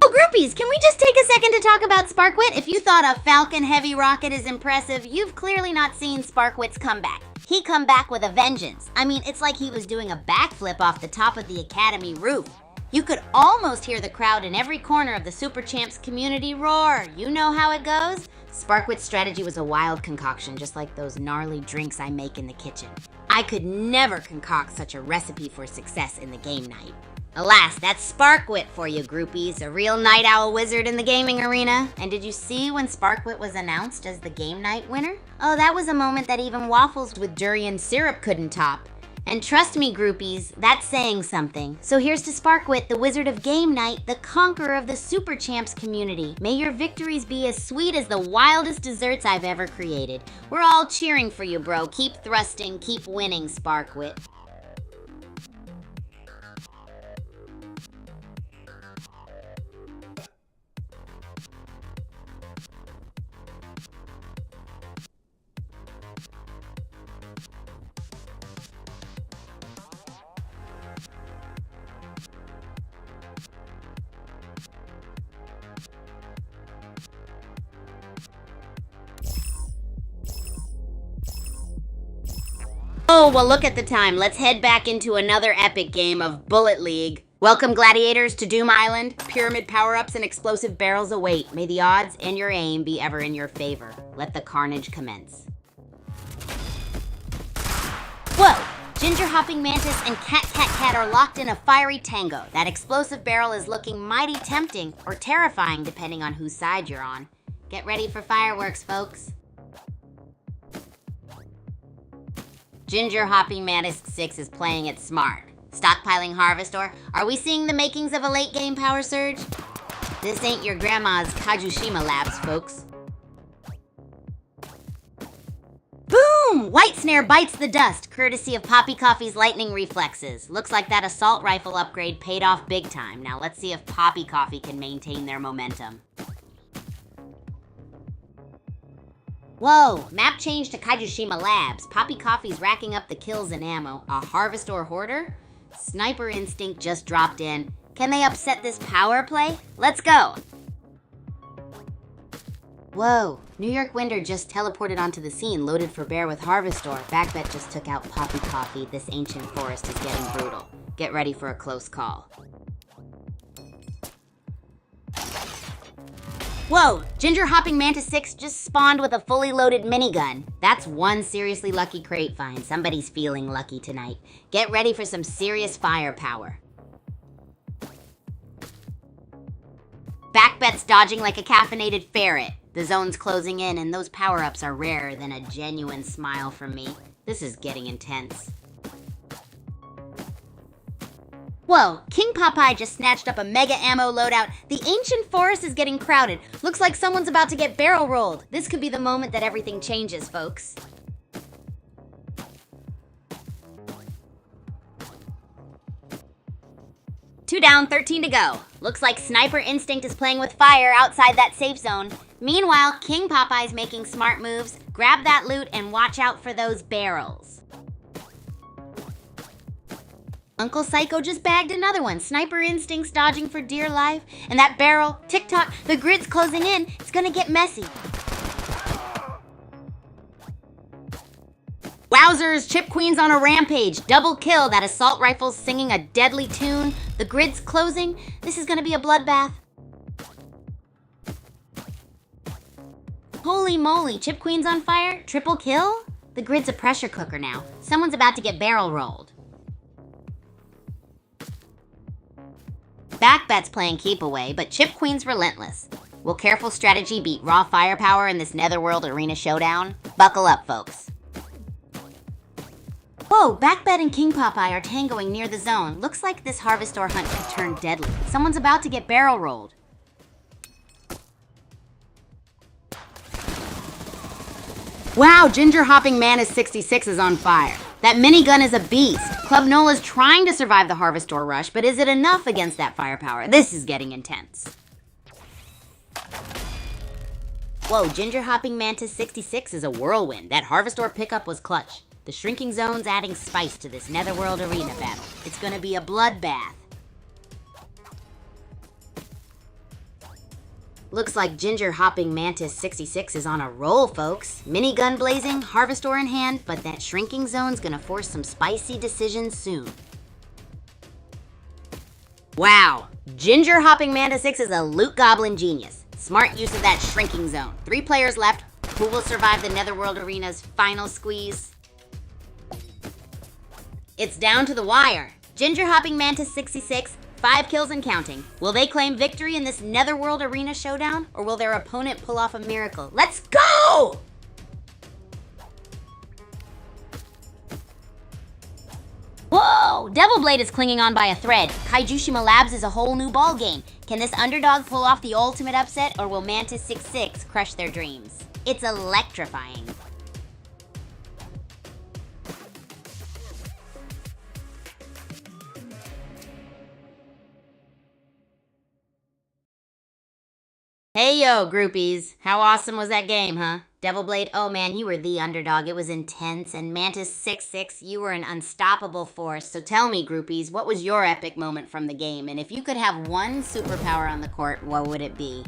Groupies, can we just take a second to talk about Sparkwit? If you thought a Falcon Heavy rocket is impressive, you've clearly not seen Sparkwit's comeback. He come back with a vengeance. I mean, it's like he was doing a backflip off the top of the Academy roof. You could almost hear the crowd in every corner of the Super Champs community roar. You know how it goes? Sparkwit's strategy was a wild concoction, just like those gnarly drinks I make in the kitchen. I could never concoct such a recipe for success in the game night. Alas, that's Sparkwit for you, groupies, a real night owl wizard in the gaming arena. And did you see when Sparkwit was announced as the game night winner? Oh, that was a moment that even waffles with durian syrup couldn't top. And trust me, groupies, that's saying something. So here's to Sparkwit, the wizard of game night, the conqueror of the Super Champs community. May your victories be as sweet as the wildest desserts I've ever created. We're all cheering for you, bro. Keep thrusting, keep winning, Sparkwit. Oh, well, look at the time. Let's head back into another epic game of Bullet League. Welcome, gladiators, to Doom Island. Pyramid power-ups and explosive barrels await. May the odds and your aim be ever in your favor. Let the carnage commence. Whoa! Ginger Hopping Mantis and Cat are locked in a fiery tango. That explosive barrel is looking mighty tempting, or terrifying, depending on whose side you're on. Get ready for fireworks, folks. Ginger Hopping Mantis 6 is playing it smart. Stockpiling Harvest, or are we seeing the makings of a late-game power surge? This ain't your grandma's Kajushima labs, folks. Boom! White Snare bites the dust, courtesy of Poppy Coffee's lightning reflexes. Looks like that assault rifle upgrade paid off big time. Now let's see if Poppy Coffee can maintain their momentum. Whoa, map change to Kajushima Labs. Poppy Coffee's racking up the kills and ammo. A Harvest or Hoarder? Sniper Instinct just dropped in. Can they upset this power play? Let's go! Whoa, New York Winder just teleported onto the scene, loaded for bear with Harvestor. Backbet just took out Poppy Coffee. This ancient forest is getting brutal. Get ready for a close call. Whoa, Ginger Hopping Mantis 6 just spawned with a fully loaded minigun. That's one seriously lucky crate find. Somebody's feeling lucky tonight. Get ready for some serious firepower. Backbet's dodging like a caffeinated ferret. The zone's closing in, and those power-ups are rarer than a genuine smile from me. This is getting intense. Whoa, King Popeye just snatched up a mega ammo loadout. The ancient forest is getting crowded. Looks like someone's about to get barrel rolled. This could be the moment that everything changes, folks. Two down, 13 to go. Looks like Sniper Instinct is playing with fire outside that safe zone. Meanwhile, King Popeye's making smart moves. Grab that loot and watch out for those barrels. Uncle Psycho just bagged another one. Sniper Instinct's dodging for dear life. And that barrel, tick-tock, the grid's closing in. It's gonna get messy. Wowzers, Chip Queen's on a rampage. Double kill, that assault rifle's singing a deadly tune. The grid's closing. This is gonna be a bloodbath. Holy moly, Chip Queen's on fire? Triple kill? The grid's a pressure cooker now. Someone's about to get barrel rolled. Backbet's playing keep away, but Chip Queen's relentless. Will careful strategy beat raw firepower in this Netherworld arena showdown? Buckle up, folks. Whoa, Backbet and King Popeye are tangoing near the zone. Looks like this Harvestor hunt could turn deadly. Someone's about to get barrel rolled. Wow, Ginger Hopping Mantis 66 is on fire. That minigun is a beast. Club Nola's trying to survive the Harvestor rush, but is it enough against that firepower? This is getting intense. Whoa, Ginger Hopping Mantis 66 is a whirlwind. That Harvestor pickup was clutch. The shrinking zone's adding spice to this Netherworld arena battle. It's gonna be a bloodbath. Looks like Ginger Hopping Mantis 66 is on a roll, folks. Minigun blazing, Harvestor in hand, but that shrinking zone's gonna force some spicy decisions soon. Wow, Ginger Hopping Mantis 6 is a loot goblin genius. Smart use of that shrinking zone. 3 players left. Who will survive the Netherworld arena's final squeeze? It's down to the wire. Ginger Hopping Mantis 66, 5 kills and counting. Will they claim victory in this Netherworld arena showdown, or will their opponent pull off a miracle? Let's go! Whoa! Devil Blade is clinging on by a thread. Kaijushima Labs is a whole new ballgame. Can this underdog pull off the ultimate upset, or will Mantis 66 crush their dreams? It's electrifying. Hey yo, groupies. How awesome was that game, huh? Devil Blade, oh man, you were the underdog. It was intense. And Mantis 66, you were an unstoppable force. So tell me, groupies, what was your epic moment from the game? And if you could have one superpower on the court, what would it be?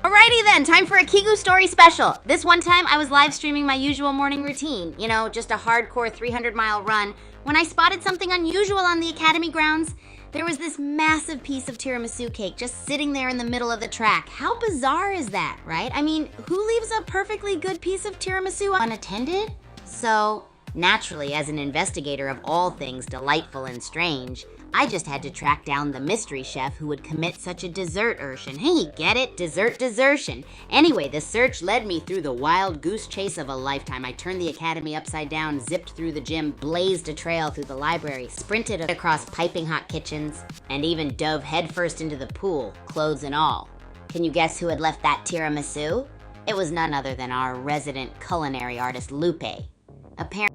Alrighty then, time for a Kigu story special. This one time I was live streaming my usual morning routine, you know, just a hardcore 300-mile run, when I spotted something unusual on the academy grounds. There was this massive piece of tiramisu cake just sitting there in the middle of the track. How bizarre is that, right? I mean, who leaves a perfectly good piece of tiramisu unattended? So, naturally, as an investigator of all things delightful and strange, I just had to track down the mystery chef who would commit such a desertion. Hey, get it? Desertion. Anyway, the search led me through the wild goose chase of a lifetime. I turned the academy upside down, zipped through the gym, blazed a trail through the library, sprinted across piping hot kitchens, and even dove headfirst into the pool, clothes and all. Can you guess who had left that tiramisu? It was none other than our resident culinary artist, Lupe. Apparently.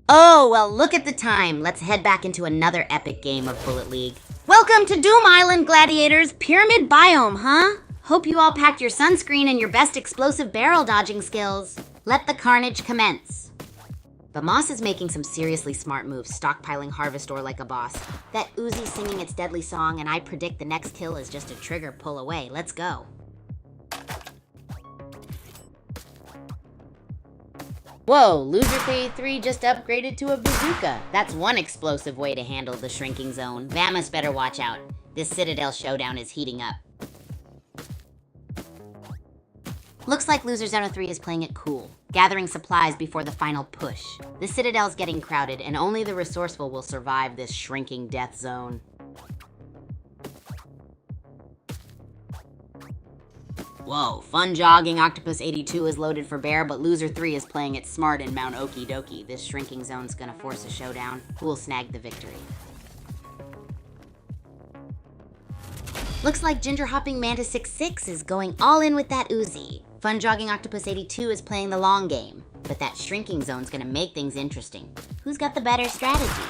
Oh, well, look at the time. Let's head back into another epic game of Bullet League. Welcome to Doom Island, gladiators. Pyramid biome, huh? Hope you all packed your sunscreen and your best explosive barrel dodging skills. Let the carnage commence. But Moss is making some seriously smart moves, stockpiling Harvestor like a boss. That Uzi singing its deadly song, and I predict the next kill is just a trigger pull away. Let's go. Whoa, Loser 33 just upgraded to a bazooka. That's one explosive way to handle the shrinking zone. Vamus better watch out. This Citadel showdown is heating up. Looks like Loser Zone 3 is playing it cool, gathering supplies before the final push. The Citadel's getting crowded, and only the resourceful will survive this shrinking death zone. Whoa, fun jogging Octopus 82 is loaded for bear, but Loser 3 is playing it smart in Mount Okie Dokie. This shrinking zone's gonna force a showdown. Who will snag the victory? Looks like Ginger Hopping Mantis 66 is going all in with that Uzi. Fun Jogging Octopus 82 is playing the long game, but that shrinking zone's gonna make things interesting. Who's got the better strategy?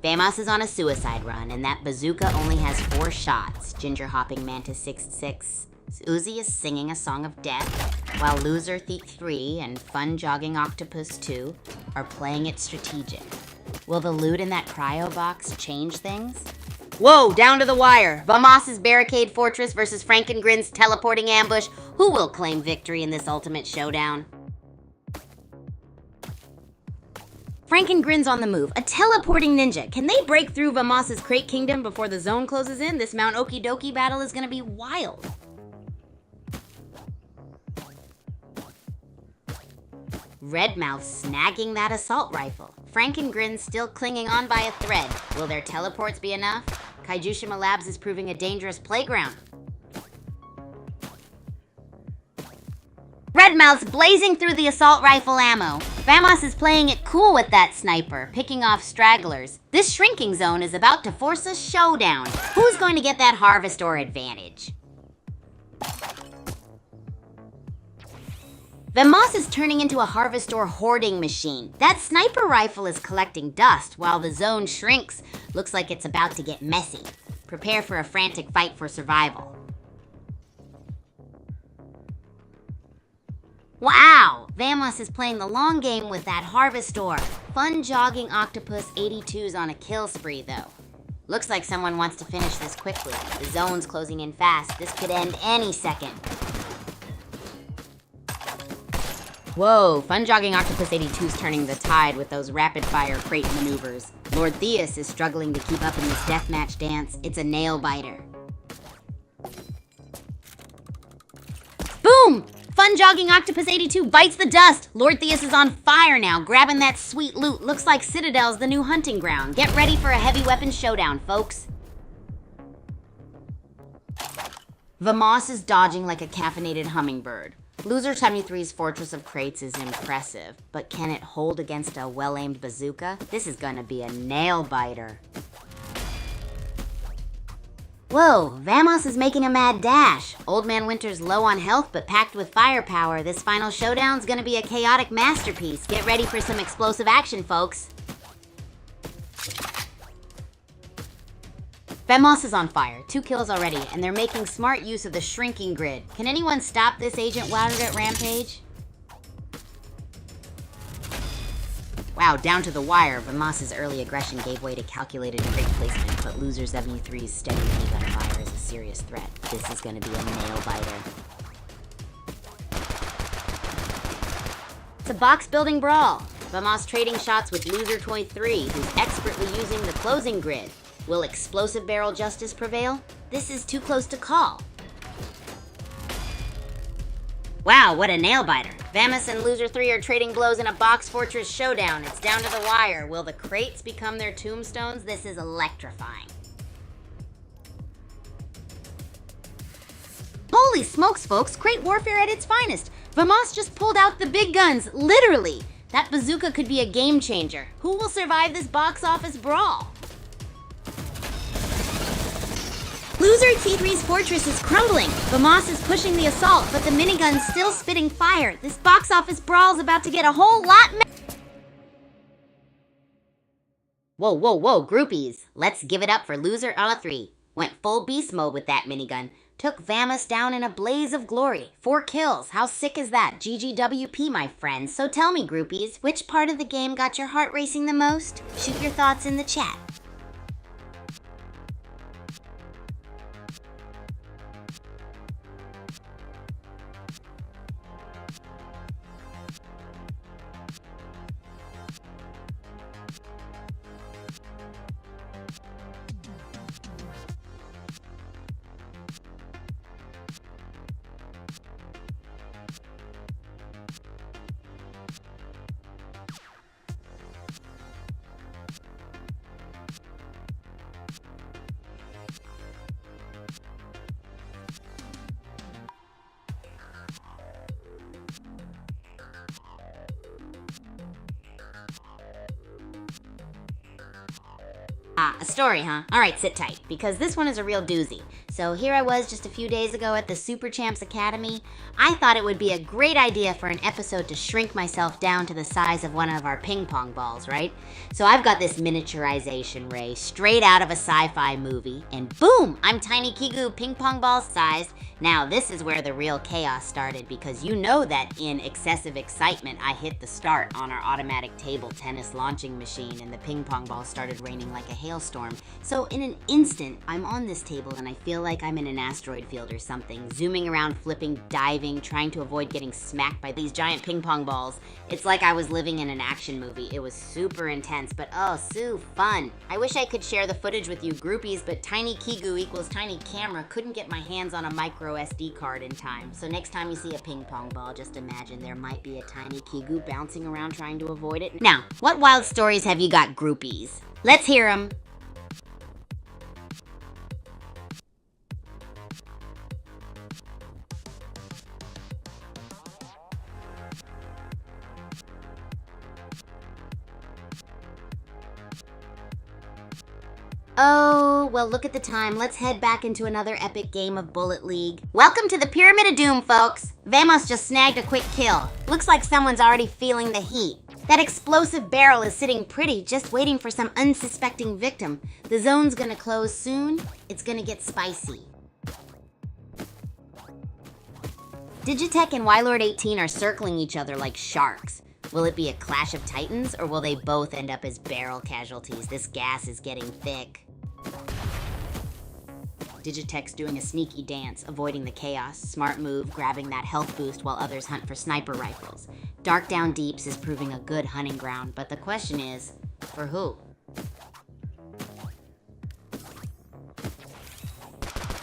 Vamos is on a suicide run, and that bazooka only has 4 shots. Ginger Hopping Mantis 66 Uzi is singing a song of death, while Loser Thief 3 and Fun Jogging Octopus 2 are playing it strategic. Will the loot in that cryo box change things? Whoa, down to the wire. Vamos's Barricade Fortress versus Frankengrin's teleporting ambush. Who will claim victory in this ultimate showdown? Frankengrin's on the move, a teleporting ninja. Can they break through Vamos's Crate Kingdom before the zone closes in? This Mount Okie Dokie battle is gonna be wild. Redmouth snagging that assault rifle. Frankengrin's still clinging on by a thread. Will their teleports be enough? Kaijushima Labs is proving a dangerous playground. Redmouth's blazing through the assault rifle ammo. Vamos is playing it cool with that sniper, picking off stragglers. This shrinking zone is about to force a showdown. Who's going to get that Harvestor advantage? Vamos is turning into a Harvestor hoarding machine. That sniper rifle is collecting dust while the zone shrinks. Looks like it's about to get messy. Prepare for a frantic fight for survival. Wow! Vamos is playing the long game with that Harvestor. Fun Jogging Octopus 82's on a kill spree though. Looks like someone wants to finish this quickly. The zone's closing in fast. This could end any second. Whoa, Fun Jogging Octopus 82's turning the tide with those rapid-fire crate maneuvers. Lord Theus is struggling to keep up in this deathmatch dance. It's a nail-biter. Boom! Fun Jogging Octopus 82 bites the dust. Lord Theus is on fire now, grabbing that sweet loot. Looks like Citadel's the new hunting ground. Get ready for a heavy weapons showdown, folks. Vamos is dodging like a caffeinated hummingbird. Loser 73's Fortress of Crates is impressive, but can it hold against a well-aimed bazooka? This is gonna be a nail-biter. Whoa, Vamos is making a mad dash. Old Man Winter's low on health, but packed with firepower. This final showdown's gonna be a chaotic masterpiece. Get ready for some explosive action, folks. Vamos is on fire, 2 kills already, and they're making smart use of the shrinking grid. Can anyone stop this Agent Wilded at Rampage? Wow, down to the wire. Vamos's early aggression gave way to calculated crate placement, but Loser 73's steady minigun fire is a serious threat. This is gonna be a nail-biter. It's a box-building brawl. Vamos trading shots with Loser 23, who's expertly using the closing grid. Will explosive barrel justice prevail? This is too close to call. Wow, what a nail-biter. Vamos and Loser 3 are trading blows in a box fortress showdown. It's down to the wire. Will the crates become their tombstones? This is electrifying. Holy smokes, folks. Crate warfare at its finest. Vamos just pulled out the big guns, literally. That bazooka could be a game changer. Who will survive this box office brawl? Loser T3's fortress is crumbling. Vamos is pushing the assault, but the minigun's still spitting fire. This box office brawl's about to get a whole lot Whoa, groupies. Let's give it up for Loser 3. Went full beast mode with that minigun. Took Vamos down in a blaze of glory. 4 kills. How sick is that? GGWP, my friends. So tell me, groupies, which part of the game got your heart racing the most? Shoot your thoughts in the chat. Haha, a story, huh? Alright, sit tight, because this one is a real doozy. So here I was just a few days ago at the Super Champs Academy. I thought it would be a great idea for an episode to shrink myself down to the size of one of our ping pong balls, right? So I've got this miniaturization ray straight out of a sci-fi movie, and boom! I'm tiny Kigu ping pong ball sized. Now this is where the real chaos started, because you know that in excessive excitement I hit the start on our automatic table tennis launching machine and the ping pong ball started raining like a hailstorm. So in an instant, I'm on this table and I feel like I'm in an asteroid field or something, zooming around, flipping, diving, trying to avoid getting smacked by these giant ping pong balls. It's like I was living in an action movie. It was super intense, but oh, so fun. I wish I could share the footage with you groupies, but tiny Kigu equals tiny camera couldn't get my hands on a micro SD card in time. So next time you see a ping pong ball, just imagine there might be a tiny Kigu bouncing around trying to avoid it. Now, what wild stories have you got, groupies? Let's hear them. Oh, well, look at the time. Let's head back into another epic game of Bullet League. Welcome to the Pyramid of Doom, folks. Vamos just snagged a quick kill. Looks like someone's already feeling the heat. That explosive barrel is sitting pretty, just waiting for some unsuspecting victim. The zone's gonna close soon. It's gonna get spicy. Digitech and Wylord 18 are circling each other like sharks. Will it be a clash of titans, or will they both end up as barrel casualties? This gas is getting thick. Digitech's doing a sneaky dance, avoiding the chaos. Smart move, grabbing that health boost while others hunt for sniper rifles. Dark Down Deeps is proving a good hunting ground, but the question is, for who?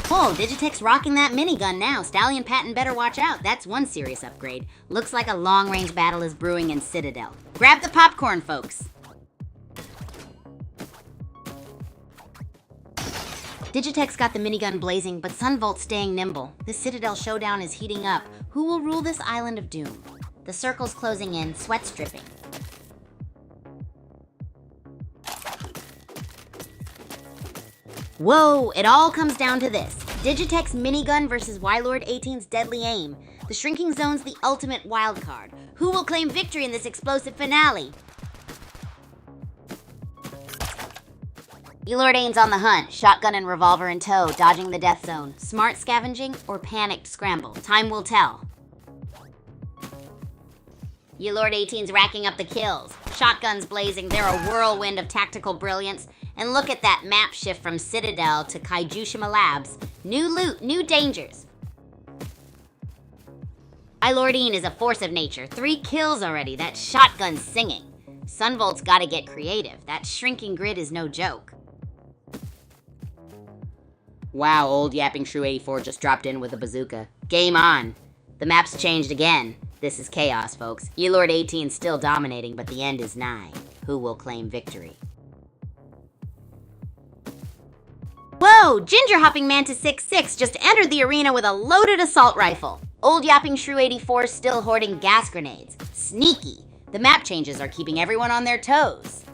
Whoa, Digitech's rocking that minigun now. Stallion Patton better watch out. That's one serious upgrade. Looks like a long-range battle is brewing in Citadel. Grab the popcorn, folks. Digitech's got the minigun blazing, but Sunvolt's staying nimble. This Citadel showdown is heating up. Who will rule this island of doom? The circle's closing in, sweat's dripping. Whoa, it all comes down to this. Digitech's minigun versus Wylord 18's deadly aim. The shrinking zone's the ultimate wild card. Who will claim victory in this explosive finale? Wylord 18's on the hunt, shotgun and revolver in tow, dodging the death zone. Smart scavenging or panicked scramble? Time will tell. Wylord 18's racking up the kills. Shotguns blazing, they're a whirlwind of tactical brilliance. And look at that map shift from Citadel to Kaijushima Labs. New loot, new dangers. Wylord is a force of nature. 3 kills already. That shotgun's singing. Sunvolt's gotta get creative. That shrinking grid is no joke. Wow, old Yapping Shrew 84 just dropped in with a bazooka. Game on. The map's changed again. This is chaos, folks. Wylord 18's still dominating, but the end is nigh. Who will claim victory? Whoa! Ginger Hopping Mantis 66 just entered the arena with a loaded assault rifle. Old Yapping Shrew 84 still hoarding gas grenades. Sneaky. The map changes are keeping everyone on their toes.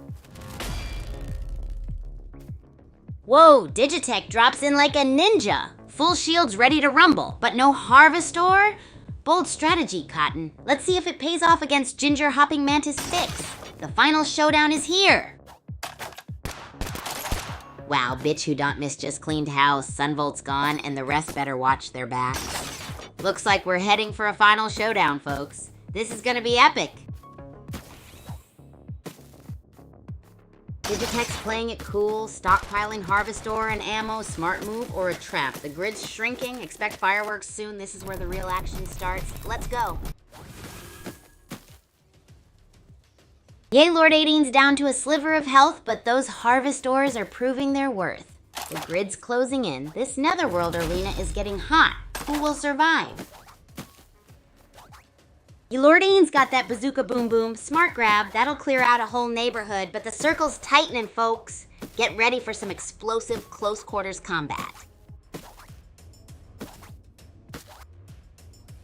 Whoa! Digitech drops in like a ninja. Full shields ready to rumble, but no Harvestor? Bold strategy, Cotton. Let's see if it pays off against Ginger Hopping Mantis 6. The final showdown is here. Wow, bitch who don't miss just cleaned house. Sunvolt's gone, and the rest better watch their backs. Looks like we're heading for a final showdown, folks. This is gonna be epic. Digitech's playing it cool, stockpiling Harvestor and ammo, smart move, or a trap. The grid's shrinking, expect fireworks soon. This is where the real action starts. Let's go. Wylord 18's down to a sliver of health, but those Harvestors are proving their worth. The grid's closing in. This Netherworld arena is getting hot. Who will survive? Wylord 18's got that bazooka boom boom. Smart grab. That'll clear out a whole neighborhood, but the circle's tightening, folks. Get ready for some explosive close quarters combat.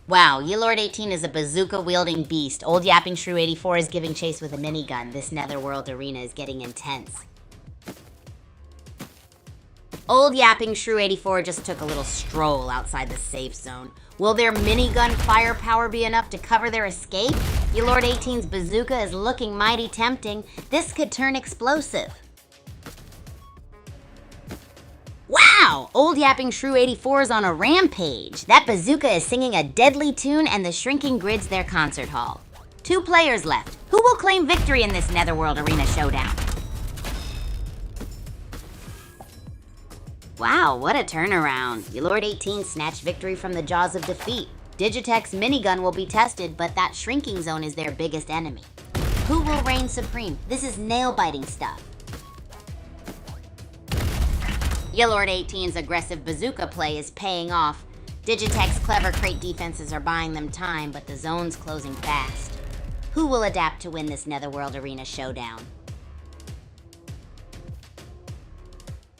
Wow, Wylord 18 is a bazooka-wielding beast. Old Yapping Shrew 84 is giving chase with a minigun. This Netherworld arena is getting intense. Old Yapping Shrew 84 just took a little stroll outside the safe zone. Will their minigun firepower be enough to cover their escape? Your Lord 18's bazooka is looking mighty tempting. This could turn explosive. Wow! Old Yapping Shrew 84 is on a rampage. That bazooka is singing a deadly tune and the shrinking grid's their concert hall. 2 players left. Who will claim victory in this Netherworld Arena showdown? Wow, what a turnaround. Your Lord 18 snatched victory from the jaws of defeat. Digitech's minigun will be tested, but that shrinking zone is their biggest enemy. Who will reign supreme? This is nail-biting stuff. Your Lord 18's aggressive bazooka play is paying off. Digitech's clever crate defenses are buying them time, but the zone's closing fast. Who will adapt to win this Netherworld Arena showdown?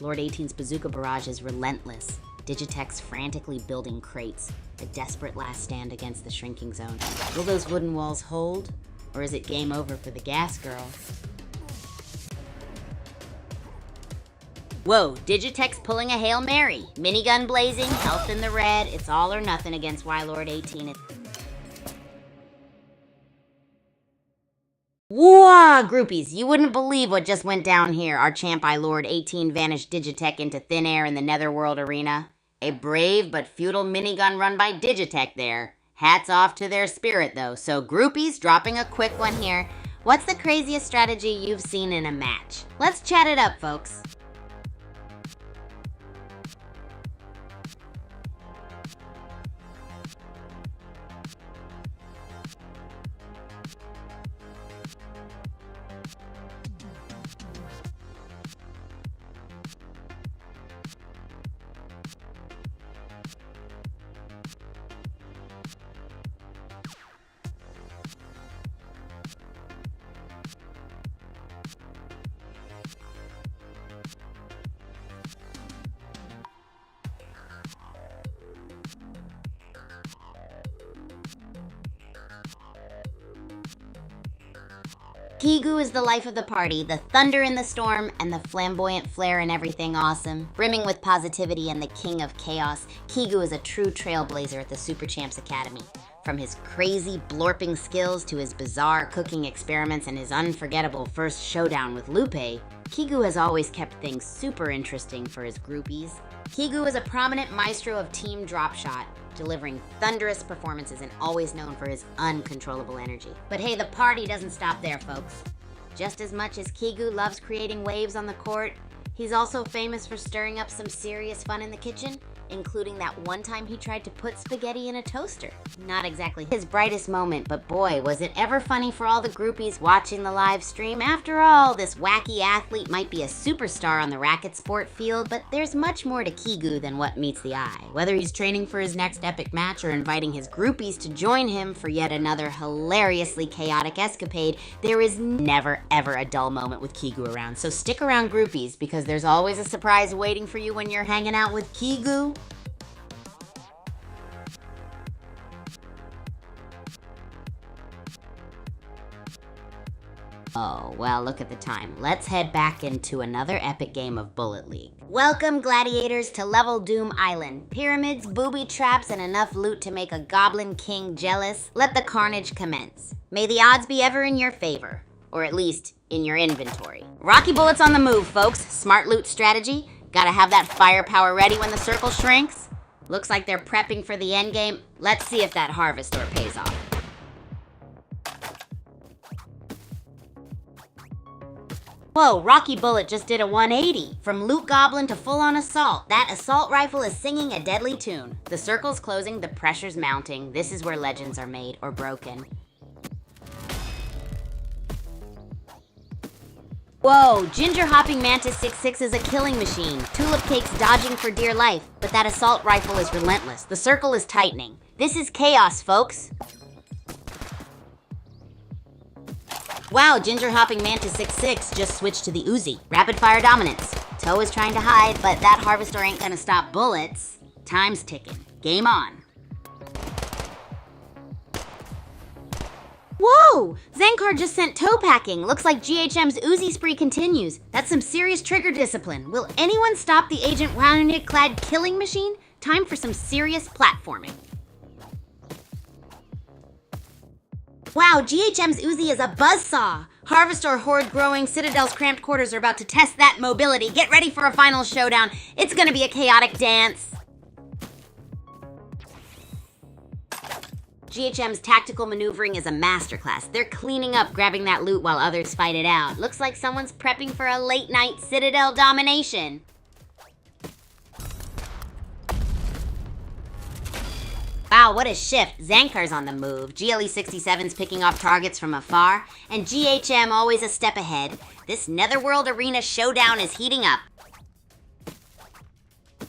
Lord 18's bazooka barrage is relentless. Digitech's frantically building crates, a desperate last stand against the shrinking zone. Will those wooden walls hold? Or is it game over for the gas girl? Whoa, Digitech's pulling a Hail Mary. Minigun blazing, health in the red. It's all or nothing against Lord 18. Whoa, groupies, you wouldn't believe what just went down here. Our champ Lord 18 vanished Digitech into thin air in the Netherworld Arena. A brave but futile minigun run by Digitech there. Hats off to their spirit though. So groupies, dropping a quick one here. What's the craziest strategy you've seen in a match? Let's chat it up, folks. Kigu is the life of the party, the thunder in the storm, and the flamboyant flair and everything awesome. Brimming with positivity and the king of chaos, Kigu is a true trailblazer at the Super Champs Academy. From his crazy blorping skills to his bizarre cooking experiments and his unforgettable first showdown with Lupe, Kigu has always kept things super interesting for his groupies. Kigu is a prominent maestro of team drop shot, delivering thunderous performances and always known for his uncontrollable energy. But hey, the party doesn't stop there, folks. Just as much as Kigu loves creating waves on the court, he's also famous for stirring up some serious fun in the kitchen, including that one time he tried to put spaghetti in a toaster. Not exactly his brightest moment, but boy, was it ever funny for all the groupies watching the live stream. After all, this wacky athlete might be a superstar on the racket sport field, but there's much more to Kigu than what meets the eye. Whether he's training for his next epic match or inviting his groupies to join him for yet another hilariously chaotic escapade, there is never ever a dull moment with Kigu around. So stick around, groupies, because there's always a surprise waiting for you when you're hanging out with Kigu. Oh, well, look at the time. Let's head back into another epic game of Bullet League. Welcome, gladiators, to Level Doom Island. Pyramids, booby traps, and enough loot to make a Goblin King jealous. Let the carnage commence. May the odds be ever in your favor, or at least in your inventory. Rocky Bullet's on the move, folks. Smart loot strategy. Gotta have that firepower ready when the circle shrinks. Looks like they're prepping for the endgame. Let's see if that Harvestor pays off. Whoa, Rocky Bullet just did a 180. From loot goblin to full-on assault. That assault rifle is singing a deadly tune. The circle's closing, the pressure's mounting. This is where legends are made or broken. Whoa, Ginger Hopping Mantis 66 is a killing machine. Tulip Cake's dodging for dear life, but that assault rifle is relentless. The circle is tightening. This is chaos, folks. Wow, Ginger Hopping Mantis 66 just switched to the Uzi. Rapid fire dominance. Toe is trying to hide, but that Harvestor ain't gonna stop bullets. Time's ticking. Game on. Whoa, Whoa! Zankar just sent toe packing. Looks like GHM's Uzi spree continues. That's some serious trigger discipline. Will anyone stop the Agent Wounded-clad killing machine? Time for some serious platforming. Wow, GHM's Uzi is a buzzsaw. Harvestor horde growing, Citadel's cramped quarters are about to test that mobility. Get ready for a final showdown. It's gonna be a chaotic dance. GHM's tactical maneuvering is a masterclass. They're cleaning up, grabbing that loot while others fight it out. Looks like someone's prepping for a late-night Citadel domination. Wow, what a shift. Zankar's on the move. GLE-67's picking off targets from afar, and GHM always a step ahead. This Netherworld Arena showdown is heating up.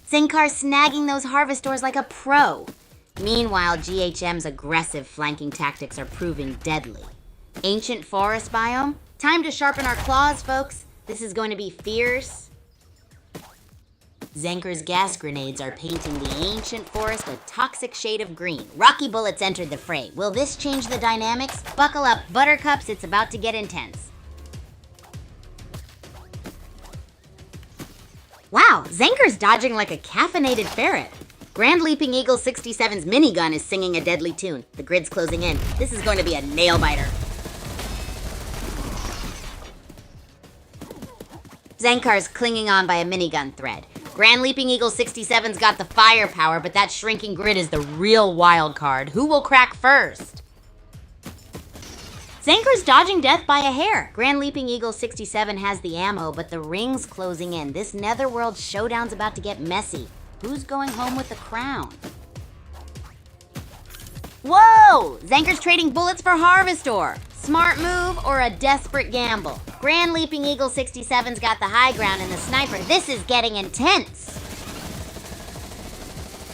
Zankar's snagging those Harvestors like a pro. Meanwhile, GHM's aggressive flanking tactics are proving deadly. Ancient forest biome? Time to sharpen our claws, folks. This is going to be fierce. Zankar's gas grenades are painting the ancient forest a toxic shade of green. Rocky bullets entered the fray. Will this change the dynamics? Buckle up, buttercups, it's about to get intense. Wow, Zankar's dodging like a caffeinated ferret. Grand Leaping Eagle 67's minigun is singing a deadly tune. The grid's closing in. This is going to be a nail-biter. Zankar's clinging on by a minigun thread. Grand Leaping Eagle 67's got the firepower, but that shrinking grid is the real wild card. Who will crack first? Zankar's dodging death by a hair. Grand Leaping Eagle 67 has the ammo, but the ring's closing in. This Netherworld showdown's about to get messy. Who's going home with the crown? Whoa! Zankar's trading bullets for Harvestor. Smart move or a desperate gamble? Grand Leaping Eagle 67's got the high ground and the sniper. This is getting intense.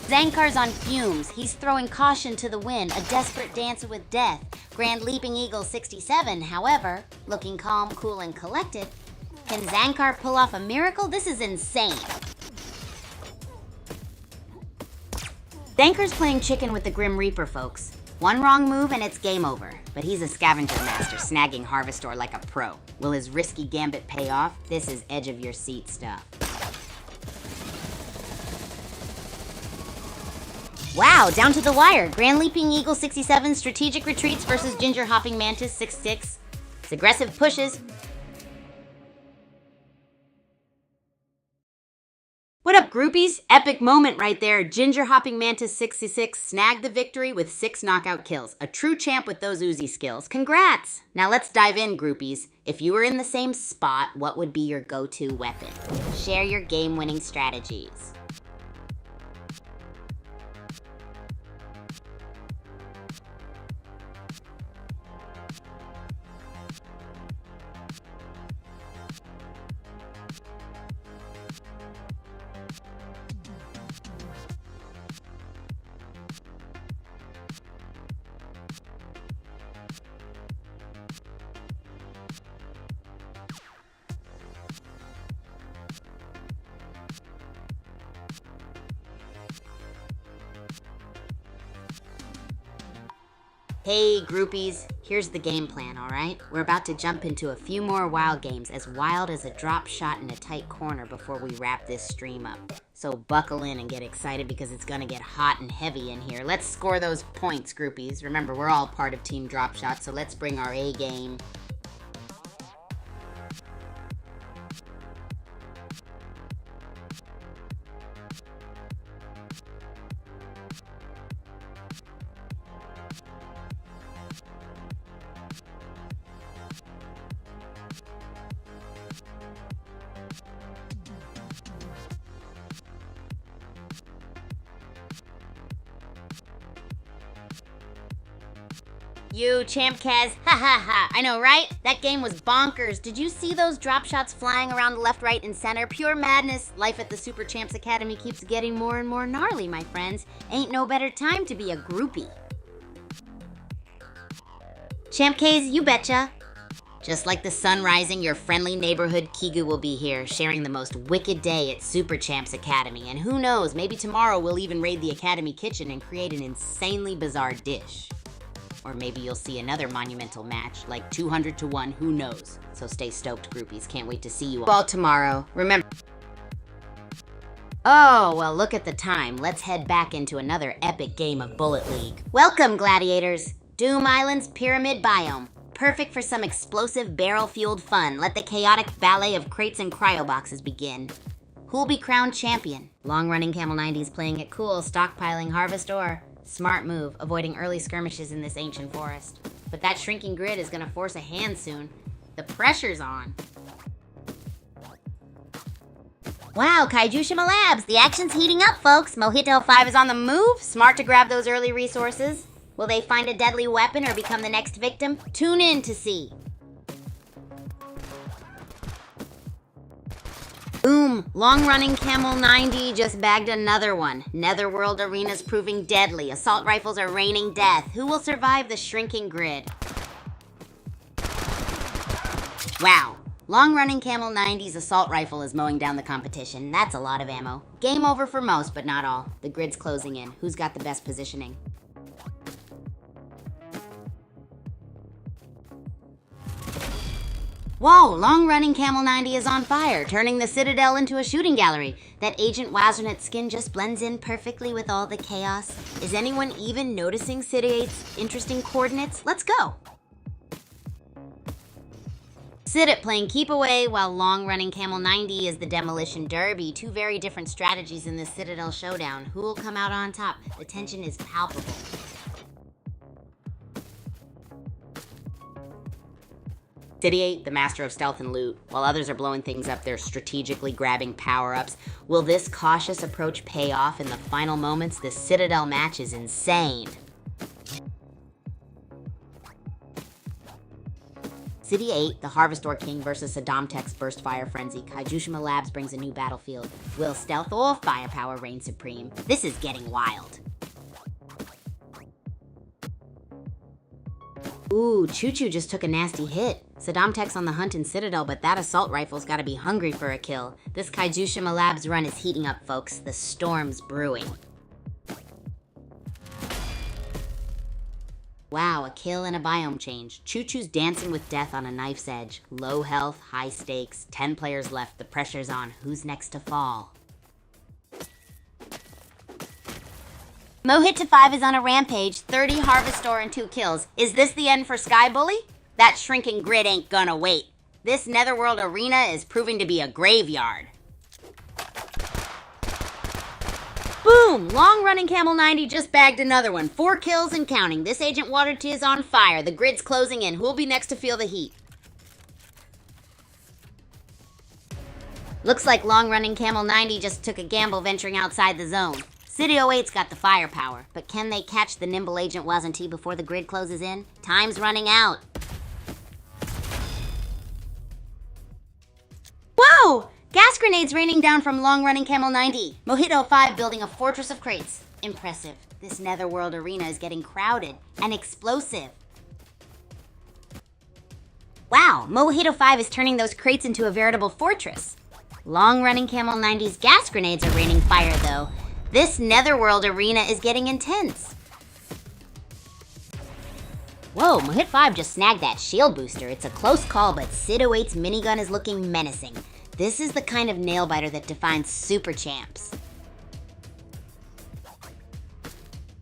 Zankar's on fumes. He's throwing caution to the wind, a desperate dance with death. Grand Leaping Eagle 67, however, looking calm, cool, and collected. Can Zankar pull off a miracle? This is insane. Zankar's playing chicken with the Grim Reaper, folks. One wrong move and it's game over. But he's a scavenger master, snagging Harvestor like a pro. Will his risky gambit pay off? This is edge-of-your-seat stuff. Wow, down to the wire. Grand Leaping Eagle 67 strategic retreats versus Ginger Hopping Mantis 66. It's aggressive pushes. What up, groupies? Epic moment right there. Ginger Hopping Mantis 66 snagged the victory with 6 knockout kills. A true champ with those Uzi skills. Congrats! Now let's dive in, groupies. If you were in the same spot, what would be your go-to weapon? Share your game-winning strategies. Hey groupies, here's the game plan, alright? We're about to jump into a few more wild games, as wild as a drop shot in a tight corner before we wrap this stream up. So buckle in and get excited because it's gonna get hot and heavy in here. Let's score those points, groupies. Remember, we're all part of Team Drop Shot, so let's bring our A game. You, Champ Kaz, ha ha ha, I know, right? That game was bonkers. Did you see those drop shots flying around the left, right, and center? Pure madness. Life at the Super Champs Academy keeps getting more and more gnarly, my friends. Ain't no better time to be a groupie. Champ Kaz, you betcha. Just like the sun rising, your friendly neighborhood Kigu will be here, sharing the most wicked day at Super Champs Academy. And who knows, maybe tomorrow we'll even raid the Academy kitchen and create an insanely bizarre dish. Or maybe you'll see another monumental match, like 200 to 1, who knows? So stay stoked, groupies. Can't wait to see you all tomorrow. Remember... Oh, well, look at the time. Let's head back into another epic game of Bullet League. Welcome, gladiators. Doom Island's Pyramid Biome. Perfect for some explosive barrel-fueled fun. Let the chaotic ballet of crates and cryo boxes begin. Who'll be crowned champion? Long-running Camel 90's playing it cool, stockpiling Harvest Ore. Smart move, avoiding early skirmishes in this ancient forest. But that shrinking grid is gonna force a hand soon. The pressure's on. Wow, Kaijushima Labs, the action's heating up, folks. Mojito 5 is on the move. Smart to grab those early resources. Will they find a deadly weapon or become the next victim? Tune in to see. Boom! Long-running Camel 90 just bagged another one. Netherworld Arena's proving deadly. Assault rifles are raining death. Who will survive the shrinking grid? Wow. Long-running Camel 90's assault rifle is mowing down the competition. That's a lot of ammo. Game over for most, but not all. The grid's closing in. Who's got the best positioning? Whoa, long-running Camel 90 is on fire, turning the Citadel into a shooting gallery. That Agent Wazernet skin just blends in perfectly with all the chaos. Is anyone even noticing City 8's interesting coordinates? Let's go! Sidit playing keep away while long-running Camel 90 is the Demolition Derby. Two very different strategies in this Citadel showdown. Who will come out on top? The tension is palpable. City 8, the master of stealth and loot. While others are blowing things up, they're strategically grabbing power-ups. Will this cautious approach pay off in the final moments? This Citadel match is insane. City 8, the Harvest Ore King versus Saddam Tech's Burst Fire Frenzy. Kaijushima Labs brings a new battlefield. Will stealth or firepower reign supreme? This is getting wild. Ooh, Choo Choo just took a nasty hit. Saddam Tech's on the hunt in Citadel, but that assault rifle's gotta be hungry for a kill. This Kaijushima Labs run is heating up, folks. The storm's brewing. Wow, a kill and a biome change. Choo Choo's dancing with death on a knife's edge. Low health, high stakes, 10 players left, the pressure's on. Who's next to fall? Mojito 5 is on a rampage, 30 Harvest Ore and 2 kills. Is this the end for Sky Bully? That shrinking grid ain't gonna wait. This Netherworld Arena is proving to be a graveyard. Boom! Long-running Camel 90 just bagged another one. 4 kills and counting. This Agent Water Tea is on fire. The grid's closing in. Who'll be next to feel the heat? Looks like long-running Camel 90 just took a gamble venturing outside the zone. City 08's got the firepower, but can they catch the nimble Agent Wazanti before the grid closes in? Time's running out. Whoa! Gas grenades raining down from long-running Camel 90. Mojito 5 building a fortress of crates. Impressive. This Netherworld arena is getting crowded and explosive. Wow, Mojito 5 is turning those crates into a veritable fortress. Long-running Camel 90's gas grenades are raining fire, though. This Netherworld arena is getting intense. Whoa, Mojito 5 just snagged that shield booster. It's a close call, but Sid 08's minigun is looking menacing. This is the kind of nail-biter that defines super champs.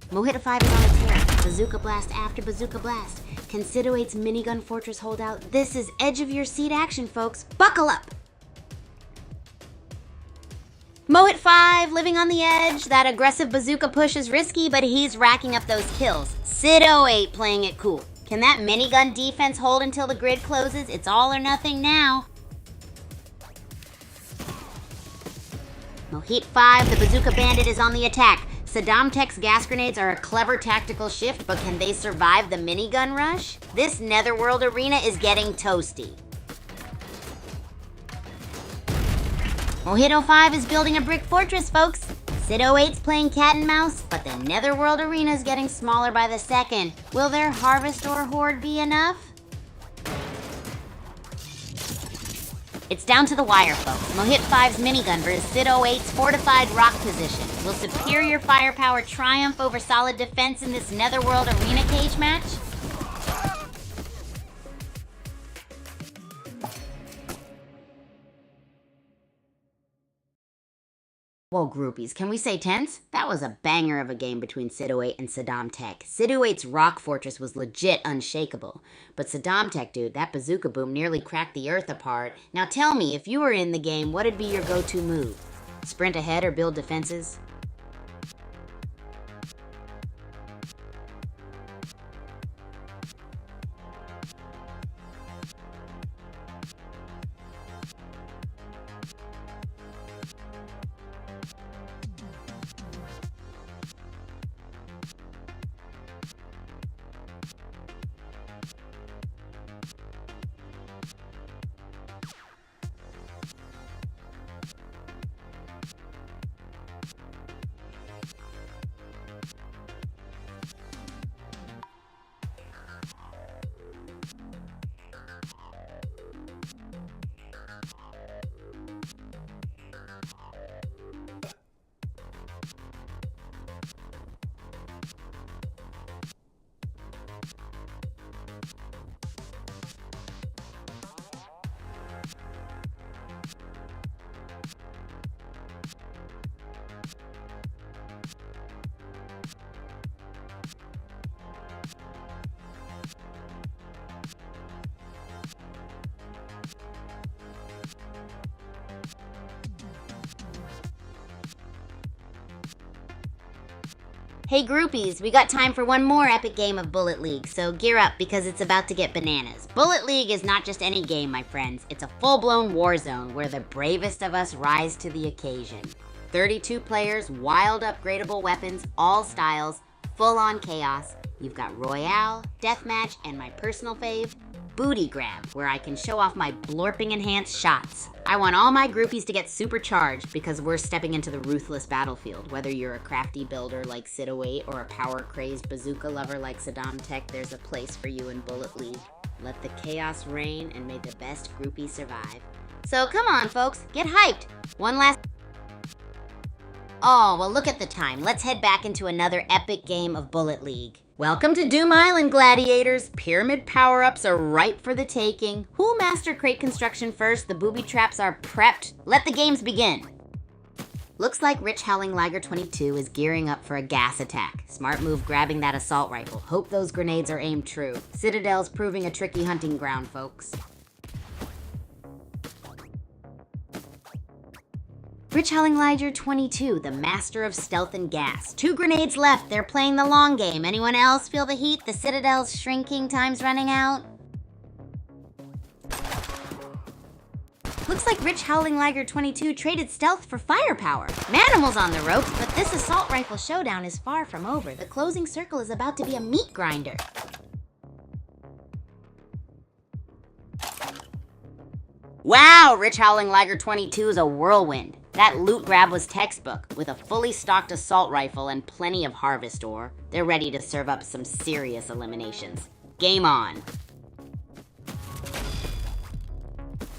Mojito 5 is on a tear. Bazooka blast after bazooka blast. Can Sid 08's minigun fortress hold out? This is edge-of-your-seat action, folks. Buckle up! Mojito 5 living on the edge. That aggressive bazooka push is risky, but he's racking up those kills. Sid 08 playing it cool. Can that minigun defense hold until the grid closes? It's all or nothing now. Mojito 5, the Bazooka Bandit is on the attack. Saddam Tech's gas grenades are a clever tactical shift, but can they survive the minigun rush? This Netherworld arena is getting toasty. Mojito 5 is building a brick fortress, folks. Sid 08's playing cat and mouse, but the Netherworld arena is getting smaller by the second. Will their Harvest Ore horde be enough? It's down to the wire, folks. Mojito 5's minigun versus Sid 08's fortified rock position. Will superior firepower triumph over solid defense in this Netherworld arena cage match? Whoa, groupies, can we say tense? That was a banger of a game between Sid08 and Saddam Tech. Sid08's rock fortress was legit unshakable. But Saddam Tech, dude, that bazooka boom nearly cracked the earth apart. Now tell me, if you were in the game, what'd be your go-to move? Sprint ahead or build defenses? Hey groupies, we got time for one more epic game of Bullet League, so gear up because it's about to get bananas. Bullet League is not just any game, my friends. It's a full-blown war zone where the bravest of us rise to the occasion. 32 players, wild upgradable weapons, all styles, full-on chaos. You've got Royale, Deathmatch, and my personal fave, Booty Grab, where I can show off my blorping enhanced shots. I want all my groupies to get supercharged because we're stepping into the ruthless battlefield. Whether you're a crafty builder like Sid08 or a power-crazed bazooka lover like Saddam Tech, there's a place for you in Bullet League. Let the chaos reign and may the best groupie survive. So come on, folks, get hyped. One last... Oh, well look at the time. Let's head back into another epic game of Bullet League. Welcome to Doom Island, gladiators. Pyramid power-ups are ripe for the taking. Who'll master crate construction first? The booby traps are prepped. Let the games begin. Looks like Rich Howling Liger 22 is gearing up for a gas attack. Smart move grabbing that assault rifle. Hope those grenades are aimed true. Citadel's proving a tricky hunting ground, folks. Rich Howling Liger 22, the master of stealth and gas. 2 grenades left, they're playing the long game. Anyone else feel the heat? The Citadel's shrinking, time's running out. Looks like Rich Howling Liger 22 traded stealth for firepower. Manimal's on the ropes, but this assault rifle showdown is far from over. The closing circle is about to be a meat grinder. Wow, Rich Howling Liger 22 is a whirlwind. That loot grab was textbook. With a fully stocked assault rifle and plenty of harvest ore, they're ready to serve up some serious eliminations. Game on.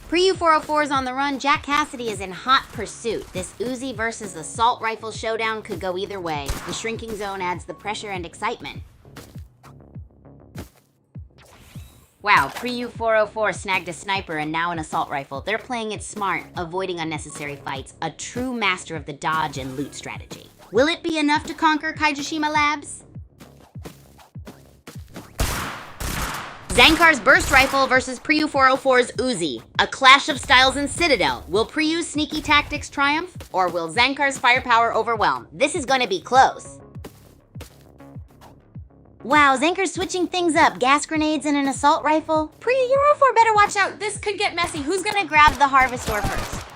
Pre-U 404 is on the run. Jack Cassidy is in hot pursuit. This Uzi versus assault rifle showdown could go either way. The shrinking zone adds the pressure and excitement. Wow, Pre-U 404 snagged a sniper and now an assault rifle. They're playing it smart, avoiding unnecessary fights. A true master of the dodge and loot strategy. Will it be enough to conquer Kaijushima Labs? Zankar's burst rifle versus Pre-U 404's Uzi. A clash of styles in Citadel. Will Pre-U's sneaky tactics triumph? Or will Zankar's firepower overwhelm? This is gonna be close. Wow, Zankar's switching things up. Gas grenades and an assault rifle. Pre-U 404 better watch out. This could get messy. Who's gonna grab the harvest ore first?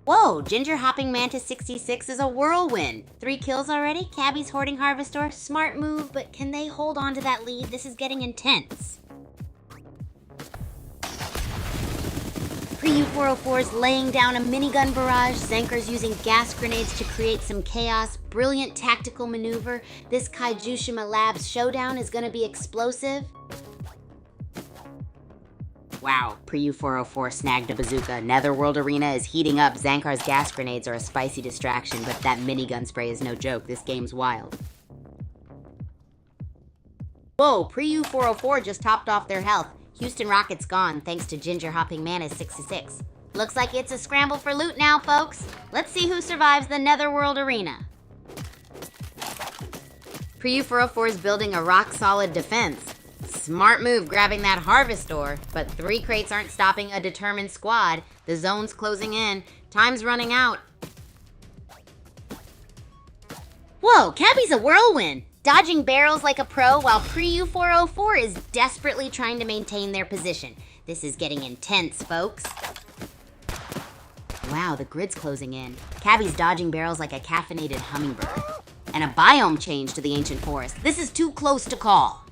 Whoa, Ginger Hopping Mantis 66 is a whirlwind. 3 kills already? Cabby's hoarding harvest ore. Smart move, but can they hold on to that lead? This is getting intense. Pre-U 404's laying down a minigun barrage. Zankar's using gas grenades to create some chaos. Brilliant tactical maneuver. This Kaijushima Labs showdown is gonna be explosive. Wow, Pre-U 404 snagged a bazooka. Netherworld Arena is heating up. Zankar's gas grenades are a spicy distraction, but that minigun spray is no joke. This game's wild. Whoa, Pre-U 404 just topped off their health. Houston Rocket's gone thanks to Ginger Hopping Mantis 66. Looks like it's a scramble for loot now, folks. Let's see who survives the Netherworld Arena. Priu 404 is building a rock-solid defense. Smart move grabbing that harvest ore, but 3 crates aren't stopping a determined squad. The zone's closing in. Time's running out. Whoa, Cabby's a whirlwind! Dodging barrels like a pro while Priu 404 is desperately trying to maintain their position. This is getting intense, folks. Wow, the grid's closing in. Cabby's dodging barrels like a caffeinated hummingbird. And a biome change to the ancient forest. This is too close to call.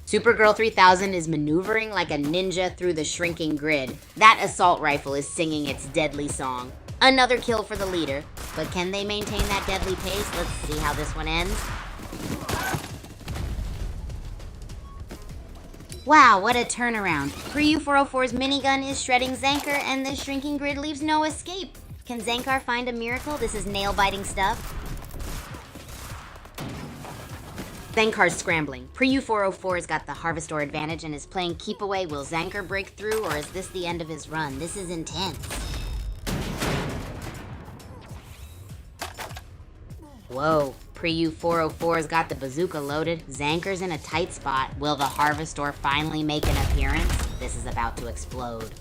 Supergirl 3000 is maneuvering like a ninja through the shrinking grid. That assault rifle is singing its deadly song. Another kill for the leader, but can they maintain that deadly pace? Let's see how this one ends. Wow, what a turnaround. Priu 404's minigun is shredding Zankar, and the shrinking grid leaves no escape. Can Zankar find a miracle? This is nail-biting stuff. Zankar's scrambling. Priu 404's got the harvest ore advantage and is playing keep away. Will Zankar break through, or is this the end of his run? This is intense. Whoa, Priu 404's got the bazooka loaded. Zankar's in a tight spot. Will the harvest ore finally make an appearance? This is about to explode.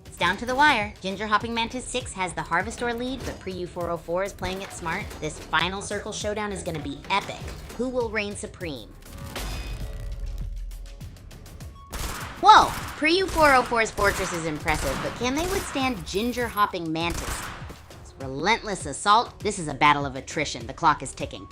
It's down to the wire. Ginger Hopping Mantis 6 has the harvest ore lead, but Priu 404 is playing it smart. This final circle showdown is going to be epic. Who will reign supreme? Whoa! Priu 404's fortress is impressive, but can they withstand Ginger Hopping Mantis? Relentless assault. This is a battle of attrition. The clock is ticking.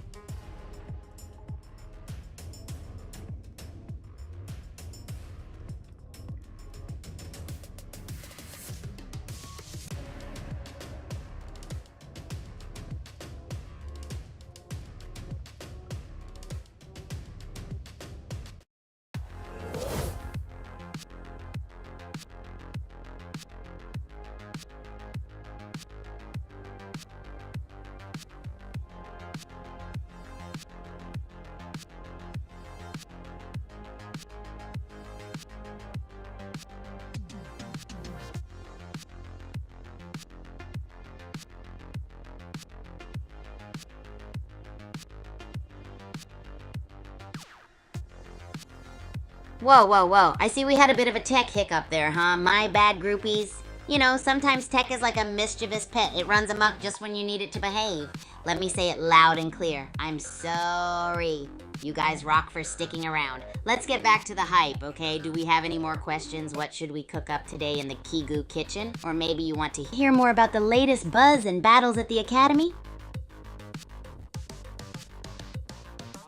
Whoa, whoa, whoa. I see we had a bit of a tech hiccup there, huh? My bad, groupies. You know, sometimes tech is like a mischievous pet. It runs amok just when you need it to behave. Let me say it loud and clear. I'm sorry. You guys rock for sticking around. Let's get back to the hype, okay? Do we have any more questions? What should we cook up today in the Kigu kitchen? Or maybe you want to hear more about the latest buzz and battles at the Academy?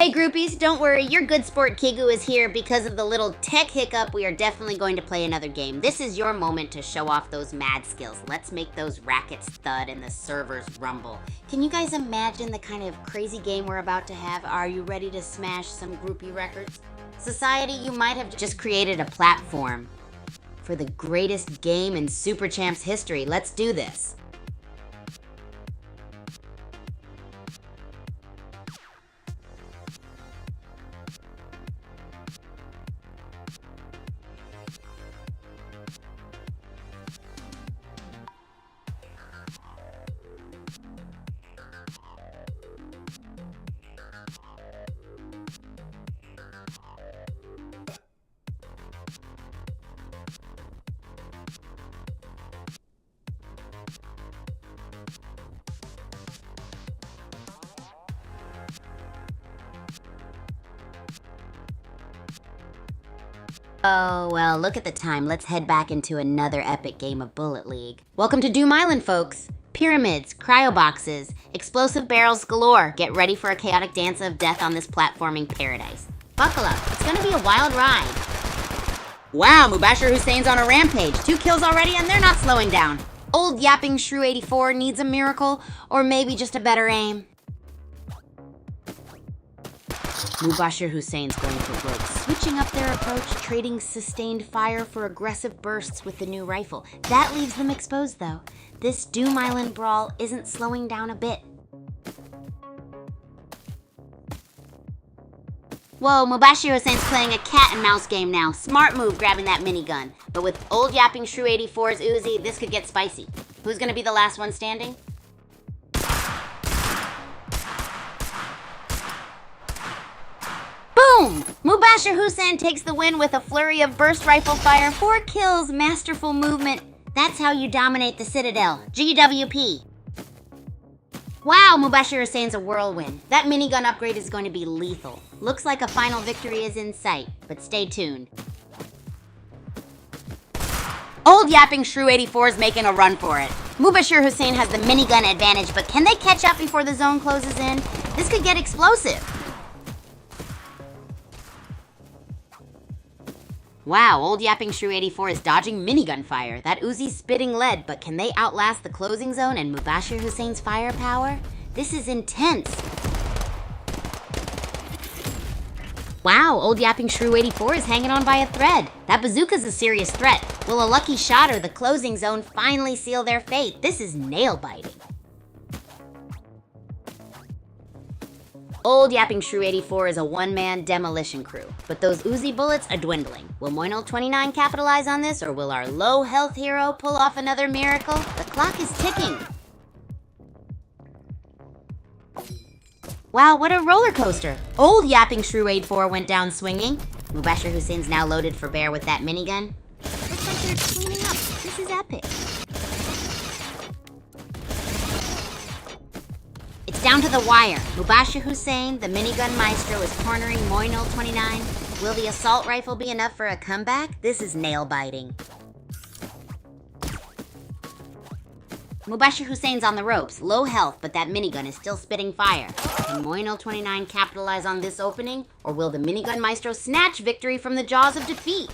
Hey groupies, don't worry, your good sport Kigu is here. Because of the little tech hiccup, we are definitely going to play another game. This is your moment to show off those mad skills. Let's make those rackets thud and the servers rumble. Can you guys imagine the kind of crazy game we're about to have? Are you ready to smash some groupie records? Society, you might have just created a platform for the greatest game in Super Champs history. Let's do this. Oh, well, look at the time. Let's head back into another epic game of Bullet League. Welcome to Doom Island, folks. Pyramids, cryo boxes, explosive barrels galore. Get ready for a chaotic dance of death on this platforming paradise. Buckle up. It's gonna be a wild ride. Wow, Mubashir Hussein's on a rampage. 2 kills already and they're not slowing down. Old yapping Shrew 84 needs a miracle, or maybe just a better aim. Mubashir Hussein's going for broke, switching up their approach, trading sustained fire for aggressive bursts with the new rifle. That leaves them exposed, though. This Doom Island brawl isn't slowing down a bit. Whoa, Mubashir Hussein's playing a cat and mouse game now. Smart move grabbing that minigun. But with old yapping Shrew 84's Uzi, this could get spicy. Who's gonna be the last one standing? Boom! Mubashir Hussein takes the win with a flurry of burst rifle fire, 4 kills, masterful movement. That's how you dominate the Citadel. GWP. Wow, Mubashir Hussein's a whirlwind. That minigun upgrade is going to be lethal. Looks like a final victory is in sight, but stay tuned. Old yapping Shrew 84 is making a run for it. Mubashir Hussein has the minigun advantage, but can they catch up before the zone closes in? This could get explosive. Wow, old yapping Shrew 84 is dodging minigun fire. That Uzi's spitting lead, but can they outlast the closing zone and Mubashir Hussein's firepower? This is intense. Wow, old yapping Shrew 84 is hanging on by a thread. That bazooka's a serious threat. Will a lucky shot or the closing zone finally seal their fate? This is nail-biting. Old yapping Shrew 84 is a one-man demolition crew, but those Uzi bullets are dwindling. Will Moino 29 capitalize on this, or will our low-health hero pull off another miracle? The clock is ticking. Wow, what a roller coaster. Old yapping Shrew 84 went down swinging. Mubashir Hussein's now loaded for bear with that minigun. Looks like they're cleaning up. This is epic. It's down to the wire. Mubashir Hussein, the minigun maestro, is cornering Moino 29. Will the assault rifle be enough for a comeback? This is nail-biting. Mubashir Hussein's on the ropes, low health, but that minigun is still spitting fire. Can Moino 29 capitalize on this opening, or will the minigun maestro snatch victory from the jaws of defeat?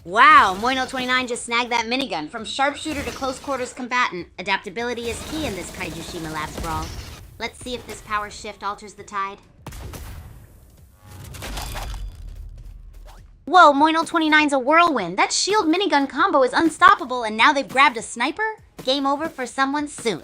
Wow, Moino 29 just snagged that minigun. From sharpshooter to close quarters combatant, adaptability is key in this Kaiju Shima Labs brawl. Let's see if this power shift alters the tide. Whoa, Moino 29's a whirlwind. That shield minigun combo is unstoppable, and now they've grabbed a sniper? Game over for someone soon.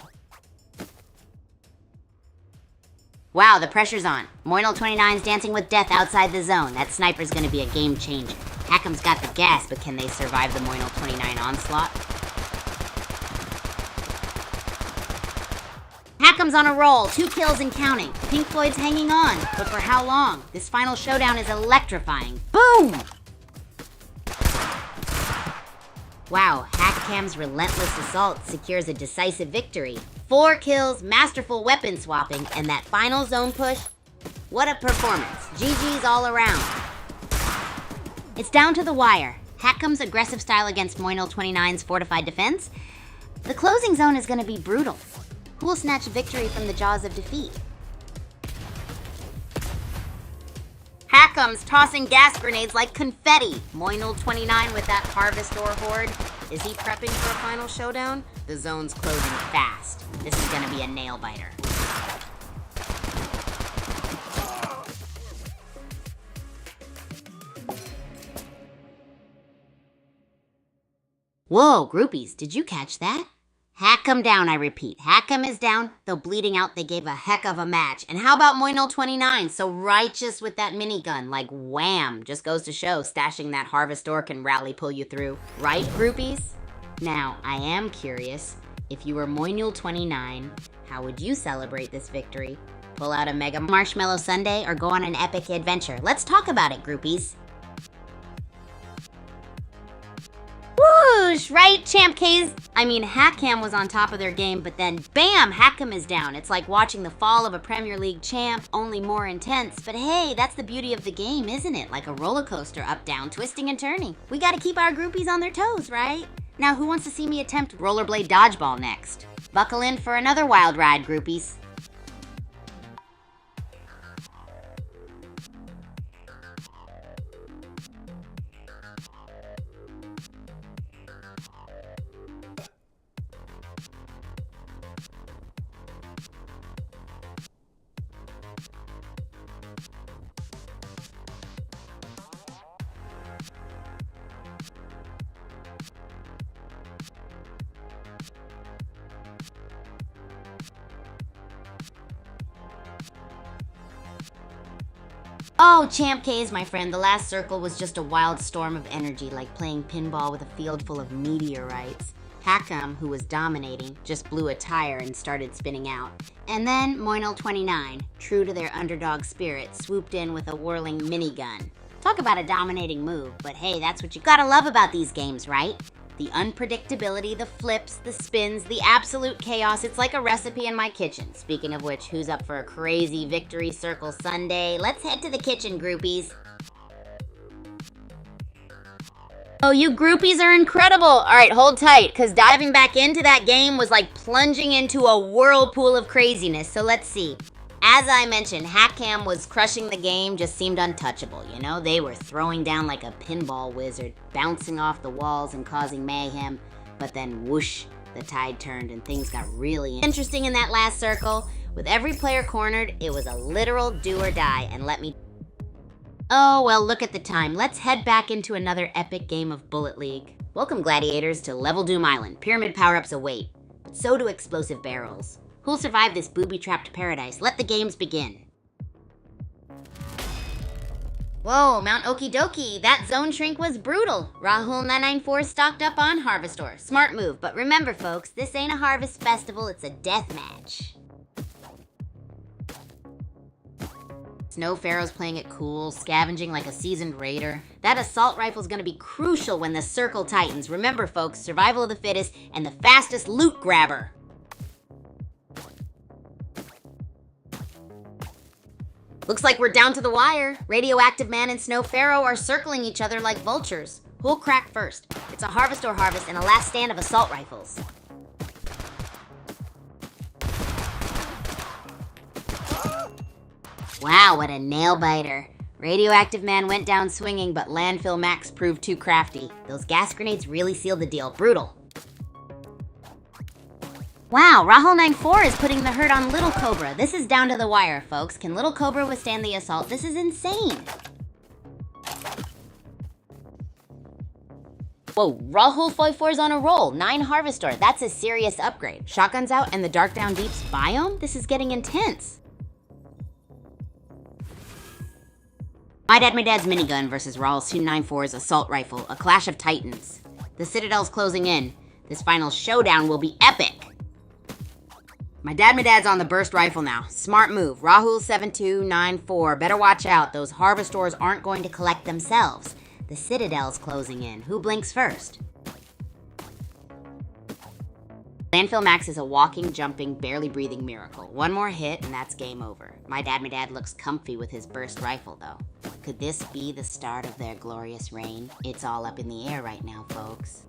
Wow, the pressure's on. Moino 29's dancing with death outside the zone. That sniper's gonna be a game changer. Hackham's got the gas, but can they survive the Moino 29 onslaught? Hackham's on a roll, 2 kills and counting. Pink Floyd's hanging on, but for how long? This final showdown is electrifying. Boom! Wow, Hackham's relentless assault secures a decisive victory. 4 kills, masterful weapon swapping, and that final zone push. What a performance. GG's all around. It's down to the wire. Hackham's aggressive style against Moino 29's fortified defense. The closing zone is going to be brutal. Who will snatch victory from the jaws of defeat? Hackham's tossing gas grenades like confetti. Moino 29 with that harvest ore horde. Is he prepping for a final showdown? The zone's closing fast. This is going to be a nail-biter. Whoa, groupies, did you catch that? Hackham down, I repeat. Hackham is down, though bleeding out they gave a heck of a match. And how about Moino 29? So righteous with that minigun, like wham. Just goes to show, stashing that harvest ore can rally pull you through. Right, groupies? Now, I am curious, if you were Moino 29, how would you celebrate this victory? Pull out a mega marshmallow sundae or go on an epic adventure? Let's talk about it, groupies. Whoosh, right, Champ K's? I mean, Hackham was on top of their game, but then bam, Hackham is down. It's like watching the fall of a Premier League champ, only more intense. But hey, that's the beauty of the game, isn't it? Like a roller coaster, up, down, twisting and turning. We gotta keep our groupies on their toes, right? Now, who wants to see me attempt rollerblade dodgeball next? Buckle in for another wild ride, groupies. Oh, Champ K's, my friend. The last circle was just a wild storm of energy, like playing pinball with a field full of meteorites. Hakam, who was dominating, just blew a tire and started spinning out. And then Moinel 29, true to their underdog spirit, swooped in with a whirling minigun. Talk about a dominating move, but hey, that's what you gotta love about these games, right? The unpredictability, the flips, the spins, the absolute chaos. It's like a recipe in my kitchen. Speaking of which, who's up for a crazy victory circle Sunday? Let's head to the kitchen, groupies. Oh, you groupies are incredible. All right, hold tight, because diving back into that game was like plunging into a whirlpool of craziness. So let's see. As I mentioned, Hackam was crushing the game, just seemed untouchable, you know? They were throwing down like a pinball wizard, bouncing off the walls and causing mayhem. But then whoosh, the tide turned and things got really interesting in that last circle. With every player cornered, it was a literal do or die, and let me... Oh, well, look at the time. Let's head back into another epic game of Bullet League. Welcome, gladiators, to Level Doom Island. Pyramid power-ups await, but so do explosive barrels. Who'll survive this booby-trapped paradise? Let the games begin. Whoa, Mount Okie Dokie, that zone shrink was brutal. Rahul994 stocked up on Harvestor. Smart move, but remember, folks, this ain't a harvest festival, it's a death match. Snow Pharaoh's playing it cool, scavenging like a seasoned raider. That assault rifle's gonna be crucial when the circle tightens. Remember, folks, survival of the fittest and the fastest loot grabber. Looks like we're down to the wire. Radioactive Man and Snow Pharaoh are circling each other like vultures. Who'll crack first? It's a Harvestor harvest and a last stand of assault rifles. Wow, what a nail-biter. Radioactive Man went down swinging, but Landfill Max proved too crafty. Those gas grenades really sealed the deal. Brutal. Wow, Rahul94 is putting the hurt on Little Cobra. This is down to the wire, folks. Can Little Cobra withstand the assault? This is insane. Whoa, Rahul44's on a roll. 9 Harvestor. That's a serious upgrade. Shotguns out and the Dark Down Deep's biome? This is getting intense. My Dad's minigun versus Rahul's 294's assault rifle. A clash of titans. The Citadel's closing in. This final showdown will be epic. My Dad's on the burst rifle now. Smart move. Rahul7294. Better watch out. Those Harvestors aren't going to collect themselves. The Citadel's closing in. Who blinks first? Landfill Max is a walking, jumping, barely breathing miracle. One more hit and that's game over. My Dad looks comfy with his burst rifle though. Could this be the start of their glorious reign? It's all up in the air right now, folks.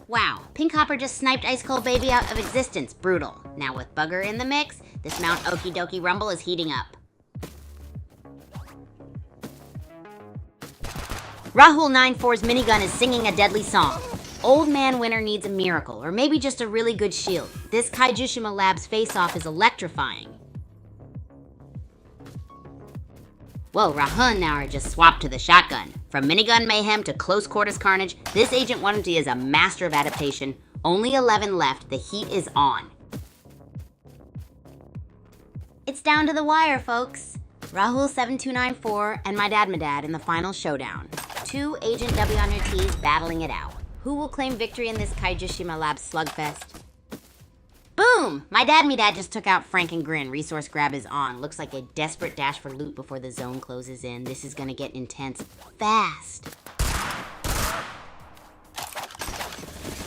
Wow, Pink Hopper just sniped Ice Cold Baby out of existence. Brutal. Now with Bugger in the mix, this Mount Okie Dokie Rumble is heating up. Rahul94's minigun is singing a deadly song. Old Man Winter needs a miracle, or maybe just a really good shield. This Kaijushima Labs face-off is electrifying. Whoa, Rahun now are just swapped to the shotgun. From minigun mayhem to close quarters carnage, this Agent 1MD is a master of adaptation. Only 11 left, the heat is on. It's down to the wire, folks. Rahul7294 and my Dad in the final showdown. 2 Agent W on your T's battling it out. Who will claim victory in this Kaijushima Labs slugfest? Boom! My Dad just took out Frank and Grin. Resource grab is on. Looks like a desperate dash for loot before the zone closes in. This is gonna get intense fast.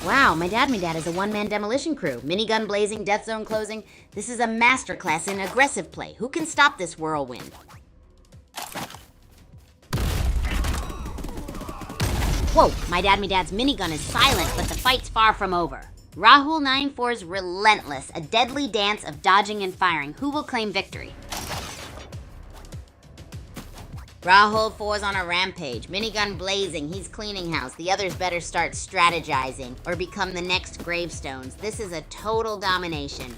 Wow, my Dad is a one-man demolition crew. Minigun blazing, death zone closing. This is a masterclass in aggressive play. Who can stop this whirlwind? Whoa, my Dad's minigun is silent, but the fight's far from over. Rahul94's relentless, a deadly dance of dodging and firing. Who will claim victory? Rahul4's on a rampage, minigun blazing, he's cleaning house. The others better start strategizing or become the next gravestones. This is a total domination.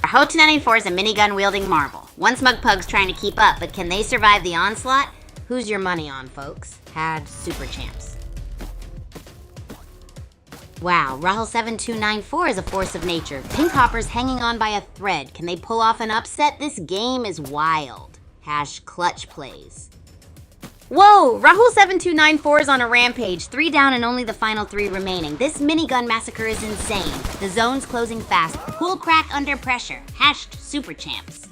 Rahul294 is a minigun wielding marvel. One smug pug's trying to keep up, but can they survive the onslaught? Who's your money on, folks? Had super champs. Wow, Rahul7294 is a force of nature. Pink Hopper's hanging on by a thread. Can they pull off an upset? This game is wild. #clutch plays. Whoa, Rahul7294 is on a rampage. 3 down and only the final 3 remaining. This minigun massacre is insane. The zone's closing fast. Cool crack under pressure. #super champs.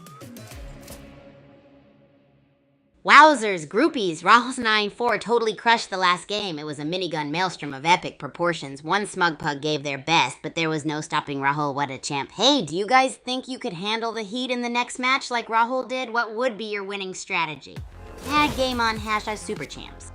Wowzers, groupies, Rahul94 totally crushed the last game. It was a minigun maelstrom of epic proportions. One smug pug gave their best, but there was no stopping Rahul. What a champ. Hey, do you guys think you could handle the heat in the next match like Rahul did? What would be your winning strategy? Tag game on #super champs.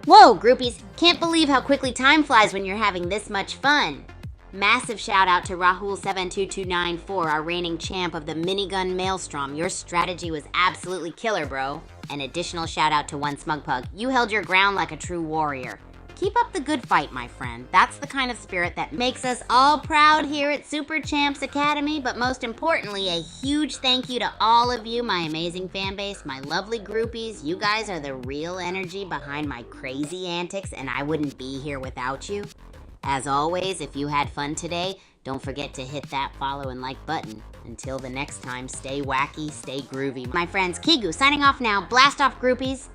Whoa, groupies, can't believe how quickly time flies when you're having this much fun. Massive shout out to Rahul7294, our reigning champ of the minigun maelstrom. Your strategy was absolutely killer, bro. An additional shout out to One Smug Pug. You held your ground like a true warrior. Keep up the good fight, my friend. That's the kind of spirit that makes us all proud here at Super Champs Academy, but most importantly, a huge thank you to all of you, my amazing fan base, my lovely groupies. You guys are the real energy behind my crazy antics, and I wouldn't be here without you. As always, if you had fun today, don't forget to hit that follow and like button. Until the next time, stay wacky, stay groovy. My friends, Kigu signing off now. Blast off, groupies.